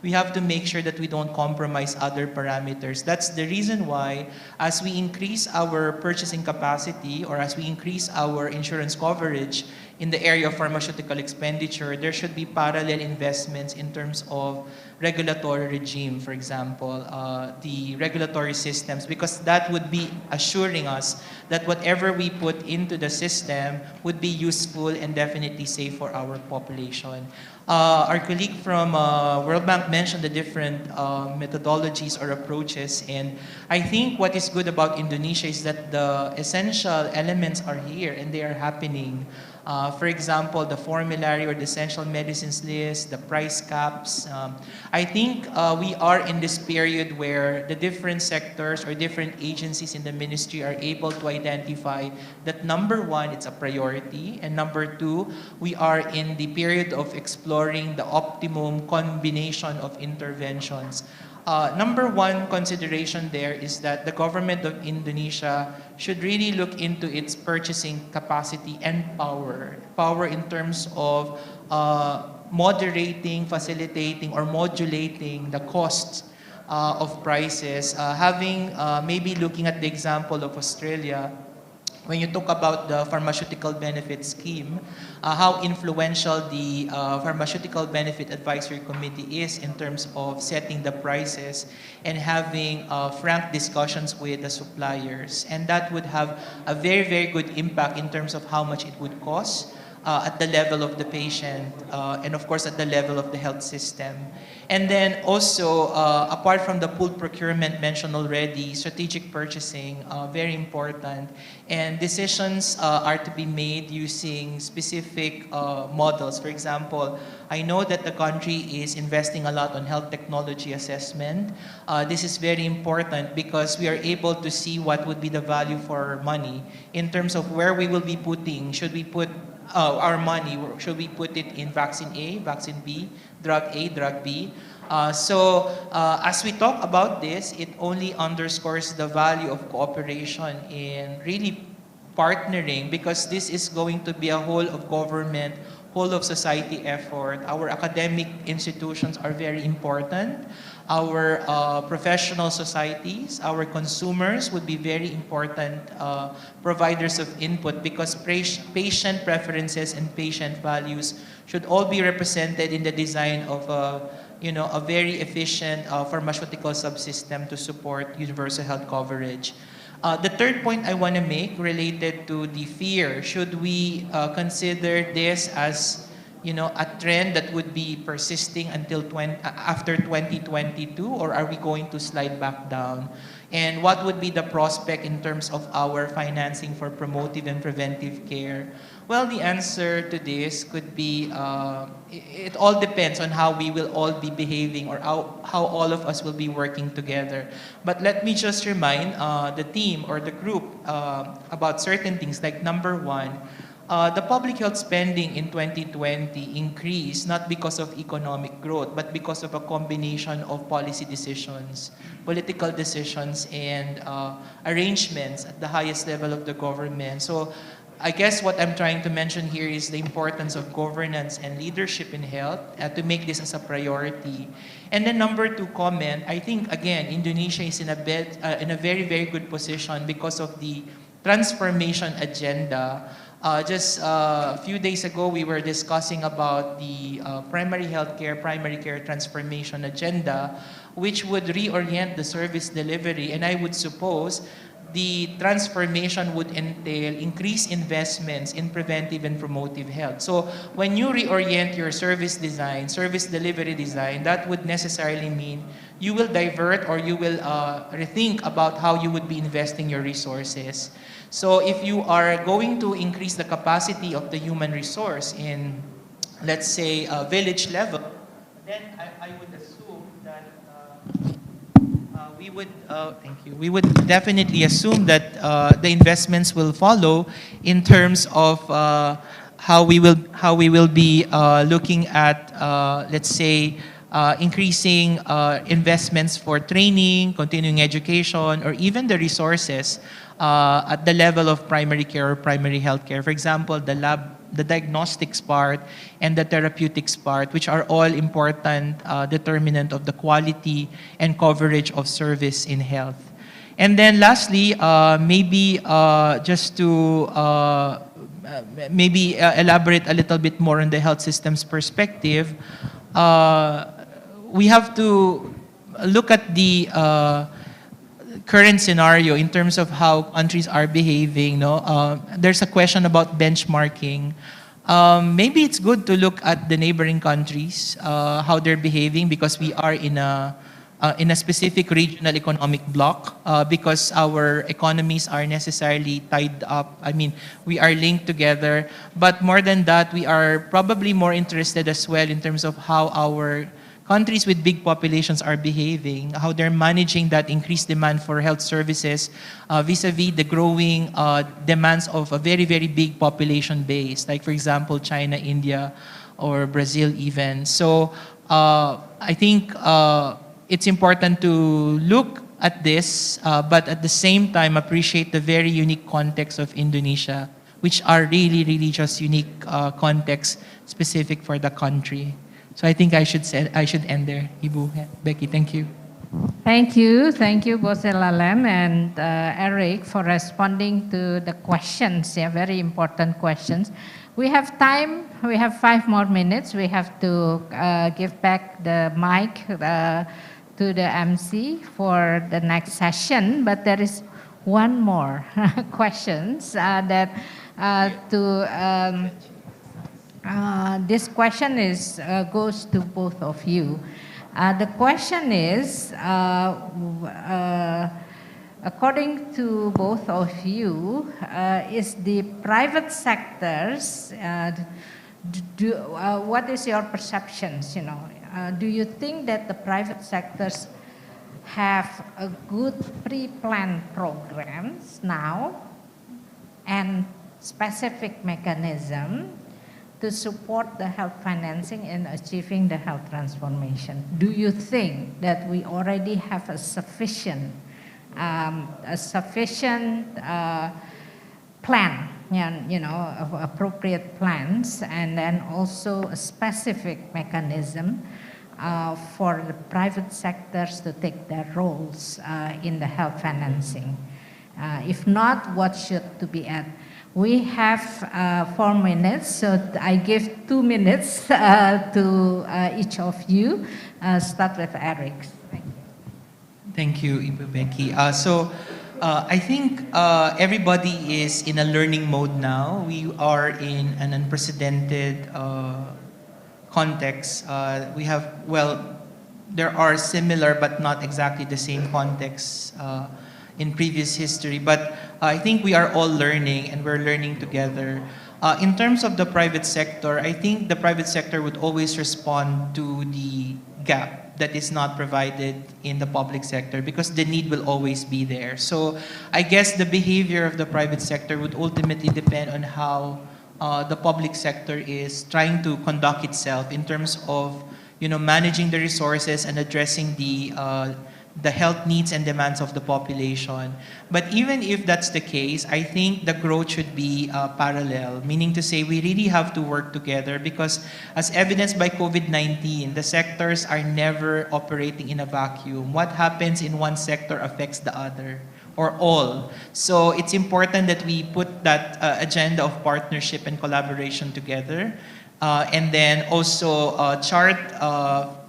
we have to make sure that we don't compromise other parameters. That's the reason why, as we increase our purchasing capacity or as we increase our insurance coverage, in the area of pharmaceutical expenditure, there should be parallel investments in terms of regulatory regime, for example, the regulatory systems, because that would be assuring us that whatever we put into the system would be useful and definitely safe for our population. Our colleague from World Bank mentioned the different methodologies or approaches, and I think what is good about Indonesia is that the essential elements are here and they are happening. For example, the formulary or the essential medicines list, the price caps. I think we are in this period where the different sectors or different agencies in the ministry are able to identify that number one, it's a priority, and number two, we are in the period of exploring the optimum combination of interventions. Number one consideration there is that the government of Indonesia should really look into its purchasing capacity and power. Power in terms of moderating, facilitating, or modulating the costs of prices. Maybe looking at the example of Australia, when you talk about the pharmaceutical benefit scheme, how influential the Pharmaceutical Benefit Advisory Committee is in terms of setting the prices and having frank discussions with the suppliers. And that would have a very, very good impact in terms of how much it would cost at the level of the patient and of course at the level of the health system. And then also, apart from the pooled procurement mentioned already, strategic purchasing, very important. And decisions are to be made using specific models. For example, I know that the country is investing a lot on health technology assessment. This is very important because we are able to see what would be the value for money in terms of where we will be putting. Should we put our money, should we put it in vaccine A, vaccine B, drug A, drug B? As we talk about this, it only underscores the value of cooperation in really partnering, because this is going to be a whole of government, whole of society effort. Our academic institutions are very important. Our professional societies, our consumers would be very important providers of input, because patient preferences and patient values should all be represented in the design of a very efficient pharmaceutical subsystem to support universal health coverage. The third point I want to make related to the fear, should we consider this as a trend that would be persisting until after 2022, or are we going to slide back down? And what would be the prospect in terms of our financing for promotive and preventive care? Well, the answer to this could be, it all depends on how we will all be behaving, or how all of us will be working together. But let me just remind the team or the group about certain things, like number one, the public health spending in 2020 increased not because of economic growth, but because of a combination of policy decisions, political decisions, and arrangements at the highest level of the government. So I guess what I'm trying to mention here is the importance of governance and leadership in health to make this as a priority. And then number two comment, I think again, Indonesia is in a very, very good position because of the transformation agenda. Just a few days ago, we were discussing about the primary care transformation agenda, which would reorient the service delivery. And I would suppose the transformation would entail increased investments in preventive and promotive health. So when you reorient your service design, service delivery design, that would necessarily mean you will divert, or you will rethink about how you would be investing your resources. So if you are going to increase the capacity of the human resource in, let's say, a village level, then I would assume that we would definitely assume that the investments will follow in terms of how we will be looking at, let's say, increasing investments for training, continuing education, or even the resources at the level of primary care or primary health care. For example, the lab, the diagnostics part, and the therapeutics part, which are all important determinant of the quality and coverage of service in health. And then lastly, maybe just to maybe elaborate a little bit more on the health system's perspective, we have to look at the current scenario in terms of how countries are behaving. No, there's a question about benchmarking. Maybe it's good to look at the neighboring countries, how they're behaving, because we are in a specific regional economic bloc, because our economies are necessarily tied up. I mean, we are linked together. But more than that, we are probably more interested as well in terms of how our countries with big populations are behaving, how they're managing that increased demand for health services vis-a-vis the growing demands of a very, very big population base, like for example, China, India, or Brazil even. So I think it's important to look at this, but at the same time appreciate the very unique context of Indonesia, which are really, really just unique context specific for the country. So I think I should end there. Ibu, Becky, thank you. Thank you both Delalem and Eric for responding to the questions, very important questions. We have time, we have 5 more minutes. We have to give back the mic to the MC for the next session, but there is one more questions this question goes to both of you. The question is, according to both of you, is the private sectors, what is your perceptions, do you think that the private sectors have a good pre-planned programs now and specific mechanism to support the health financing and achieving the health transformation? Do you think that we already have a sufficient plan, of appropriate plans, and then also a specific mechanism for the private sectors to take their roles in the health financing? If not, what should to be added? We have 4 minutes, so I give 2 minutes to each of you. Start with Eric. Thank you, Ibu Becky. I think everybody is in a learning mode now. We are in an unprecedented context. There are similar but not exactly the same contexts in previous history, but I think we are all learning and we're learning together. In terms of the private sector, I think the private sector would always respond to the gap that is not provided in the public sector because the need will always be there. So I guess the behavior of the private sector would ultimately depend on how the public sector is trying to conduct itself in terms of managing the resources and addressing the health needs and demands of the population. But even if that's the case, I think the growth should be parallel, meaning to say we really have to work together because as evidenced by COVID-19, the sectors are never operating in a vacuum. What happens in one sector affects the other or all. So it's important that we put that agenda of partnership and collaboration together and then also chart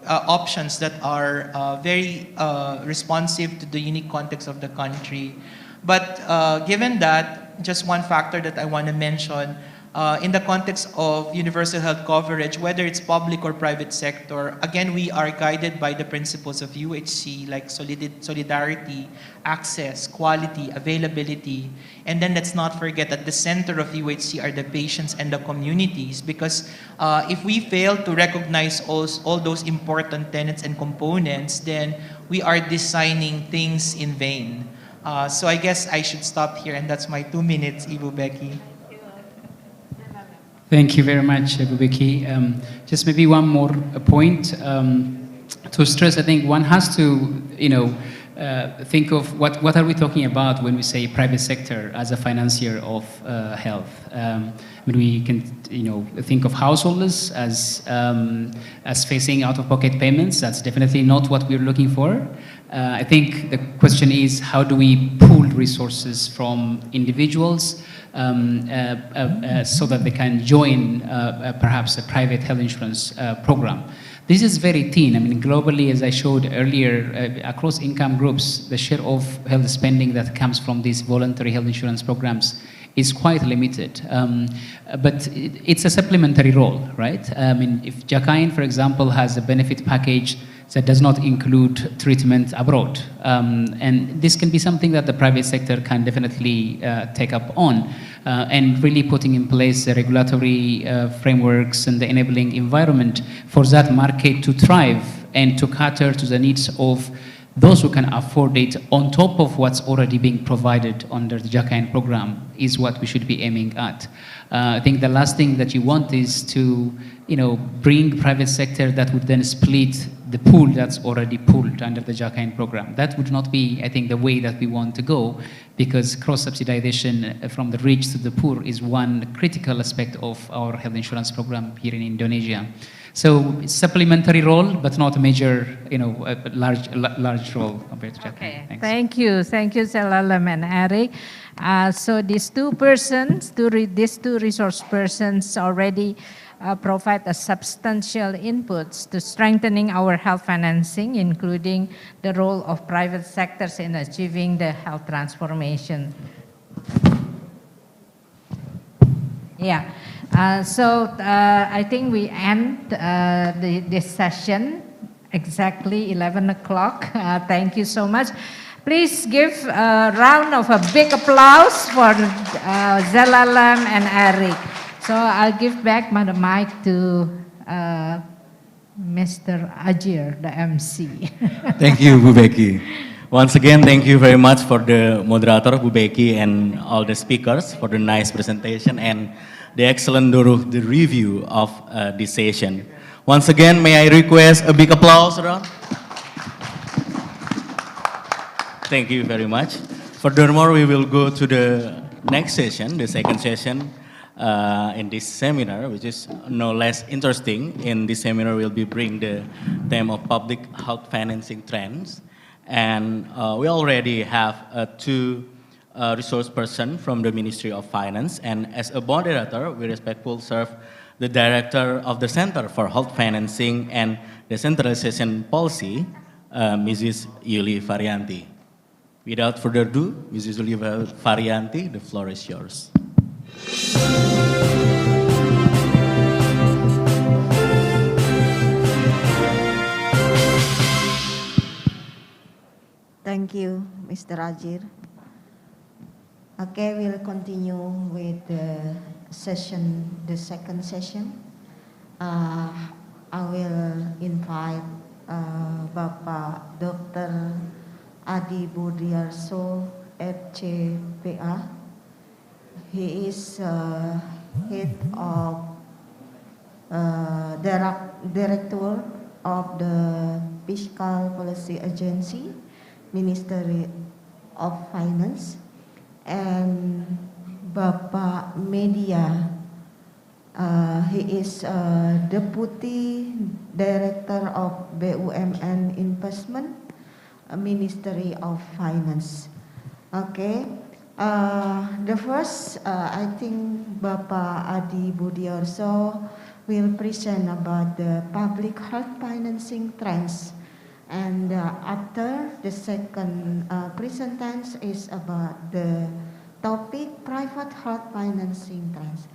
options that are very responsive to the unique context of the country. But given that, just one factor that I want to mention, in the context of universal health coverage, whether it's public or private sector, again, we are guided by the principles of UHC, like solidarity, access, quality, availability. And then let's not forget at the center of UHC are the patients and the communities, because if we fail to recognize all those important tenets and components, then we are designing things in vain. So I guess I should stop here, and that's my 2 minutes, Ibu Becky. Thank you very much, Ibu Becky. Just maybe one more point to stress. I think one has to, think of what are we talking about when we say private sector as a financier of health. When we can, think of householders as facing out-of-pocket payments. That's definitely not what we're looking for. I think the question is, how do we pool resources from individuals so that they can join perhaps a private health insurance program? This is very thin. I mean, globally, as I showed earlier, across income groups, the share of health spending that comes from these voluntary health insurance programs is quite limited. But it's a supplementary role, right? I mean, if Jakain, for example, has a benefit package that does not include treatment abroad, and this can be something that the private sector can definitely take up on, and really putting in place the regulatory frameworks and the enabling environment for that market to thrive and to cater to the needs of those who can afford it on top of what's already being provided under the Jakain program is what we should be aiming at. I think the last thing that you want is to, bring private sector that would then split the pool that's already pooled under the Jakain program. That would not be, I think, the way that we want to go, because cross-subsidization from the rich to the poor is one critical aspect of our health insurance program here in Indonesia. So it's supplementary role, but not a major, a large role compared to Jakain. Okay, Thanks. thank you, Delalem and Eric. So these two resource persons already provide a substantial inputs to strengthening our health financing, including the role of private sectors in achieving the health transformation. Yeah. So I think we end this session exactly 11 o'clock. Thank you so much. Please give a round of a big applause for Delalem and Eric. So I'll give back the mic to Mr. Ajir, the MC. Thank you, Bu Becky. Once again, thank you very much for the moderator, Bu Becky, and all the speakers for the nice presentation and the excellent the review of this session. Once again, may I request a big applause around? Thank you very much. Furthermore, we will go to the next session, the second session in this seminar, which is no less interesting. In this seminar, we'll be bringing the theme of public health financing trends. And we already have two resource person from the Ministry of Finance, and as a moderator, we respectfully serve the Director of the Center for Health Financing and Decentralization Policy, Mrs. Yuli Varianti. Without further ado, Mrs. Yuli Varianti, the floor is yours. Thank you, Mr. Ajir. Okay, we'll continue with the session, the second session. I will invite Bapak Dr. Adi Budiarso, FCPA. He is head of Director of the Fiscal Policy Agency, Ministry of Finance, and Bapak Media. He is Deputy Director of BUMN Investment, Ministry of Finance. Okay. The first, I think Bapak Adi Budiarso will present about the public health financing trends. And after the second presentation is about the topic private health financing trends.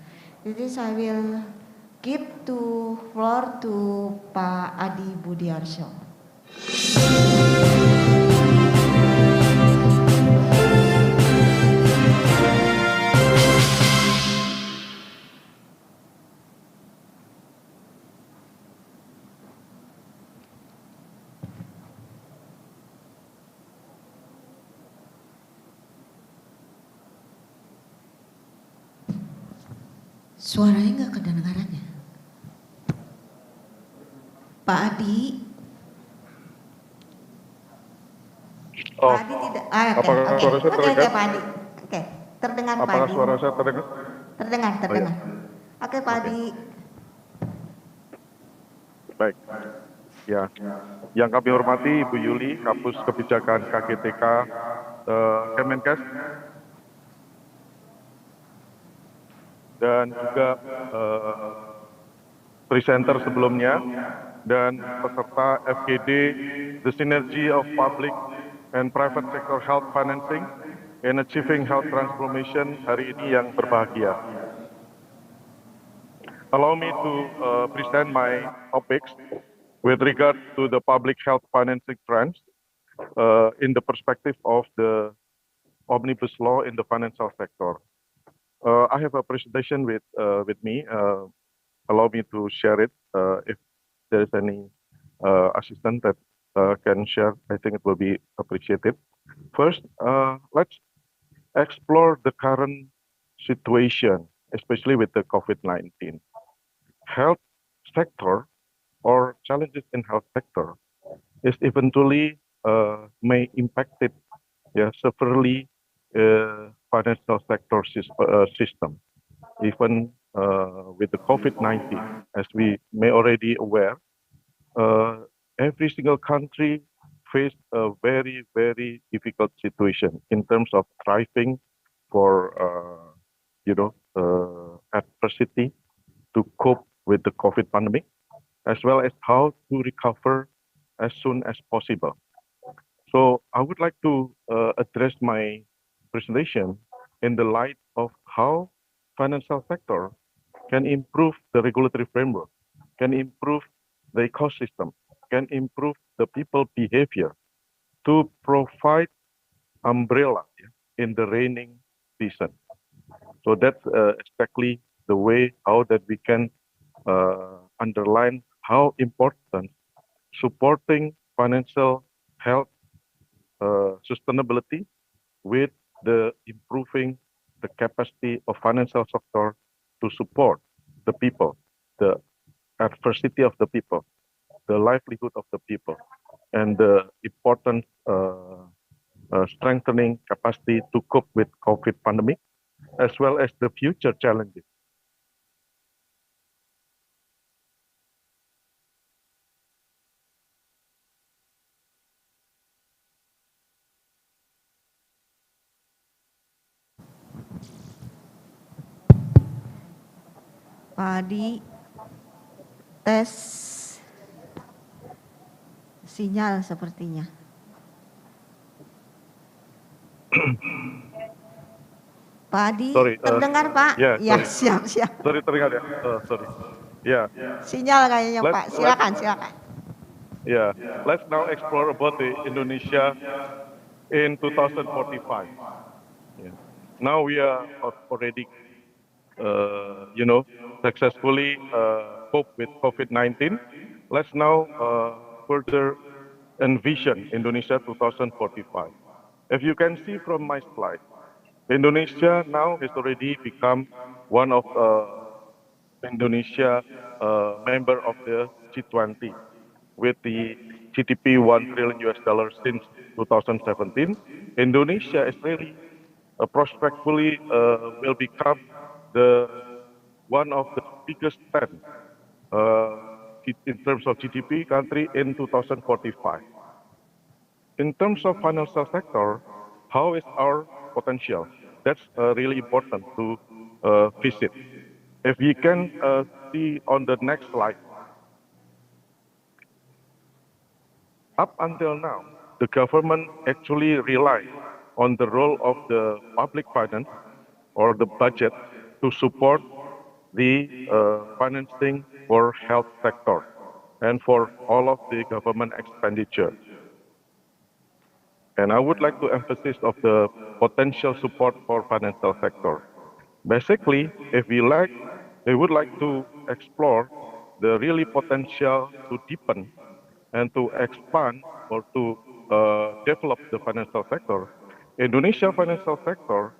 With this, I will give the floor to Pak Adi Budiarso. Suaranya nggak kedengaran ya? Pak Adi. Oh, Pak Adi tidak. Oke, apakah oke, suara saya oke, terdengar? Pak Adi. Oke, terdengar Pak Apakah Adi. suara saya terdengar? Terdengar, Oh, ya. terdengar. Oke, Pak Oke. Adi. Baik. Ya, yang kami hormati Ibu Yuli, Kapus Kebijakan KGTK Kemenkes, dan juga presenter sebelumnya, dan peserta FGD, The Synergy of Public and Private Sector Health Financing in Achieving Health Transformation hari ini yang berbahagia. Allow me to present my topics with regard to the public health financing trends in the perspective of the omnibus law in the financial sector. I have a presentation with me. Allow me to share it. If there is any assistant that can share, I think it will be appreciated. First, let's explore the current situation, especially with the COVID-19. Health sector or challenges in health sector is eventually may impact it severely financial sector system, even with the COVID-19. As we may already aware, every single country faced a very, very difficult situation in terms of thriving for, adversity to cope with the COVID pandemic, as well as how to recover as soon as possible. So I would like to address my presentation in the light of how financial sector can improve the regulatory framework, can improve the ecosystem, can improve the people behavior to provide umbrella in the raining season. So that's exactly the way how that we can underline how important supporting financial health sustainability with the improving the capacity of financial sector to support the people, the adversity of the people, the livelihood of the people, and the important strengthening capacity to cope with COVID pandemic, as well as the future challenges. Pak Adi, tes sinyal sepertinya. Pak Adi, terdengar Pak? Ya, siap. Sorry, terdengar ya. Sorry. Yeah. Sinyal kayaknya Pak. Silakan. Yeah. Let's now explore about the Indonesia in 2045. Yeah. Now we are already, successfully cope with COVID-19. Let's now further envision Indonesia 2045. If you can see from my slide, Indonesia now has already become one of Indonesia member of the G20 with the GDP $1 trillion since 2017. Indonesia is really prospectively will become the one of the biggest 10 in terms of GDP country in 2045. In terms of financial sector, how is our potential? That's really important to visit. If you can see on the next slide, up until now, the government actually relied on the role of the public finance or the budget to support the financing for health sector and for all of the government expenditure. And I would like to emphasize of the potential support for financial sector. Basically, if we would like to explore the really potential to deepen and to expand or to develop the financial sector. Indonesia financial sector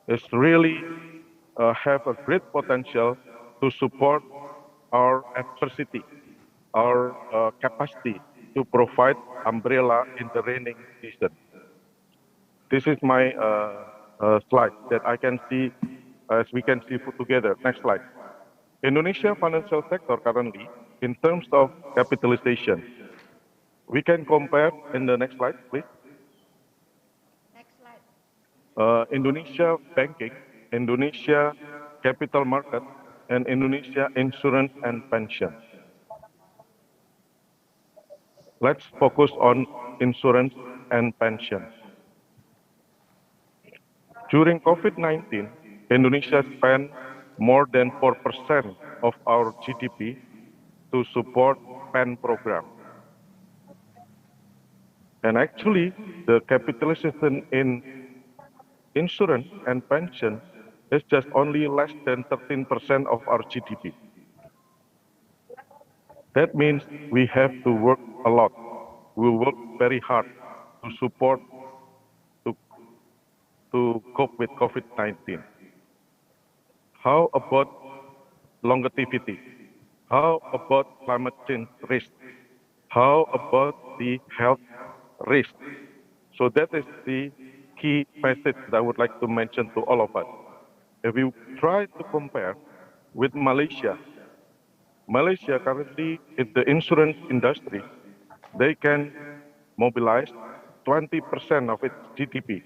is really have a great potential to support our adversity, our capacity to provide umbrella in the raining season. This is my slide that I can see, as we can see put together. Next slide. Indonesia financial sector currently, in terms of capitalization, we can compare in the next slide, please. Next slide. Indonesia banking, Indonesia capital market, and Indonesia insurance and pension. Let's focus on insurance and pension. During COVID-19, Indonesia spent more than 4% of our GDP to support PEN program. And actually, the capitalization in insurance and pension is just only less than 13% of our GDP. That means we have to work a lot. We work very hard to support, to cope with COVID-19. How about longevity? How about climate change risk? How about the health risk? So that is the key message that I would like to mention to all of us. If we try to compare with Malaysia, Malaysia currently in the insurance industry, they can mobilize 20% of its GDP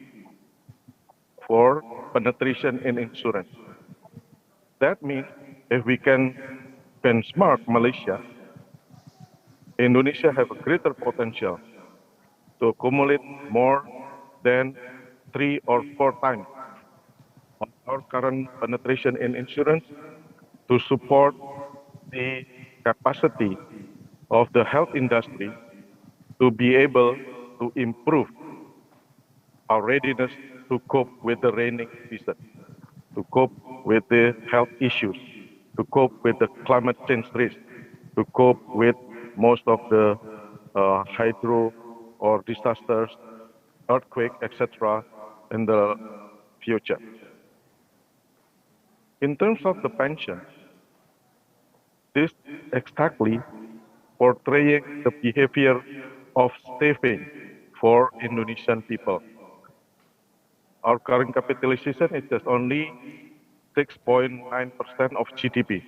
for penetration in insurance. That means if we can benchmark Malaysia, Indonesia have a greater potential to accumulate more than 3 or 4 times of our current penetration in insurance to support the capacity of the health industry to be able to improve our readiness to cope with the raining season, to cope with the health issues, to cope with the climate change risk, to cope with most of the hydro or disasters, earthquake, etc. in the future. In terms of the pension, this exactly portraying the behavior of saving for Indonesian people. Our current capitalization is just only 6.9% of GDP.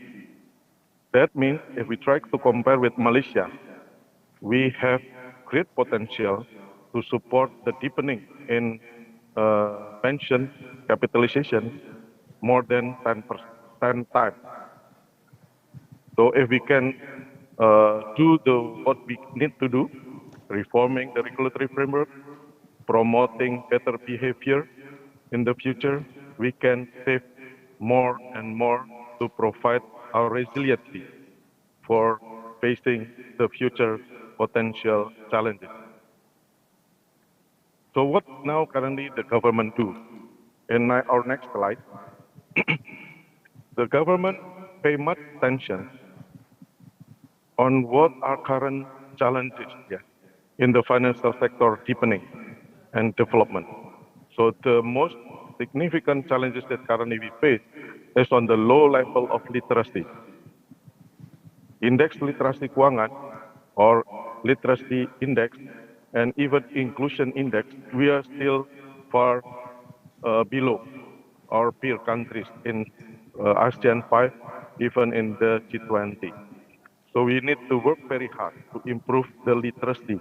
That means if we try to compare with Malaysia, we have great potential to support the deepening in pension capitalization more than 10 times. So if we can do what we need to do, reforming the regulatory framework, promoting better behavior in the future, we can save more and more to provide our resiliency for facing the future potential challenges. So what now currently the government do? In our next slide, the government pay much attention on what are current challenges in the financial sector deepening and development. So the most significant challenges that currently we face is on the low level of literacy. Index literasi keuangan or literacy index and even inclusion index, we are still far below our peer countries in ASEAN 5, even in the G20. So we need to work very hard to improve the literacy,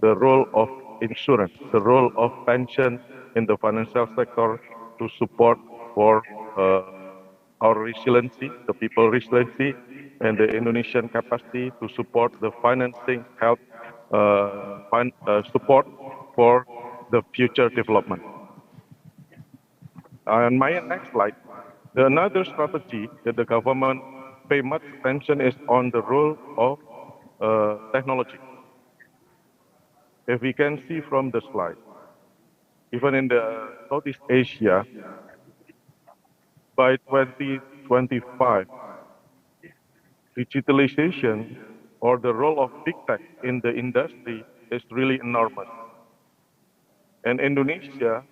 the role of insurance, the role of pension in the financial sector to support for our resiliency, the people resiliency, and the Indonesian capacity to support the financing, health, support for the future development. On my next slide, another strategy that the government pay much attention is on the role of technology. If we can see from the slide, even in the Southeast Asia, by 2025, digitalization or the role of big tech in the industry is really enormous. And Indonesia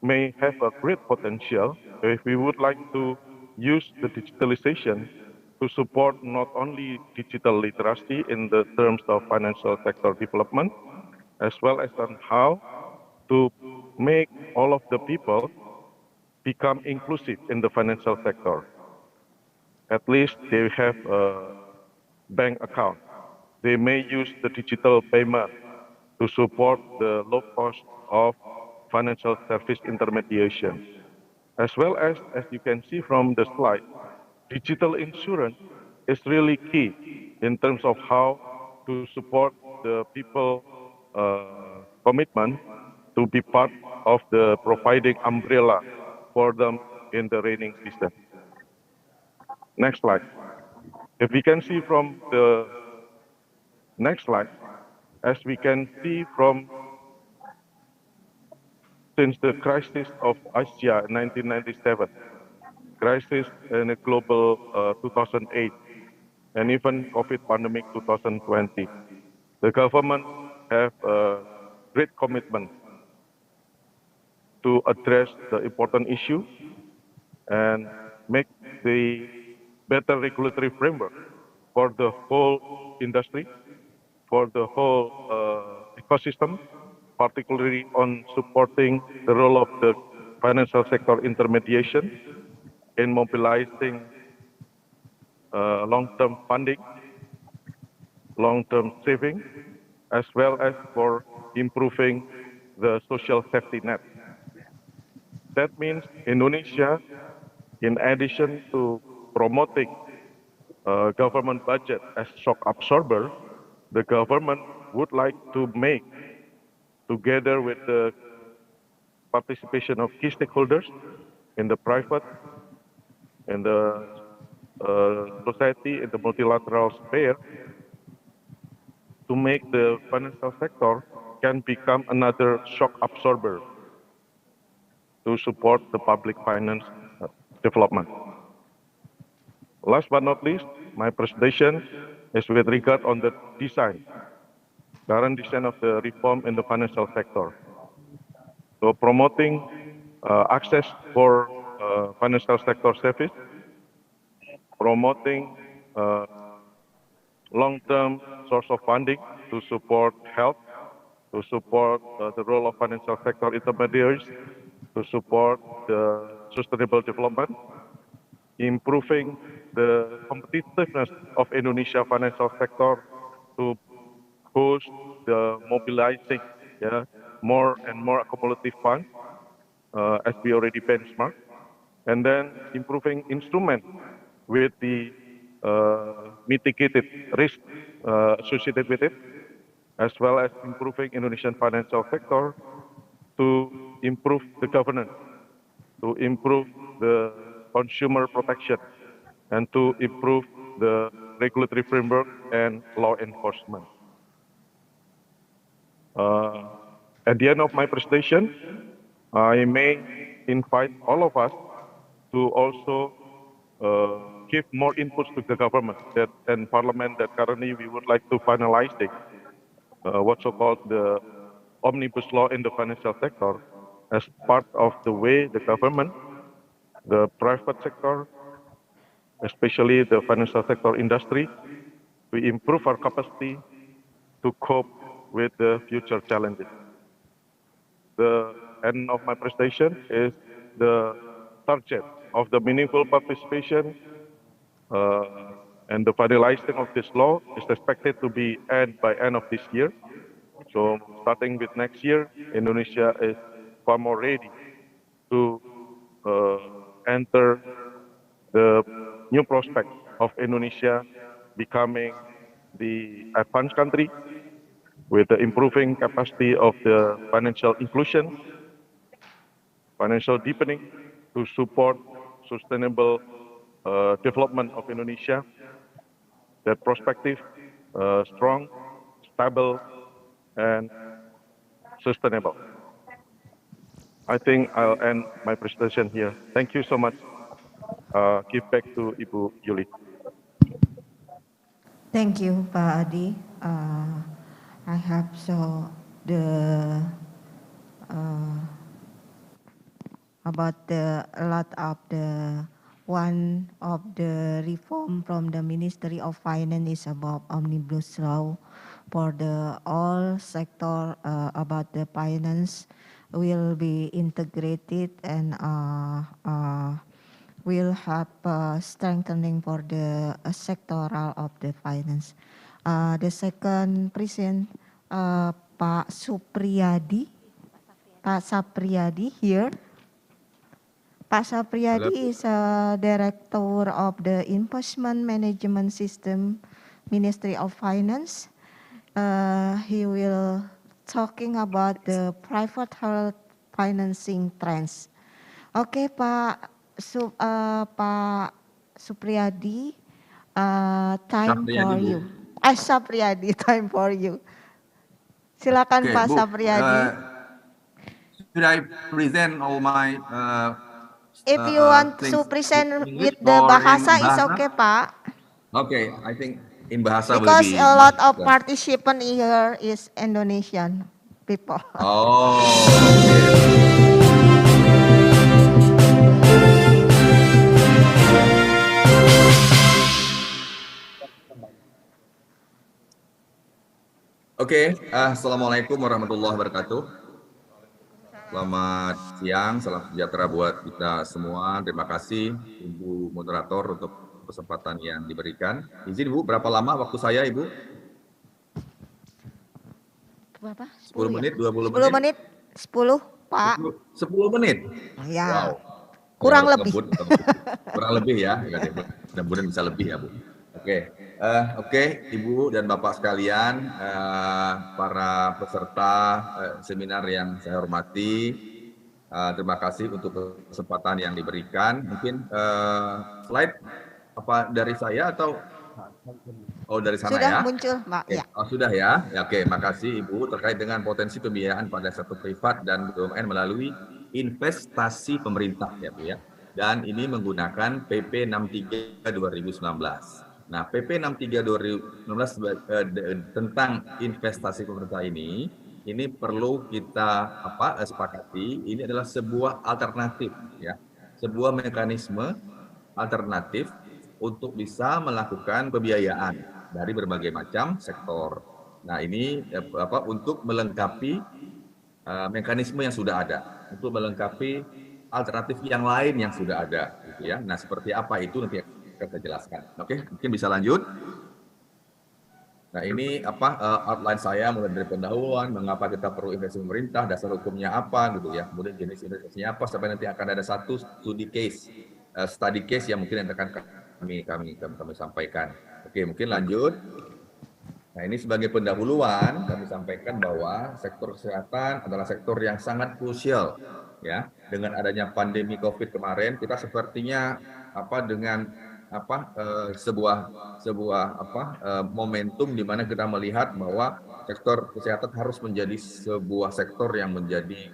may have a great potential if we would like to use the digitalization to support not only digital literacy in the terms of financial sector development, as well as on how to make all of the people become inclusive in the financial sector. At least they have a bank account. They may use the digital payment to support the low cost of financial service intermediation. As well as you can see from the slide, digital insurance is really key in terms of how to support the people commitment to be part of the providing umbrella for them in the raining season. Next slide. If we can see from the next slide, as we can see from since the crisis of Asia in 1997, crisis in a global 2008, and even COVID pandemic 2020, the government have a great commitment to address the important issue and make the better regulatory framework for the whole industry, for the whole ecosystem, particularly on supporting the role of the financial sector intermediation in mobilizing long-term funding, long-term saving, as well as for improving the social safety net. That means Indonesia, in addition to promoting government budget as shock absorber, the government would like to make, together with the participation of key stakeholders in the private, in the society, in the multilateral sphere, to make the financial sector can become another shock absorber to support the public finance development. Last but not least, my presentation is with regard on the design, current design of the reform in the financial sector. So promoting access for financial sector service, promoting long-term source of funding to support health, to support the role of financial sector intermediaries, to support the sustainable development, improving the competitiveness of Indonesia financial sector to boost the mobilizing more and more accumulative funds as we already benchmark, and then improving instrument with the mitigated risk associated with it, as well as improving Indonesian financial sector to improve the governance, to improve the consumer protection, and to improve the regulatory framework and law enforcement. At the end of my presentation, I may invite all of us to also give more inputs to the government and parliament that currently we would like to finalize what's so-called the omnibus law in the financial sector as part of the way the government, the private sector, especially the financial sector industry, to improve our capacity to cope with the future challenges. The end of my presentation is the target of the meaningful participation and the finalizing of this law is expected to be by end of this year. So starting with next year, Indonesia is far more ready to enter the new prospect of Indonesia becoming the advanced country with the improving capacity of the financial inclusion, financial deepening to support sustainable development of Indonesia. That perspective, strong, stable, and sustainable. I think I'll end my presentation here. Thank you so much. Give back to Ibu Yuli. Thank you, Pak Adi. I have a lot of the one of the reform from the Ministry of Finance is about omnibus law for the all sector about the finance will be integrated and will have strengthening for the sectoral of the finance. The second present, Pak Supriyadi, Pak Sapriyadi here. Pak Sapriyadi is a director of the Investment Management System, Ministry of Finance. He will talking about the private health financing trends. Oke, Pak Supriyadi, time for Syafriadi, Bu. you. Sapriyadi, time for you. Silakan Oke, Pak Bu. Sapriyadi. Should I present all my If you want things to present in English with the or in bahasa, is bahasa? okay, Pak. Okay, I think in bahasa will Because be a much lot of better. participant here is Indonesian people. Oh, okay. Oke, Assalamualaikum warahmatullahi wabarakatuh. Selamat siang, salam sejahtera buat kita semua. Terima kasih Ibu Moderator untuk kesempatan yang diberikan. Izin Bu, berapa lama waktu saya Ibu? Berapa? 10 menit, 20 10 menit? menit, 10 Pak. 10 menit? Ya. Wow. Kurang Harus lebih. ngebut, kurang lebih ya. Mudah-mudahan bisa lebih ya Bu. Oke, Ibu dan Bapak sekalian, para peserta seminar yang saya hormati, terima kasih untuk kesempatan yang diberikan. Mungkin slide apa dari saya atau dari sana Sudah ya? muncul, Pak. Ya. Sudah ya. Oke, makasih Ibu. Terkait dengan potensi pembiayaan pada sektor privat dan BUMN melalui investasi pemerintah ya Bu ya. Dan ini menggunakan PP 63 2019. Nah, PP 63 2019 tentang investasi pemerintah ini perlu kita sepakati. Ini adalah sebuah alternatif ya, sebuah mekanisme alternatif untuk bisa melakukan pembiayaan dari berbagai macam sektor. Nah, ini untuk melengkapi mekanisme yang sudah ada, untuk melengkapi alternatif yang lain yang sudah ada, gitu ya. Nah, seperti apa itu nanti akan saya jelaskan. Oke, mungkin bisa lanjut. Nah, ini outline saya mulai dari pendahuluan, mengapa kita perlu investasi pemerintah, dasar hukumnya apa, gitu ya. Kemudian jenis investasinya apa, sampai nanti akan ada satu study case yang mungkin yang akan kami sampaikan. Oke, mungkin lanjut. Nah, ini sebagai pendahuluan kami sampaikan bahwa sektor kesehatan adalah sektor yang sangat krusial, ya. Dengan adanya pandemi COVID kemarin, kita sepertinya dengan sebuah momentum di mana kita melihat bahwa sektor kesehatan harus menjadi sebuah sektor yang menjadi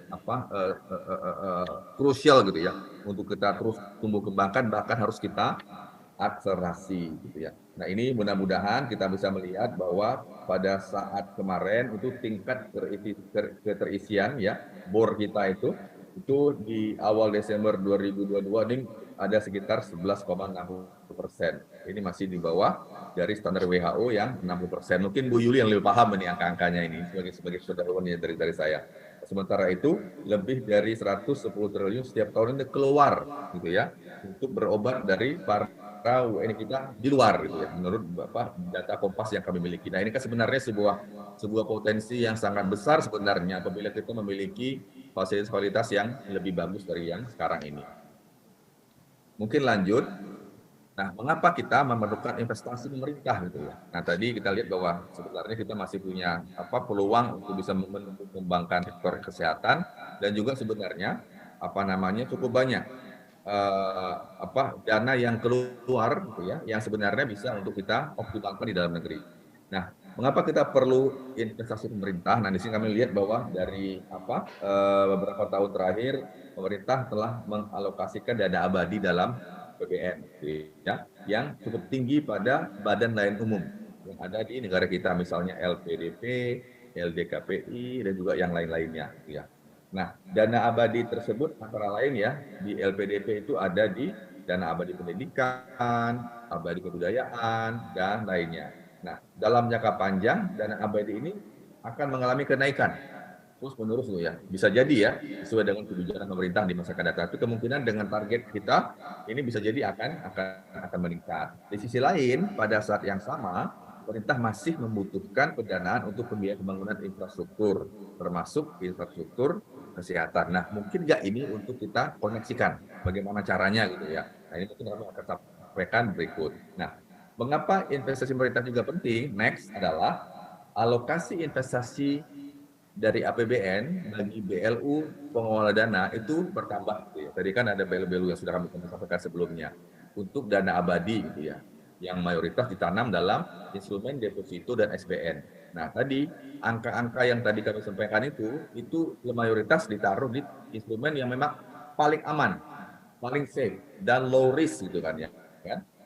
krusial gitu ya, untuk kita terus tumbuh kembangkan, bahkan harus kita akselerasi gitu ya. Nah, ini mudah-mudahan kita bisa melihat bahwa pada saat kemarin itu tingkat keterisian ya bor kita itu di awal Desember 2022 ini ada sekitar 11,60%. Ini masih di bawah dari standar WHO yang 60%. Mungkin Bu Yuli yang lebih paham ini angka-angkanya ini sebagai pendahuluan dari saya. Sementara itu lebih dari 110 triliun setiap tahun ini keluar gitu ya untuk berobat dari para WNI kita di luar gitu ya, menurut data Kompas yang kami miliki. Nah, ini kan sebenarnya sebuah potensi yang sangat besar sebenarnya apabila kita memiliki fasilitas yang lebih bagus dari yang sekarang ini. Mungkin lanjut. Nah, mengapa kita memerlukan investasi pemerintah gitu ya? Nah, tadi kita lihat bahwa sebenarnya kita masih punya peluang untuk bisa mengembangkan sektor kesehatan, dan juga sebenarnya cukup banyak dana yang keluar gitu ya, yang sebenarnya bisa untuk kita optimalkan di dalam negeri. Nah, mengapa kita perlu investasi pemerintah? Nah, di sini kami lihat bahwa dari beberapa tahun terakhir pemerintah telah mengalokasikan dana abadi dalam BBM ya, yang cukup tinggi pada badan layanan umum yang ada di negara kita, misalnya LPDP, LDKPI, dan juga yang lain-lainnya ya. Nah, dana abadi tersebut antara lain ya, di LPDP itu ada di dana abadi pendidikan, abadi kebudayaan, dan lainnya. Nah, dalam jangka panjang dana abadi ini akan mengalami kenaikan terus menerus loh ya. Bisa jadi ya, sesuai dengan kebijakan pemerintah di masa akan datang. Itu kemungkinan dengan target kita ini bisa jadi akan meningkat. Di sisi lain, pada saat yang sama, pemerintah masih membutuhkan pendanaan untuk pembiayaan pembangunan infrastruktur, termasuk infrastruktur kesehatan. Nah, mungkin nggak ini untuk kita koneksikan, bagaimana caranya gitu ya. Nah, ini mungkin kami akan sampaikan berikut. Nah, mengapa investasi pemerintah juga penting? Next adalah alokasi investasi dari APBN bagi BLU pengelola dana itu bertambah gitu ya. Tadi kan ada BLU yang sudah kami sampaikan sebelumnya untuk dana abadi gitu ya, yang mayoritas ditanam dalam instrumen deposito dan SBN. Nah, tadi angka-angka yang tadi kami sampaikan itu mayoritas ditaruh di instrumen yang memang paling aman, paling safe dan low risk gitu kan ya.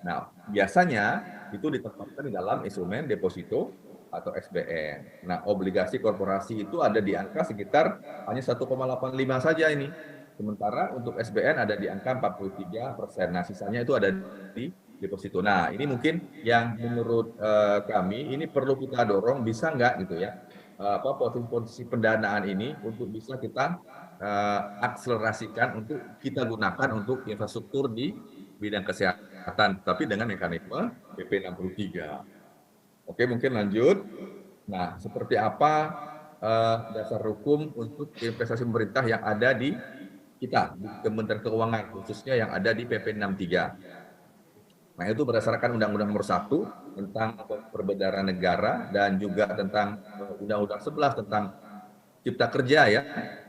Nah, biasanya itu ditempatkan di dalam instrumen deposito atau SBN. Nah, obligasi korporasi itu ada di angka sekitar hanya 1,85 saja ini. Sementara untuk SBN ada di angka 43%. Nah, sisanya itu ada di deposito. Nah, ini mungkin yang menurut kami ini perlu kita dorong, bisa nggak gitu ya, posisi pendanaan ini untuk bisa kita akselerasikan untuk kita gunakan untuk infrastruktur di bidang kesehatan, tapi dengan mekanisme PP 63. Oke, mungkin lanjut. Nah, seperti apa dasar hukum untuk investasi pemerintah yang ada di kita, di Kementerian Keuangan, khususnya yang ada di PP 63. Nah, itu berdasarkan Undang-Undang Nomor 1 tentang Perbendaharaan Negara dan juga tentang Undang-Undang 11 tentang Cipta Kerja ya.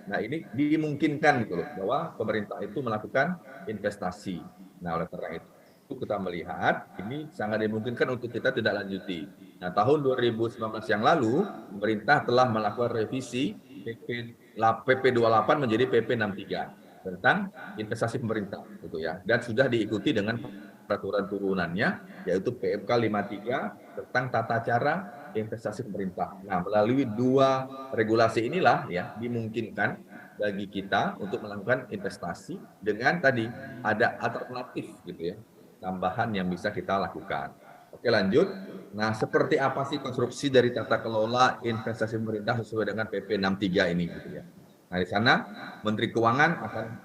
Nah, ini dimungkinkan gitu loh, bahwa pemerintah itu melakukan investasi. Nah, oleh karena itu kita melihat ini sangat dimungkinkan untuk kita tidak lanjuti. Nah, tahun 2019 yang lalu, pemerintah telah melakukan revisi PP 28 menjadi PP 63 tentang investasi pemerintah, gitu ya. Dan sudah diikuti dengan peraturan turunannya, yaitu PMK 53 tentang tata cara investasi pemerintah. Nah, melalui dua regulasi inilah ya dimungkinkan bagi kita untuk melakukan investasi dengan tadi ada alternatif gitu ya, tambahan yang bisa kita lakukan. Oke, lanjut. Nah, seperti apa sih konstruksi dari tata kelola investasi pemerintah sesuai dengan PP 63 ini gitu ya. Nah, di sana Menteri Keuangan akan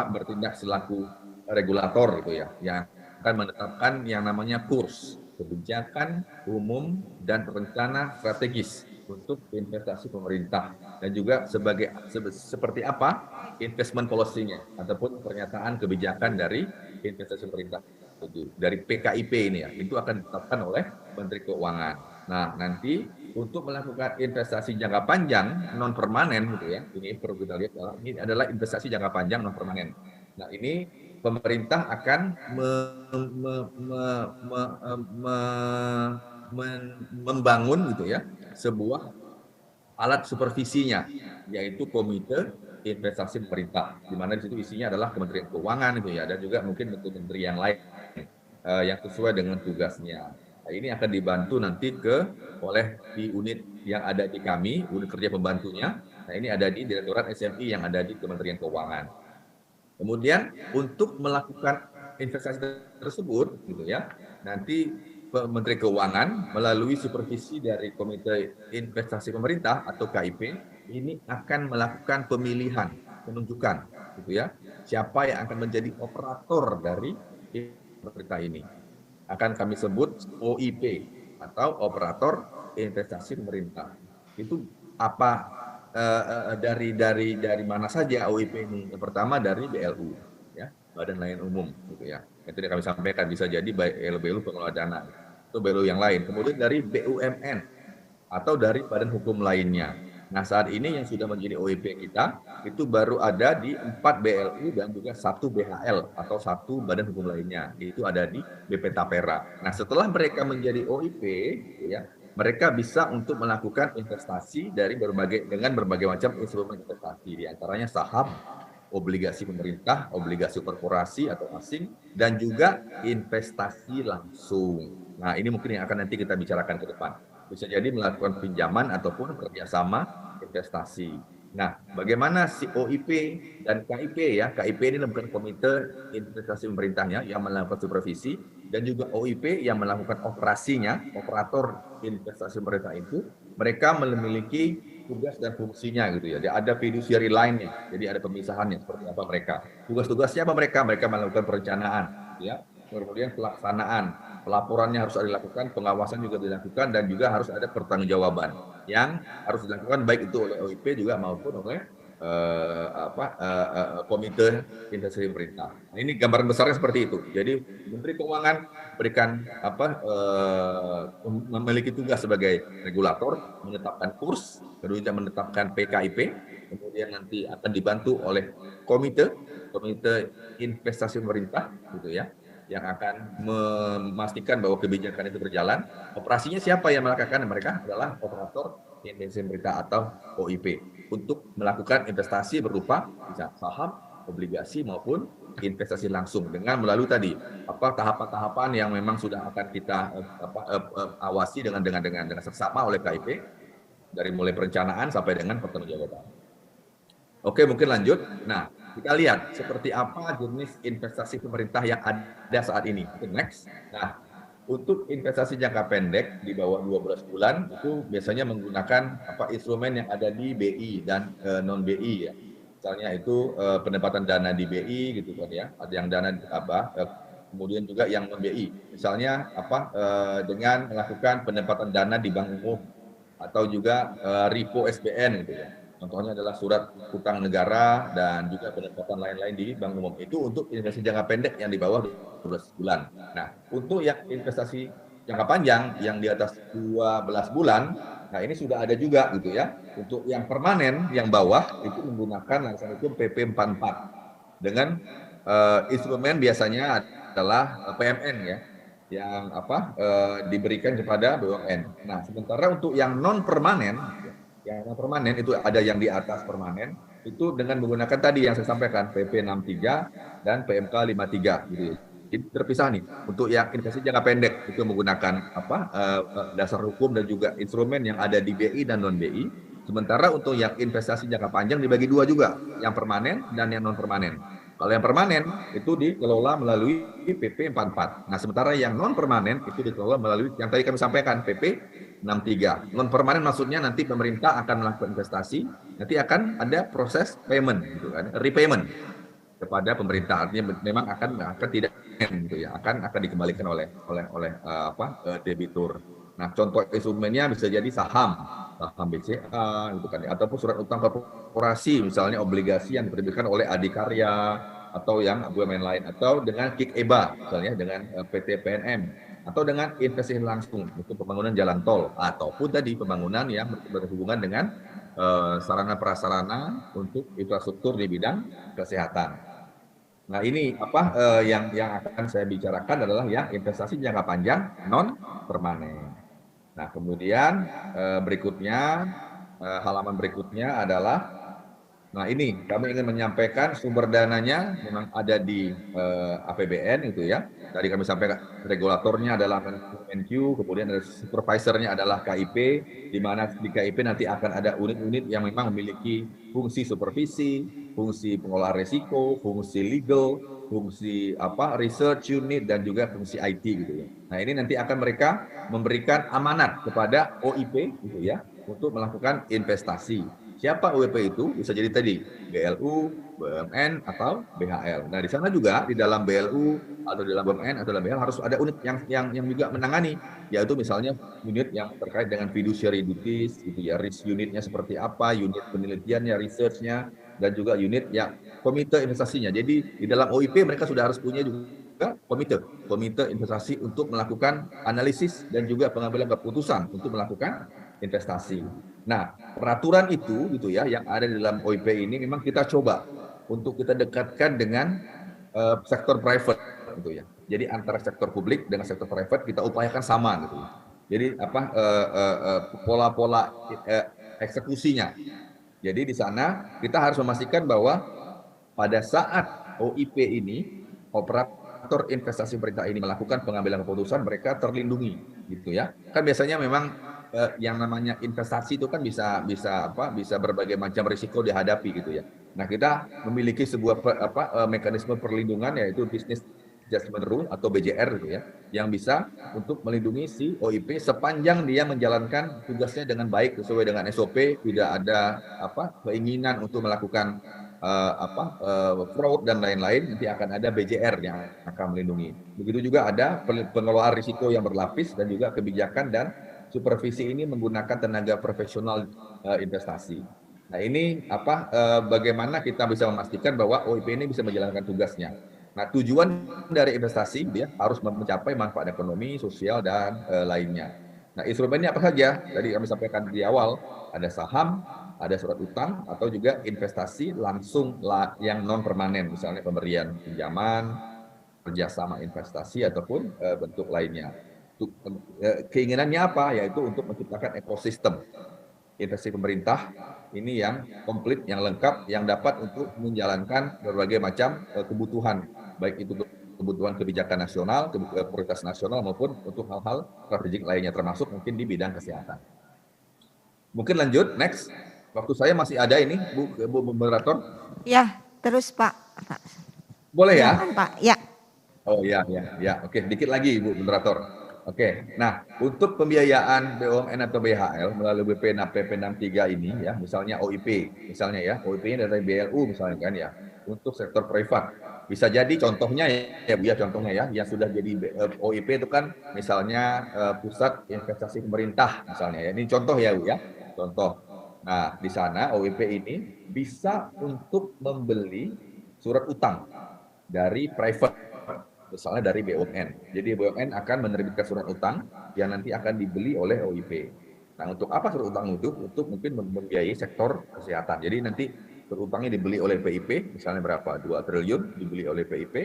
bertindak selaku regulator gitu ya, yang akan menetapkan yang namanya kurs kebijakan umum dan rencana strategis untuk investasi pemerintah, dan juga seperti apa investment policy-nya ataupun pernyataan kebijakan dari investasi pemerintah itu dari PKIP ini ya, itu akan ditetapkan oleh Menteri Keuangan. Nah, nanti untuk melakukan investasi jangka panjang non permanen gitu ya, ini perlu kita lihat, ini adalah investasi jangka panjang non permanen. Nah, ini pemerintah akan membangun gitu ya sebuah alat supervisinya, yaitu komite investasi pemerintah, di mana di situ isinya adalah Kementerian Keuangan gitu ya, dan juga mungkin menteri yang lain yang sesuai dengan tugasnya. Nah, ini akan dibantu nanti oleh di unit yang ada di kami, unit kerja pembantunya. Nah, ini ada di Direktorat SMI yang ada di Kementerian Keuangan. Kemudian untuk melakukan investasi tersebut, gitu ya, nanti Menteri Keuangan melalui supervisi dari Komite Investasi Pemerintah atau KIP ini akan melakukan pemilihan, penunjukan, gitu ya, siapa yang akan menjadi operator dari pemerintah ini. Akan kami sebut OIP atau operator investasi pemerintah. Itu apa? Dari mana saja OIP ini? Yang pertama dari BLU, ya, Badan Layanan Umum, gitu ya. Itu yang kami sampaikan, bisa jadi BLU pengelola dana atau BLU yang lain. Kemudian dari BUMN atau dari badan hukum lainnya. Nah, saat ini yang sudah menjadi OIP kita itu baru ada di 4 BLU dan juga 1 BHL atau 1 badan hukum lainnya. Itu ada di BP Tapera. Nah, setelah mereka menjadi OIP, ya, mereka bisa untuk melakukan investasi dengan berbagai macam instrumen investasi, di antaranya saham, obligasi pemerintah, obligasi korporasi atau asing, dan juga investasi langsung. Nah, ini mungkin yang akan nanti kita bicarakan ke depan. Bisa jadi melakukan pinjaman ataupun kerjasama investasi. Nah, bagaimana si OIP dan KIP ya? KIP ini bukan komite investasi pemerintahnya yang melakukan supervisi, dan juga OIP yang melakukan operasinya, operator investasi pemerintah itu, mereka memiliki tugas dan fungsinya gitu ya. Ada fiduciary line-nya, jadi ada pemisahannya seperti apa mereka. Tugas-tugasnya apa mereka? Mereka melakukan perencanaan, ya. Kemudian pelaksanaan, pelaporannya harus dilakukan, pengawasan juga dilakukan, dan juga harus ada pertanggungjawaban yang harus dilakukan baik itu oleh OIP juga maupun oleh komite investasi pemerintah. Nah, ini gambaran besarnya seperti itu. Jadi Menteri Keuangan berikan memiliki tugas sebagai regulator, menetapkan kurs, kemudian menetapkan PKIP, kemudian nanti akan dibantu oleh komite investasi pemerintah, gitu ya, yang akan memastikan bahwa kebijakan itu berjalan. Operasinya siapa yang melakukan? Mereka adalah operator investasi pemerintah atau OIP untuk melakukan investasi berupa bisa saham, obligasi maupun investasi langsung dengan melalui tadi tahapan-tahapan yang memang sudah akan kita awasi dengan seksama oleh KIP dari mulai perencanaan sampai dengan pertanggungjawaban. Oke, mungkin lanjut. Nah, kita lihat seperti apa jenis investasi pemerintah yang ada saat ini. Next. Nah, untuk investasi jangka pendek di bawah 12 bulan itu biasanya menggunakan instrumen yang ada di BI dan non BI ya. Misalnya itu penempatan dana di BI gitu kan ya. Ada yang dana kemudian juga yang non BI. Misalnya dengan melakukan penempatan dana di bank umum atau juga repo SBN gitu ya. Contohnya adalah surat utang negara dan juga penempatan lain-lain di bank umum. Itu untuk investasi jangka pendek yang di bawah 12 bulan. Nah, untuk yang investasi jangka panjang yang di atas 12 bulan, nah ini sudah ada juga gitu ya. Untuk yang permanen, yang bawah itu menggunakan langsung hukum PP 44 dengan instrumen biasanya adalah PMN ya, yang diberikan kepada BUMN. Nah, sementara untuk yang non permanen, itu ada yang di atas permanen, itu dengan menggunakan tadi yang saya sampaikan, PP 63 dan PMK 53 gitu. Jadi terpisah nih. Untuk yang investasi jangka pendek itu menggunakan dasar hukum dan juga instrumen yang ada di BI dan non BI. Sementara untuk yang investasi jangka panjang dibagi dua juga, yang permanen dan yang non permanen. Kalau yang permanen itu dikelola melalui PP 44. Nah, sementara yang non permanen itu dikelola melalui yang tadi kami sampaikan, PP 63. Non permanen maksudnya nanti pemerintah akan melakukan investasi, nanti akan ada proses payment gitu kan, repayment kepada pemerintah. Artinya memang akan tidak gitu ya, akan dikembalikan oleh debitur. Nah, contoh instrumennya bisa jadi saham BCA gitu kan, ataupun surat utang korporasi, misalnya obligasi yang diterbitkan oleh Adikarya atau yang BUMN lain, atau dengan KIK EBA misalnya dengan PT PNM, atau dengan investasi langsung untuk pembangunan jalan tol, ataupun tadi pembangunan yang berhubungan dengan sarana prasarana untuk infrastruktur di bidang kesehatan. Nah, ini yang akan saya bicarakan adalah yang investasi jangka panjang non permanen. Nah, kemudian berikutnya halaman berikutnya adalah, nah ini kami ingin menyampaikan sumber dananya memang ada di APBN itu ya. Tadi kami sampaikan regulatornya adalah Menq, kemudian ada supervisornya adalah KIP, di mana di KIP nanti akan ada unit-unit yang memang memiliki fungsi supervisi, fungsi pengelolaan risiko, fungsi legal, fungsi research unit, dan juga fungsi IT gitu ya. Nah, ini nanti akan mereka memberikan amanat kepada OIP gitu ya untuk melakukan investasi. Siapa OIP itu? Bisa jadi tadi BLU, BUMN atau BHL. Nah, di sana juga di dalam BLU atau di dalam BUMN atau dalam BHL harus ada unit yang juga menangani, yaitu misalnya unit yang terkait dengan fiduciary duties gitu ya, risk unitnya seperti apa, unit penelitiannya, researchnya, dan juga unit yang komite investasinya. Jadi di dalam OIP mereka sudah harus punya juga komite investasi untuk melakukan analisis dan juga pengambilan keputusan untuk melakukan investasi. Nah, peraturan itu gitu ya yang ada di dalam OIP ini memang kita coba untuk kita dekatkan dengan sektor private gitu ya. Jadi antara sektor publik dengan sektor private kita upayakan sama gitu. Jadi pola-pola eksekusinya. Jadi di sana kita harus memastikan bahwa pada saat OIP ini, operator investasi pemerintah ini melakukan pengambilan keputusan, mereka terlindungi gitu ya. Kan biasanya memang yang namanya investasi itu kan bisa berbagai macam risiko dihadapi gitu ya. Nah, kita memiliki sebuah mekanisme perlindungan, yaitu business Adjustment Rule atau BJR gitu ya, yang bisa untuk melindungi si OIP sepanjang dia menjalankan tugasnya dengan baik sesuai dengan SOP, tidak ada keinginan untuk melakukan fraud dan lain-lain, nanti akan ada BJR yang akan melindungi. Begitu juga ada pengelolaan risiko yang berlapis dan juga kebijakan dan supervisi ini menggunakan tenaga profesional investasi. Nah ini bagaimana kita bisa memastikan bahwa OIP ini bisa menjalankan tugasnya. Nah tujuan dari investasi dia harus mencapai manfaat ekonomi, sosial dan lainnya. Nah instrumennya apa saja? Tadi kami sampaikan di awal, ada saham, ada surat utang, atau juga investasi langsung yang non permanen, misalnya pemberian pinjaman, kerjasama investasi ataupun bentuk lainnya. Keinginannya apa? Yaitu untuk menciptakan ekosistem investasi pemerintah ini yang komplit, yang lengkap, yang dapat untuk menjalankan berbagai macam kebutuhan, baik itu kebutuhan kebijakan nasional, prioritas nasional maupun untuk hal-hal strategik lainnya, termasuk mungkin di bidang kesehatan. Mungkin lanjut, next. Waktu saya masih ada ini, Bu Moderator. Ya, terus Pak. Boleh ya? Silakan, Pak. Ya. Oh ya. Oke, dikit lagi Bu Moderator. Oke, nah untuk pembiayaan BUMN atau BHL melalui PP 63 ini ya, misalnya OIP, misalnya ya, OIP-nya dari BLU misalnya kan ya, untuk sektor privat. Bisa jadi contohnya ya Bu ya, contohnya ya, yang sudah jadi OIP itu kan misalnya pusat investasi pemerintah misalnya ya. Ini contoh ya Bu ya, contoh. Nah, di sana OIP ini bisa untuk membeli surat utang dari private, misalnya dari BUMN. Jadi BUMN akan menerbitkan surat utang yang nanti akan dibeli oleh OIP. Nah, untuk apa surat utang itu? Untuk mungkin membiayai sektor kesehatan. Jadi nanti surat utangnya dibeli oleh PIP, misalnya berapa? 2 triliun dibeli oleh PIP,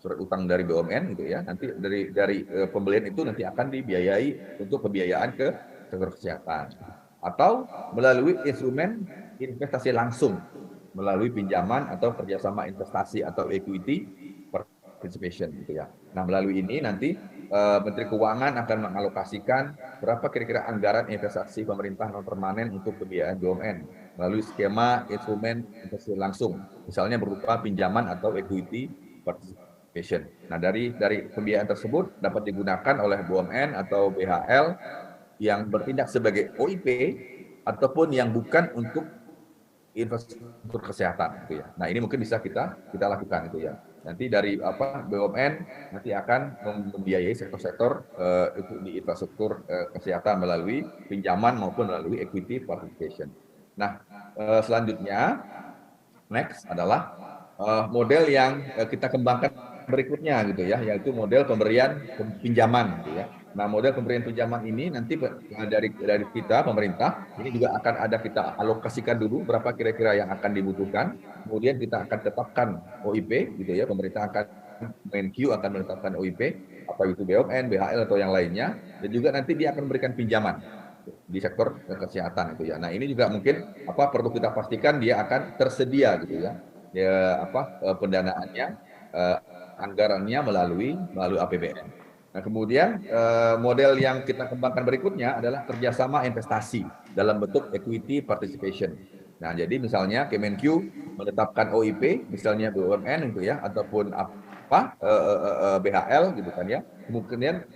surat utang dari BUMN gitu ya. Nanti dari pembelian itu nanti akan dibiayai untuk pembiayaan ke sektor kesehatan. Atau melalui instrumen investasi langsung, melalui pinjaman atau kerjasama investasi atau equity participation gitu ya. Nah melalui ini nanti Menteri Keuangan akan mengalokasikan berapa kira-kira anggaran investasi pemerintah non permanen untuk pembiayaan BUMN melalui skema instrumen investasi langsung, misalnya berupa pinjaman atau equity participation. Nah dari pembiayaan tersebut dapat digunakan oleh BUMN atau BHL yang bertindak sebagai OIP ataupun yang bukan untuk infrastruktur kesehatan gitu ya. Nah ini mungkin bisa kita lakukan itu ya. Nanti dari BUMN nanti akan membiayai sektor-sektor di infrastruktur kesehatan melalui pinjaman maupun melalui equity participation. Nah selanjutnya next adalah model yang kita kembangkan berikutnya gitu ya, yaitu model pemberian pinjaman gitu ya. Nah, model pemberian pinjaman ini nanti dari kita pemerintah ini juga akan ada kita alokasikan dulu berapa kira-kira yang akan dibutuhkan. Kemudian kita akan tetapkan OIP gitu ya, pemerintah akan Menq akan menetapkan OIP apa itu BUMN, BHL atau yang lainnya, dan juga nanti dia akan memberikan pinjaman di sektor kesehatan itu ya. Nah, ini juga mungkin perlu kita pastikan dia akan tersedia gitu ya. Pendanaannya anggarannya melalui APBN. Nah, kemudian model yang kita kembangkan berikutnya adalah kerjasama investasi dalam bentuk equity participation. Nah, jadi misalnya Kemenq menetapkan OIP, misalnya BUMN itu ya, ataupun BHL gitu kan ya.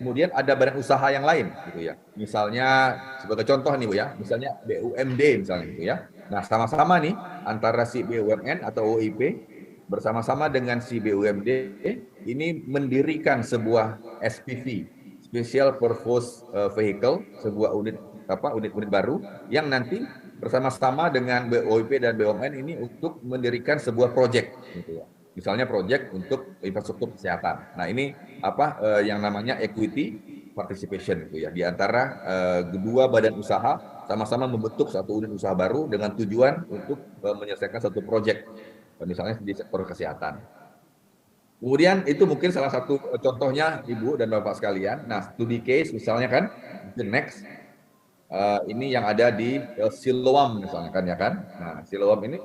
Kemudian ada badan usaha yang lain gitu ya. Misalnya sebagai contoh nih Bu ya, misalnya BUMD misalnya gitu ya. Nah, sama-sama nih antara si BUMN atau OIP bersama-sama dengan si BUMD ini mendirikan sebuah SPV, Special Purpose Vehicle, sebuah unit baru yang nanti bersama-sama dengan OIP dan BUMN ini untuk mendirikan sebuah proyek gitu ya. Misalnya proyek untuk infrastruktur kesehatan. Nah, ini yang namanya equity participation gitu ya. Di antara kedua badan usaha sama-sama membentuk satu unit usaha baru dengan tujuan untuk menyelesaikan satu proyek, misalnya di sektor kesehatan. Kemudian itu mungkin salah satu contohnya Ibu dan Bapak sekalian. Nah, studi case misalnya kan, the next ini yang ada di Siloam misalnya kan ya kan. Nah, Siloam ini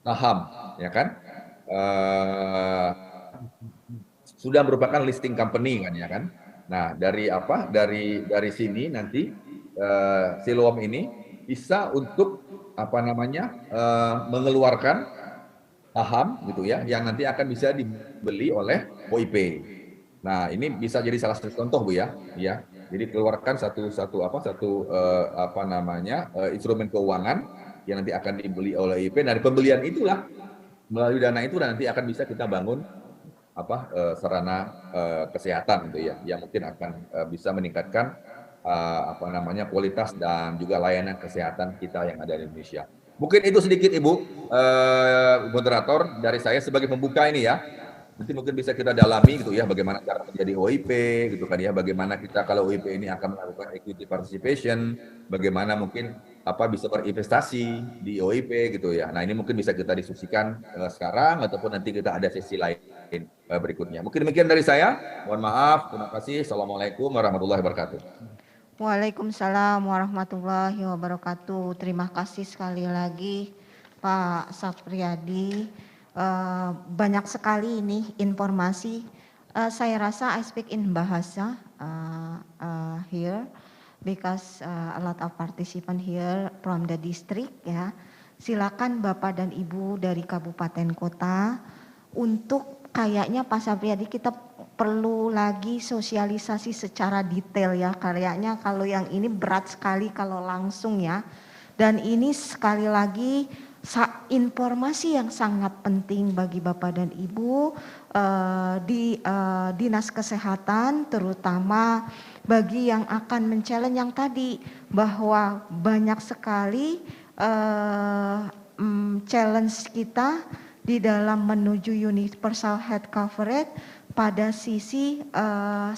saham ya kan. Sudah merupakan listing company kan ya kan. Nah, dari sini nanti Siloam ini bisa untuk mengeluarkan saham gitu ya, yang nanti akan bisa dibeli oleh OIP. Nah, ini bisa jadi salah satu contoh, Bu, ya. Ya. Jadi keluarkan satu instrumen keuangan yang nanti akan dibeli oleh OIP. Dari pembelian itulah, melalui dana itu nanti akan bisa kita bangun sarana kesehatan gitu ya, yang mungkin akan bisa meningkatkan kualitas dan juga layanan kesehatan kita yang ada di Indonesia. Mungkin itu sedikit Ibu moderator dari saya sebagai pembuka ini ya. Nanti mungkin bisa kita dalami gitu ya, bagaimana cara menjadi OIP gitu kan ya, bagaimana kita kalau OIP ini akan melakukan equity participation, bagaimana mungkin bisa berinvestasi di OIP gitu ya. Nah, ini mungkin bisa kita diskusikan sekarang ataupun nanti kita ada sesi lain berikutnya. Mungkin demikian dari saya. Mohon maaf. Terima kasih. Assalamualaikum warahmatullahi wabarakatuh. Waalaikumsalam warahmatullahi wabarakatuh. Terima kasih sekali lagi Pak Syafriadi. Banyak sekali ini informasi. Saya rasa I speak in bahasa here because a lot of participant here from the district ya. Silakan Bapak dan Ibu dari kabupaten kota untuk kayaknya Pak Syafriadi kita perlu lagi sosialisasi secara detail ya. Kayaknya kalau yang ini berat sekali kalau langsung ya. Dan ini sekali lagi informasi yang sangat penting bagi Bapak dan Ibu di Dinas Kesehatan, terutama bagi yang akan men-challenge yang tadi bahwa banyak sekali challenge kita di dalam menuju universal health coverage pada sisi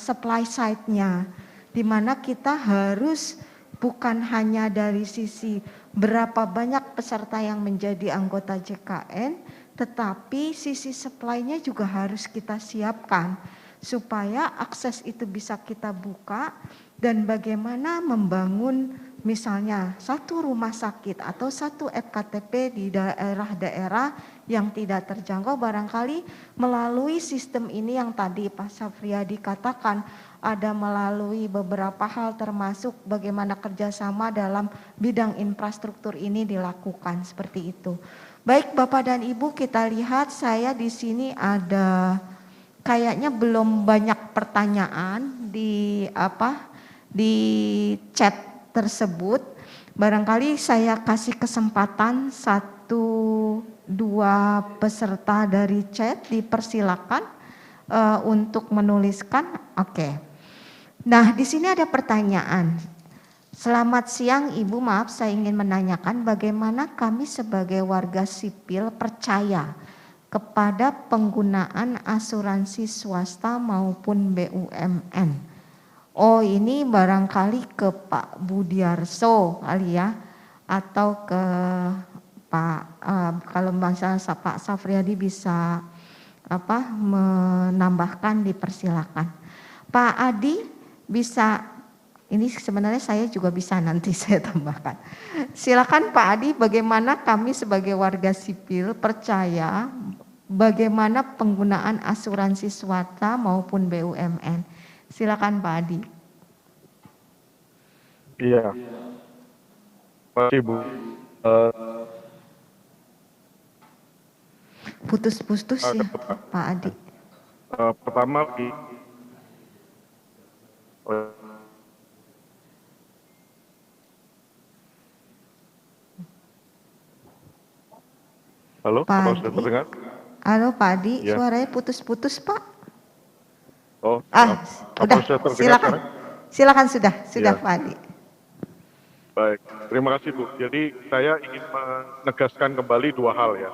supply side-nya, di mana kita harus bukan hanya dari sisi berapa banyak peserta yang menjadi anggota JKN, tetapi sisi supply-nya juga harus kita siapkan supaya akses itu bisa kita buka dan bagaimana membangun misalnya satu rumah sakit atau satu FKTP di daerah-daerah yang tidak terjangkau, barangkali melalui sistem ini yang tadi Pak Syafriadi katakan ada melalui beberapa hal termasuk bagaimana kerjasama dalam bidang infrastruktur ini dilakukan seperti itu. Baik Bapak dan Ibu, kita lihat saya di sini ada kayaknya belum banyak pertanyaan di chat tersebut. Barangkali saya kasih kesempatan 1-2 peserta dari chat, dipersilakan untuk menuliskan. Oke. Nah, di sini ada pertanyaan. Selamat siang Ibu, maaf saya ingin menanyakan bagaimana kami sebagai warga sipil percaya kepada penggunaan asuransi swasta maupun BUMN. Oh, ini barangkali ke Pak Budiarso kali ya, atau ke Pak kalau misalnya Pak Syafriadi bisa menambahkan, dipersilakan. Pak Adi bisa, ini sebenarnya saya juga bisa nanti saya tambahkan. Silakan Pak Adi, bagaimana kami sebagai warga sipil percaya bagaimana penggunaan asuransi swasta maupun BUMN. Silakan Pak Adi. Iya. Terima kasih Bu. Putus-putus ya Pak Adi. Pertama halo, Pak sudah terdengar? Halo Pak Adi, Ya. suaranya putus-putus Pak. Oh, udah, sudah terdengar silakan. sekarang? Silakan sudah Ya. Pak Adi. Baik, terima kasih Bu. Jadi saya ingin menegaskan kembali dua hal ya.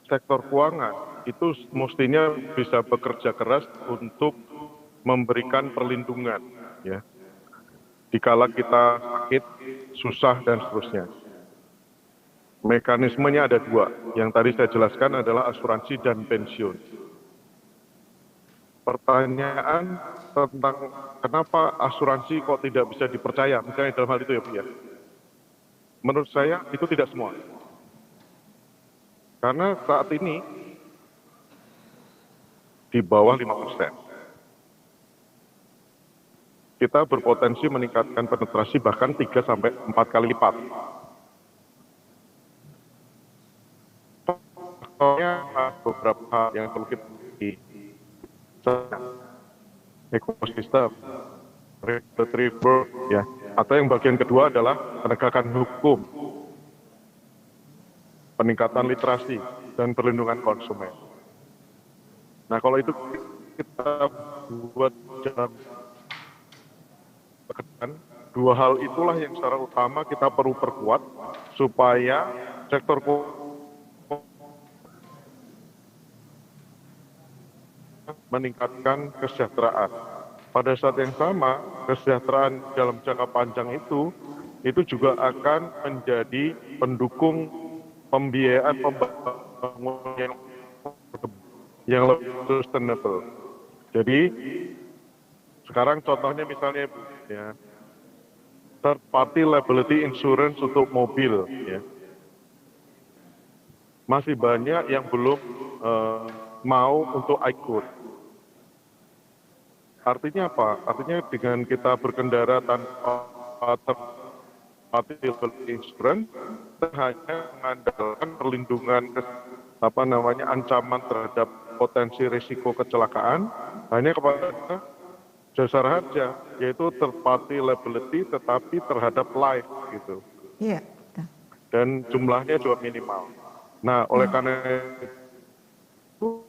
Sektor keuangan itu mestinya bisa bekerja keras untuk memberikan perlindungan ya. Dikala kita sakit, susah dan seterusnya. Mekanismenya ada dua. Yang tadi saya jelaskan adalah asuransi dan pensiun. Pertanyaan tentang kenapa asuransi kok tidak bisa dipercaya, misalnya dalam hal itu ya Bu ya. Menurut saya itu tidak semua. Karena saat ini di bawah 5%. Kita berpotensi meningkatkan penetrasi bahkan 3-4 kali lipat. Soalnya beberapa hal yang perlu kita ekosistem, regulatory framework, ya. Atau yang bagian kedua adalah penegakan hukum, peningkatan literasi, dan perlindungan konsumen. Nah, kalau itu kita buat jalan pekerjaan, dua hal itulah yang secara utama kita perlu perkuat supaya sektor meningkatkan kesejahteraan. Pada saat yang sama, kesejahteraan dalam jangka panjang itu juga akan menjadi pendukung pembiayaan pembangunan yang lebih sustainable. Jadi sekarang contohnya misalnya ya, third party liability insurance untuk mobil ya. Masih banyak yang belum mau untuk ikut. Artinya apa? Artinya dengan kita berkendara tanpa third party liability insurance, kita hanya mengandalkan perlindungan ancaman terhadap potensi risiko kecelakaan hanya kepada jasar harja, yaitu third party liability tetapi terhadap life gitu. Iya. Dan jumlahnya juga minimal. Nah, oleh karena itu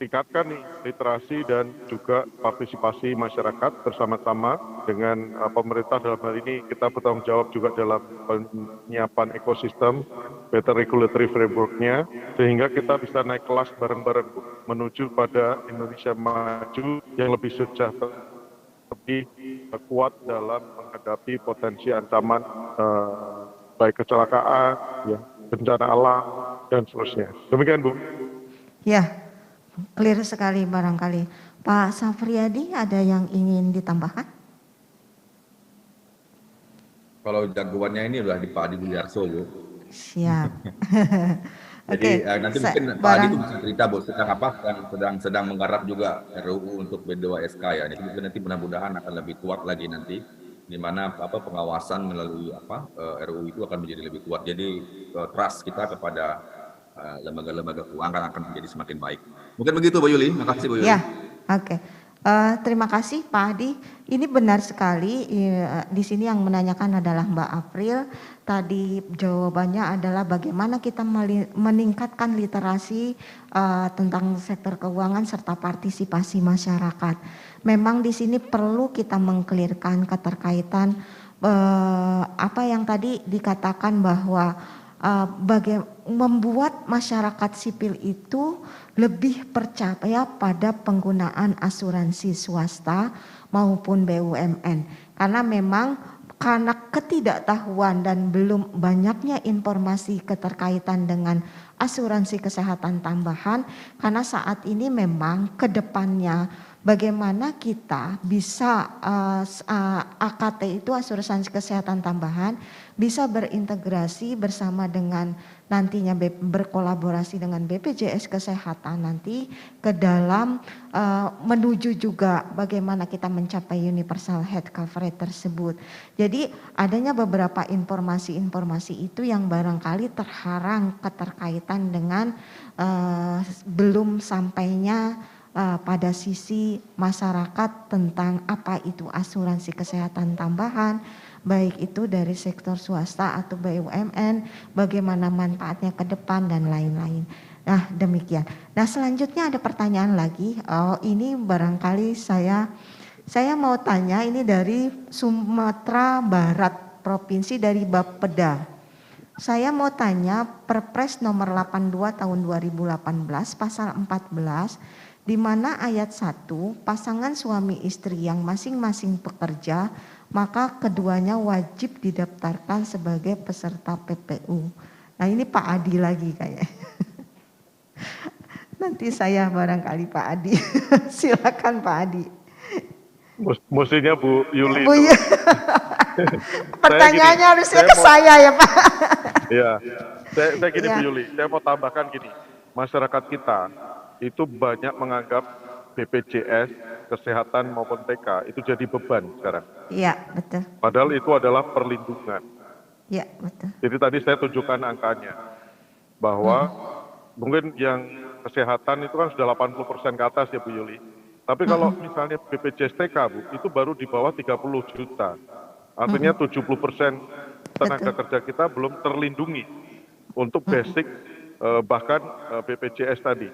tingkatkan nih literasi dan juga partisipasi masyarakat bersama-sama dengan pemerintah. Dalam hal ini kita bertanggung jawab juga dalam penyiapan ekosistem, better regulatory framework-nya, sehingga kita bisa naik kelas bareng-bareng menuju pada Indonesia maju yang lebih sejahtera, lebih kuat dalam menghadapi potensi ancaman baik kecelakaan, ya, bencana alam, dan seterusnya. Demikian, Bu. Ya. Clear sekali barangkali. Pak Syafriadi, ada yang ingin ditambahkan? Kalau jagoannya ini udah di Pak Budiarso, Bu. Siap. Jadi nanti mungkin Pak Adi itu bisa cerita, Bu, sedang menggarap juga RUU untuk B2SK ya. Nanti mudah-mudahan akan lebih kuat lagi nanti, di mana pengawasan melalui RUU itu akan menjadi lebih kuat. Jadi trust kita kepada lembaga-lembaga keuangan akan menjadi semakin baik. Mungkin begitu, Bu Yuli. Makasih, Bu Yuli. Ya, oke. Terima kasih Pak Adi. Ini benar sekali. Di sini yang menanyakan adalah Mbak April. Tadi jawabannya adalah bagaimana kita meningkatkan literasi tentang sektor keuangan serta partisipasi masyarakat. Memang di sini perlu kita mengklirkan keterkaitan apa yang tadi dikatakan bahwa membuat masyarakat sipil itu lebih percaya pada penggunaan asuransi swasta maupun BUMN. Karena memang karena ketidaktahuan dan belum banyaknya informasi keterkaitan dengan asuransi kesehatan tambahan, karena saat ini memang ke depannya bagaimana kita bisa AKT itu asuransi kesehatan tambahan bisa berintegrasi bersama dengan nantinya berkolaborasi dengan BPJS Kesehatan nanti ke dalam menuju juga bagaimana kita mencapai universal health coverage tersebut. Jadi adanya beberapa informasi-informasi itu yang barangkali terharang keterkaitan dengan belum sampainya pada sisi masyarakat tentang apa itu asuransi kesehatan tambahan, baik itu dari sektor swasta atau BUMN, bagaimana manfaatnya ke depan dan lain-lain. Nah demikian. Nah selanjutnya ada pertanyaan lagi. Ini barangkali saya mau tanya, ini dari Sumatera Barat, provinsi dari Bapeda. Saya mau tanya Perpres nomor 82 tahun 2018 pasal 14, di mana ayat 1, pasangan suami istri yang masing-masing pekerja, maka keduanya wajib didaftarkan sebagai peserta PPU. Nah ini Pak Adi lagi kayaknya. Nanti saya barangkali Pak Adi. Silakan Pak Adi. Mestinya Bu Yuli. Bu Yuli. Pertanyaannya harusnya ke saya ya Pak. Iya, saya gini Bu Yuli, saya mau tambahkan gini, masyarakat kita itu banyak menganggap BPJS, kesehatan maupun TK itu jadi beban sekarang. Iya, betul. Padahal itu adalah perlindungan. Iya, betul. Jadi tadi saya tunjukkan angkanya. bahwa mungkin yang kesehatan itu kan sudah 80% ke atas ya Bu Yuli. Tapi kalau misalnya BPJS TK Bu, itu baru di bawah 30 juta. Artinya 70% tenaga kerja kita belum terlindungi untuk basic bahkan BPJS tadi.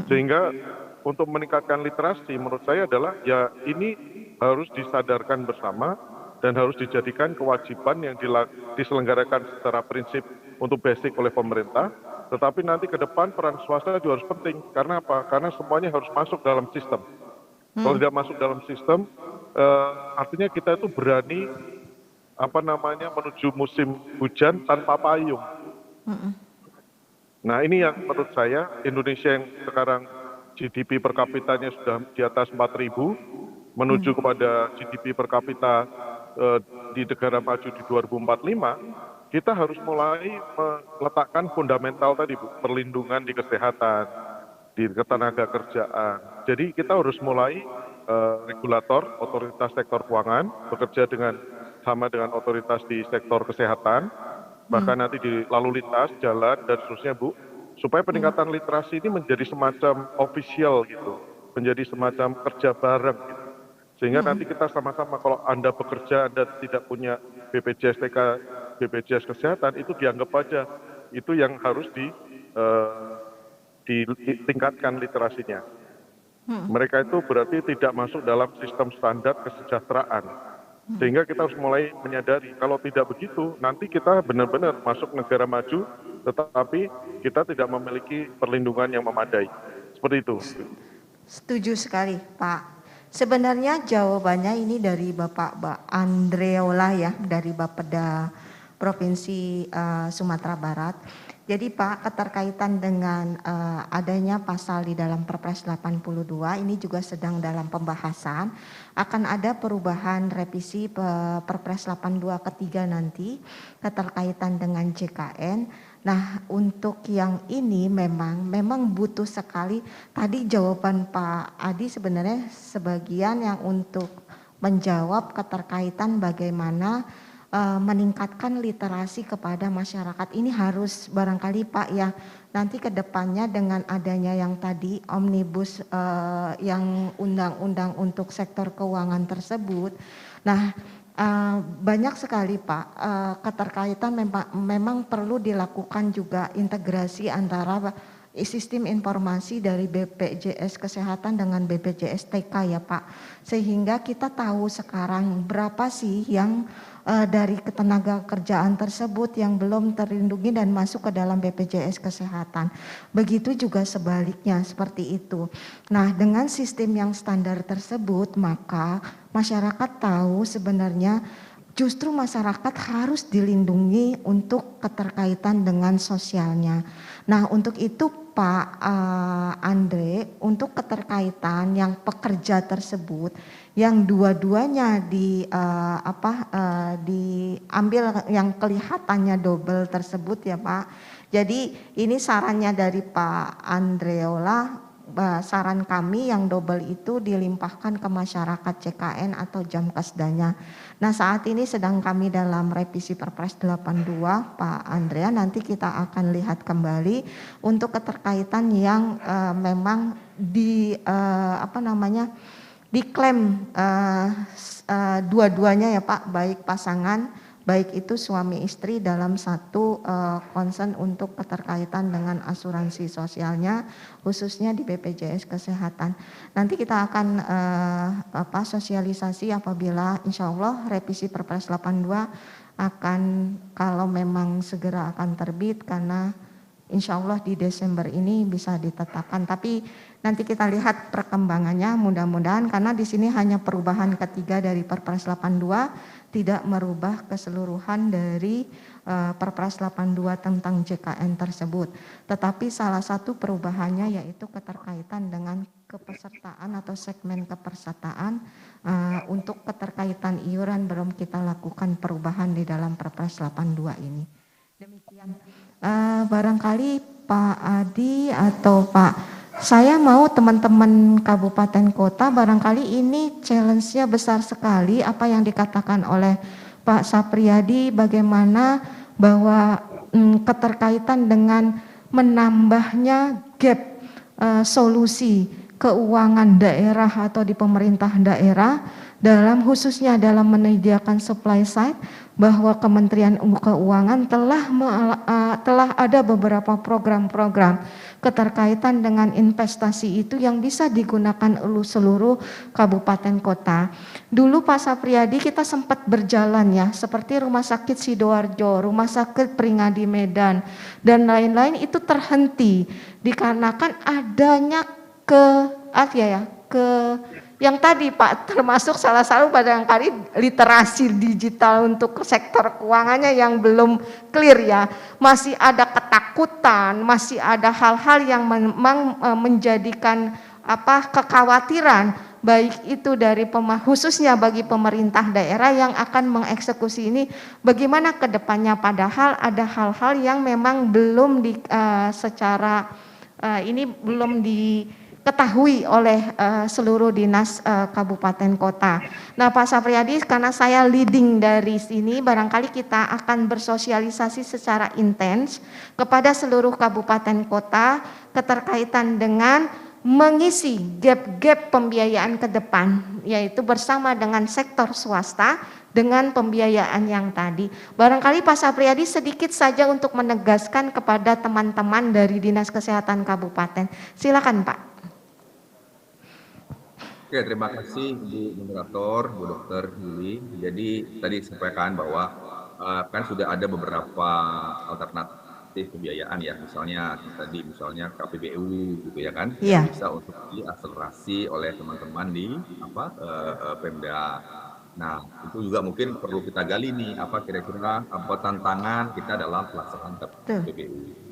Sehingga untuk meningkatkan literasi menurut saya adalah ya ini harus disadarkan bersama dan harus dijadikan kewajiban yang diselenggarakan secara prinsip untuk basic oleh pemerintah, tetapi nanti ke depan peran swasta juga harus penting. Karena apa? Karena semuanya harus masuk dalam sistem. Kalau tidak masuk dalam sistem, artinya kita itu berani menuju musim hujan tanpa payung. Nah ini yang menurut saya Indonesia yang sekarang GDP per kapitanya sudah di atas 4.000 menuju kepada GDP per kapita di negara maju di 2045, kita harus mulai meletakkan fundamental tadi Bu, perlindungan di kesehatan, di ketenaga kerjaan. Jadi kita harus mulai regulator, otoritas sektor keuangan bekerja sama dengan otoritas di sektor kesehatan, bahkan nanti di lalu lintas, jalan dan seterusnya Bu, supaya peningkatan literasi ini menjadi semacam official gitu, menjadi semacam kerja bareng gitu. Sehingga nanti kita sama-sama kalau Anda bekerja, Anda tidak punya BPJS TK, BPJS Kesehatan, itu dianggap aja itu yang harus ditingkatkan literasinya. Mereka itu berarti tidak masuk dalam sistem standar kesejahteraan. Sehingga kita harus mulai menyadari, kalau tidak begitu, nanti kita benar-benar masuk negara maju, tetapi kita tidak memiliki perlindungan yang memadai. Seperti itu. Setuju sekali, Pak. Sebenarnya jawabannya ini dari Bapak Andreola ya, dari Bapeda Provinsi Sumatera Barat. Jadi Pak, keterkaitan dengan adanya pasal di dalam Perpres 82 ini juga sedang dalam pembahasan. Akan ada perubahan revisi Perpres 82 ketiga nanti keterkaitan dengan JKN. Nah, untuk yang ini memang butuh sekali. Tadi jawaban Pak Adi sebenarnya sebagian yang untuk menjawab keterkaitan bagaimana meningkatkan literasi kepada masyarakat. Ini harus barangkali Pak ya, nanti ke depannya dengan adanya yang tadi omnibus yang undang-undang untuk sektor keuangan tersebut. Nah, banyak sekali Pak keterkaitan memang perlu dilakukan juga integrasi antara sistem informasi dari BPJS Kesehatan dengan BPJS TK ya Pak, sehingga kita tahu sekarang berapa sih yang dari ketenaga kerjaan tersebut yang belum terlindungi dan masuk ke dalam BPJS Kesehatan. Begitu juga sebaliknya seperti itu. Nah, dengan sistem yang standar tersebut, maka masyarakat tahu sebenarnya justru masyarakat harus dilindungi untuk keterkaitan dengan sosialnya. Nah, untuk itu Pak Andre, untuk keterkaitan yang pekerja tersebut, yang dua-duanya diambil yang kelihatannya double tersebut ya Pak. Jadi ini sarannya dari Pak Andreola, saran kami yang double itu dilimpahkan ke masyarakat CKN atau Jamkesdanya. Nah, saat ini sedang kami dalam revisi Perpres 82 Pak Andrea, nanti kita akan lihat kembali untuk keterkaitan yang memang diklaim dua-duanya ya Pak, baik pasangan, baik itu suami istri dalam satu concern untuk keterkaitan dengan asuransi sosialnya, khususnya di BPJS Kesehatan. Nanti kita akan sosialisasi apabila insya Allah revisi Perpres 82 akan, kalau memang segera akan terbit, karena insya Allah di Desember ini bisa ditetapkan. Tapi nanti kita lihat perkembangannya, mudah-mudahan, karena di sini hanya perubahan ketiga dari Perpres 82, tidak merubah keseluruhan dari Perpres 82 tentang JKN tersebut. Tetapi salah satu perubahannya yaitu keterkaitan dengan kepesertaan atau segmen kepesertaan. Untuk keterkaitan iuran belum kita lakukan perubahan di dalam Perpres 82 ini. Demikian. Barangkali Pak Adi atau Pak, saya mau teman-teman kabupaten kota, barangkali ini challenge-nya besar sekali apa yang dikatakan oleh Pak Syafriadi, bagaimana bahwa keterkaitan dengan menambahnya gap solusi keuangan daerah atau di pemerintah daerah dalam khususnya dalam menyediakan supply side, bahwa Kementerian Keuangan telah ada beberapa program-program keterkaitan dengan investasi itu yang bisa digunakan oleh seluruh kabupaten kota. Dulu Pak Syafriadi kita sempat berjalan ya, seperti Rumah Sakit Sidoarjo, Rumah Sakit Peringadi Medan, dan lain-lain itu terhenti dikarenakan adanya yang tadi Pak, termasuk salah satu barangkali literasi digital untuk sektor keuangannya yang belum clear ya, masih ada ketakutan, masih ada hal-hal yang memang menjadikan kekhawatiran, baik itu dari khususnya bagi pemerintah daerah yang akan mengeksekusi ini bagaimana ke depannya, padahal ada hal-hal yang memang belum belum diketahui oleh seluruh dinas kabupaten kota. Nah Pak Syafriadi, karena saya leading dari sini, barangkali kita akan bersosialisasi secara intens kepada seluruh kabupaten kota keterkaitan dengan mengisi gap-gap pembiayaan ke depan, yaitu bersama dengan sektor swasta dengan pembiayaan yang tadi. Barangkali Pak Syafriadi sedikit saja untuk menegaskan kepada teman-teman dari Dinas Kesehatan Kabupaten. Silakan Pak. Oke, terima kasih Bu Moderator, Bu Dr. Yuli. Jadi tadi sampaikan bahwa kan sudah ada beberapa alternatif pembiayaan ya, misalnya KPBU gitu ya kan, yang bisa untuk diakselerasi oleh teman-teman di Pemda. Nah, itu juga mungkin perlu kita gali nih, kira-kira tantangan kita dalam pelaksanaan KPBU.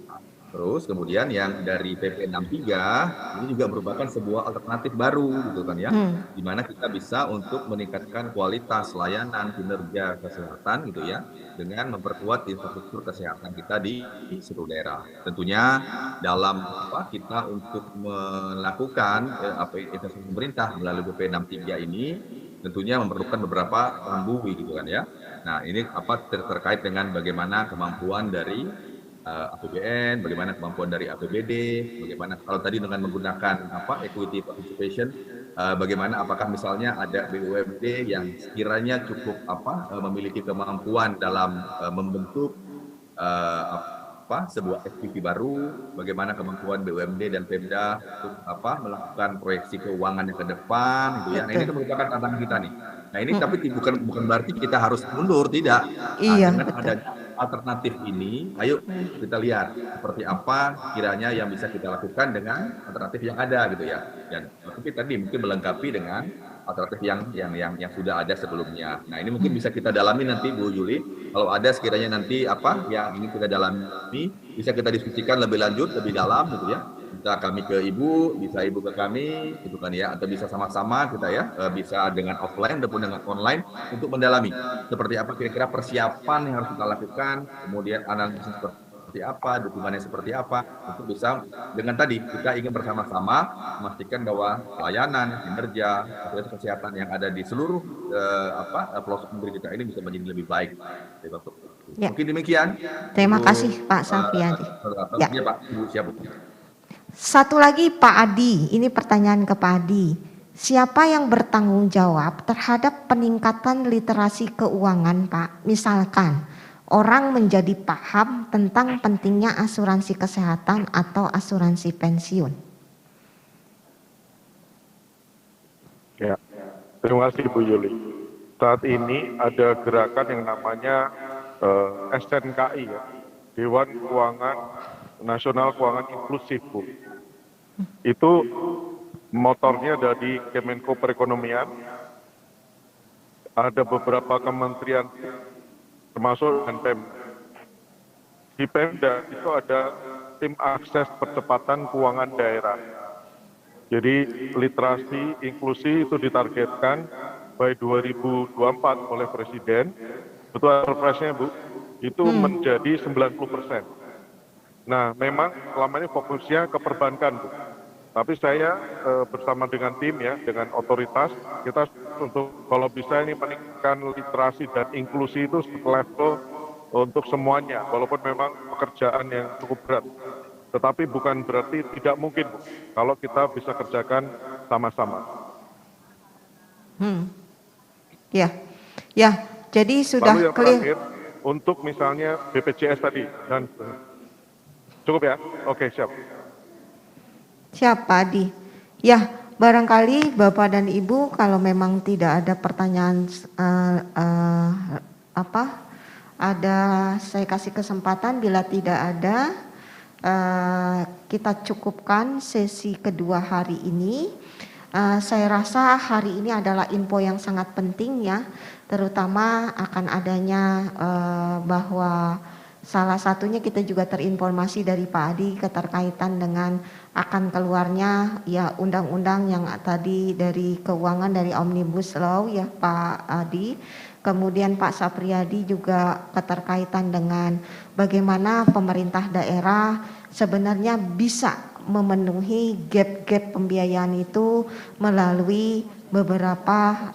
Terus kemudian yang dari PP 63 ini juga merupakan sebuah alternatif baru gitu kan ya, di mana kita bisa untuk meningkatkan kualitas layanan kinerja kesehatan gitu ya, dengan memperkuat infrastruktur kesehatan kita di seluruh daerah. Tentunya dalam kita untuk melakukan investasi pemerintah melalui PP 63 ini tentunya memerlukan beberapa rambu gitu kan ya. Nah, ini terkait dengan bagaimana kemampuan dari APBN, bagaimana kemampuan dari APBD, bagaimana kalau tadi dengan menggunakan equity participation, bagaimana apakah misalnya ada BUMD yang sekiranya cukup memiliki kemampuan dalam membentuk sebuah SPV baru, bagaimana kemampuan BUMD dan Pemda untuk melakukan proyeksi keuangan yang ke depan gitu ya. Nah, ini merupakan tantangan kita nih. Nah, ini tapi bukan berarti kita harus mundur, tidak. Dengan adanya alternatif ini, ayo kita lihat seperti apa kiranya yang bisa kita lakukan dengan alternatif yang ada gitu ya. Dan tapi tadi mungkin melengkapi dengan alternatif yang sudah ada sebelumnya. Nah, ini mungkin bisa kita dalami nanti Bu Yuli. Kalau ada sekiranya nanti yang ingin kita dalami, bisa kita diskusikan lebih lanjut, lebih dalam gitu ya. Bisa kami ke Ibu, bisa Ibu ke kami, gitu kan ya, atau bisa sama-sama kita ya, bisa dengan offline ataupun dengan online untuk mendalami seperti apa kira-kira persiapan yang harus kita lakukan, kemudian analisis seperti apa, dokumennya seperti apa, untuk bisa dengan tadi kita ingin bersama-sama memastikan bahwa pelayanan, kinerja, fasilitas kesehatan yang ada di seluruh pelosok negeri kita ini bisa menjadi lebih baik. Ya. Mungkin demikian. Terima kasih Pak Syafriadi. Ya Pak, Ibu siap. Satu lagi Pak Adi, ini pertanyaan ke Pak Adi. Siapa yang bertanggung jawab terhadap peningkatan literasi keuangan Pak? Misalkan orang menjadi paham tentang pentingnya asuransi kesehatan atau asuransi pensiun. Ya, terima kasih Bu Yuli. Saat ini ada gerakan yang namanya SNKI ya, Dewan Keuangan Nasional Keuangan Inklusif Bu. Itu motornya dari Kemenko Perekonomian, ada beberapa kementerian termasuk dengan Pemda. Di Pemda itu ada tim akses percepatan keuangan daerah. Jadi literasi inklusi itu ditargetkan by 2024 oleh Presiden. Betul perpresnya Bu, itu menjadi 90%. Nah, memang selama ini fokusnya ke perbankan, Bu. Tapi saya bersama dengan tim ya, dengan otoritas, kita untuk kalau bisa ini meningkatkan literasi dan inklusi itu level untuk semuanya, walaupun memang pekerjaan yang cukup berat. Tetapi bukan berarti tidak mungkin kalau kita bisa kerjakan sama-sama. Ya, ya. Jadi sudah Lalu yang clear. terakhir, untuk misalnya BPJS tadi dan cukup ya? Oke, siap. Siap, Pak Adi. Ya, barangkali Bapak dan Ibu kalau memang tidak ada pertanyaan saya kasih kesempatan. Bila tidak ada, kita cukupkan sesi kedua hari ini. Saya rasa hari ini adalah info yang sangat penting ya, terutama akan adanya bahwa salah satunya kita juga terinformasi dari Pak Adi keterkaitan dengan akan keluarnya ya undang-undang yang tadi dari keuangan dari Omnibus Law ya Pak Adi. Kemudian Pak Syafriadi juga keterkaitan dengan bagaimana pemerintah daerah sebenarnya bisa memenuhi gap-gap pembiayaan itu melalui beberapa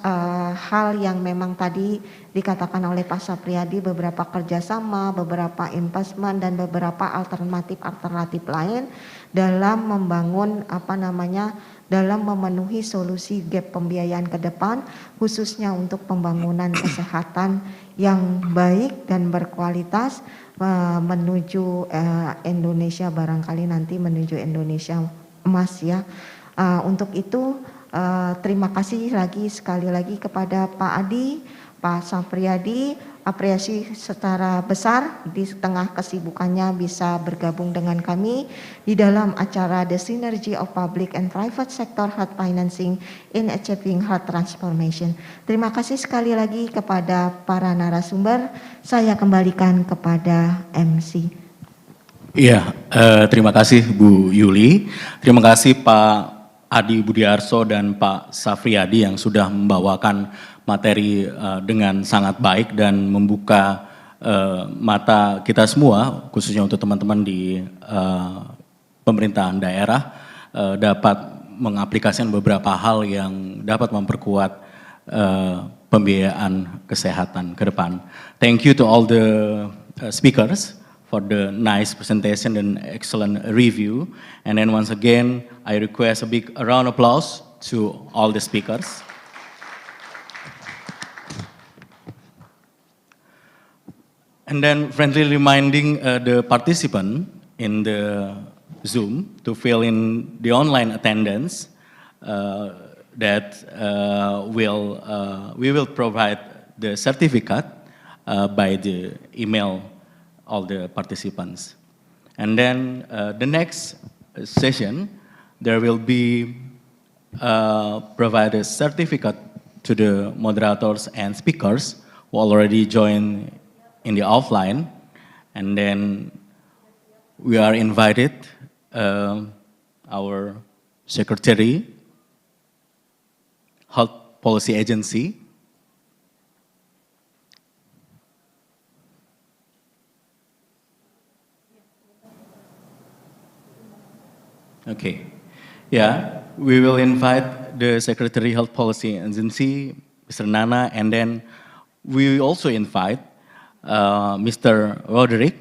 hal yang memang tadi dikatakan oleh Pak Syafriadi, beberapa kerjasama, beberapa investment dan beberapa alternatif lain dalam membangun dalam memenuhi solusi gap pembiayaan ke depan, khususnya untuk pembangunan kesehatan yang baik dan berkualitas menuju Indonesia, barangkali nanti menuju Indonesia emas ya. Untuk itu terima kasih sekali lagi kepada Pak Adi, Pak Syafriadi, apresiasi secara besar di tengah kesibukannya bisa bergabung dengan kami di dalam acara The Synergy of Public and Private Sector Health Financing in Achieving Health Transformation. Terima kasih sekali lagi kepada para narasumber. Saya kembalikan kepada MC. Iya, terima kasih Bu Yuli. Terima kasih Pak Adi Budiarso dan Pak Syafriadi yang sudah membawakan materi dengan sangat baik dan membuka mata kita semua, khususnya untuk teman-teman di pemerintahan daerah, dapat mengaplikasikan beberapa hal yang dapat memperkuat pembiayaan kesehatan ke depan. Thank you to all the speakers for the nice presentation and excellent review. And then once again, I request a big round of applause to all the speakers. And then friendly reminding the participant in the Zoom to fill in the online attendance that we will provide the certificate by the email all the participants. And then the next session, there will be provide a certificate to the moderators and speakers who already joined in the offline. And then we are invited our Secretary, Health Policy Agency, okay, yeah, we will invite the Secretary Health Policy Agency, Mr. Nana, and then we also invite Mr. Roderick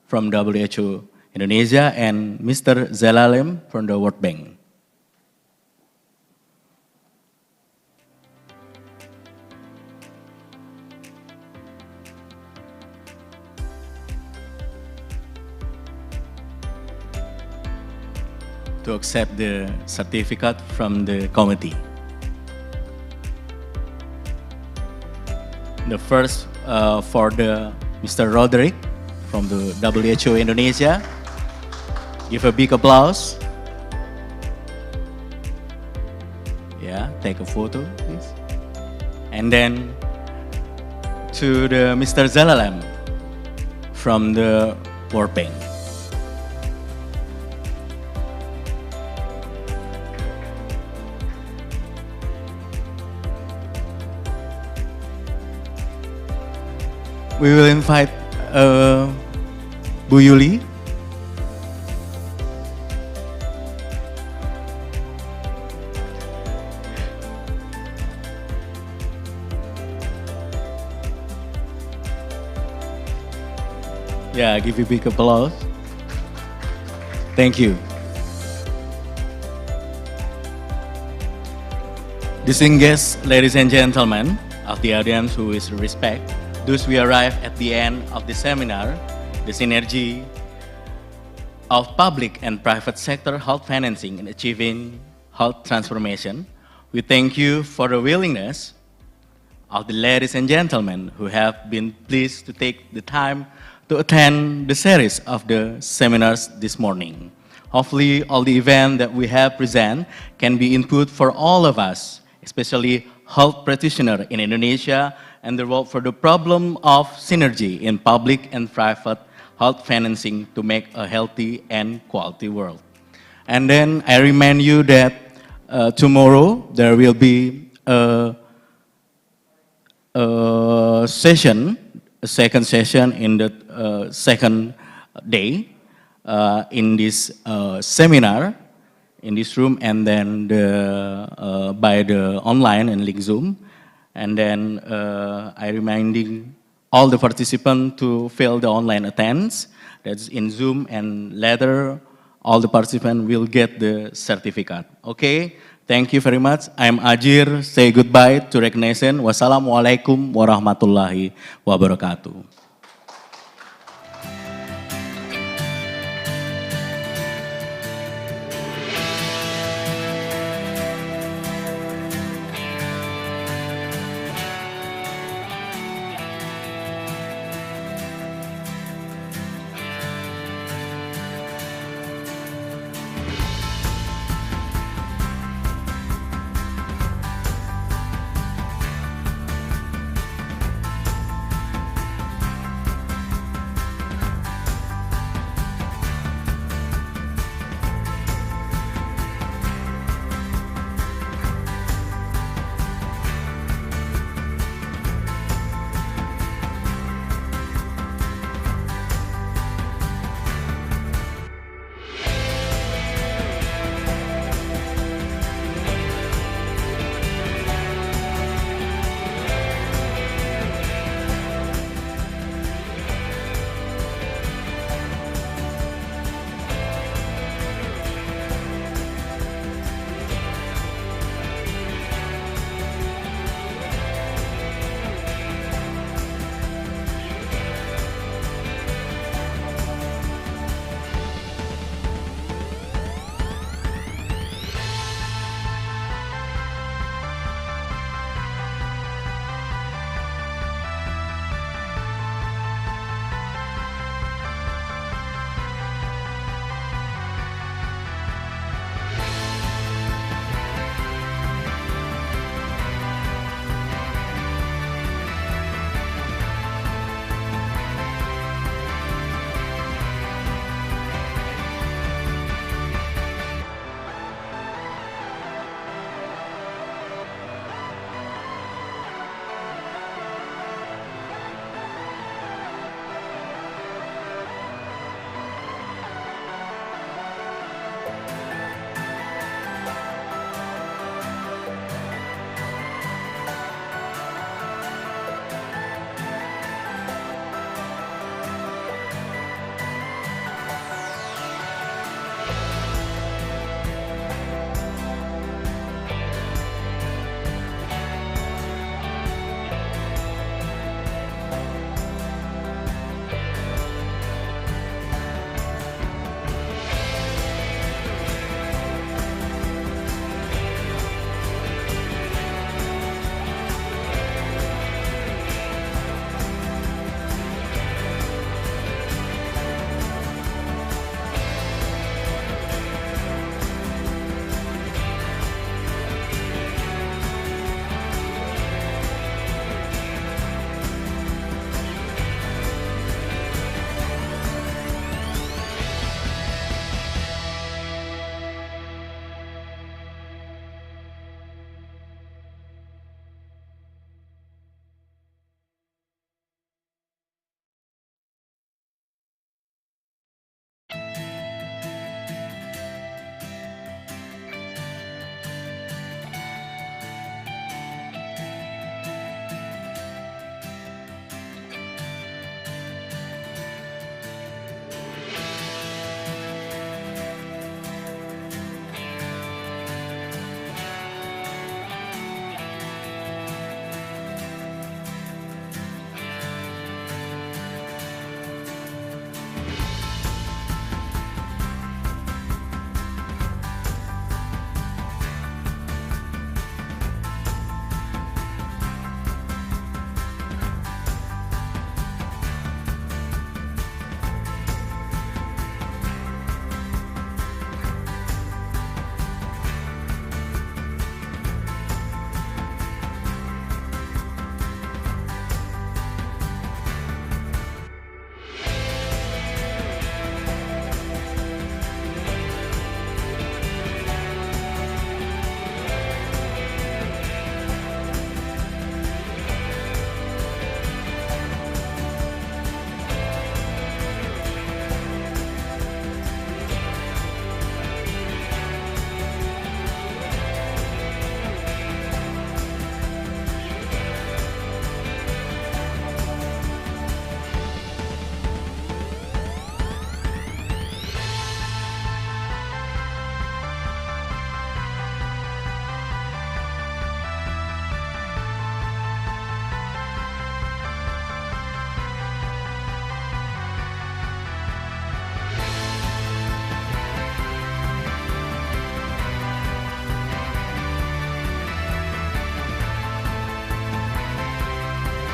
from WHO Indonesia and Mr. Delalem from the World Bank. To accept the certificate from the committee. The first for the Mr. Roderick from the WHO Indonesia. Give a big applause. Yeah, take a photo, please. And then to the Mr. Delalem from the World Bank. We will invite Bu Yuli. Yeah, give you a big applause. Thank you. Distinguished guests, ladies and gentlemen, of the audience who is respect, thus we arrive at the end of the seminar, the synergy of public and private sector health financing in achieving health transformation. We thank you for the willingness of the ladies and gentlemen who have been pleased to take the time to attend the series of the seminars this morning. Hopefully, all the events that we have present can be input for all of us, especially health practitioners in Indonesia and the world for the problem of synergy in public and private health financing to make a healthy and quality world. And then I remind you that tomorrow there will be a second session in the second day in this seminar in this room, and then by the online and link Zoom. And then I reminding all the participants to fill the online attendance that's in Zoom, and later all the participants will get the certificate. Okay, thank you very much. I'm Ajir, say goodbye to recognition. Wassalamualaikum warahmatullahi wabarakatuh.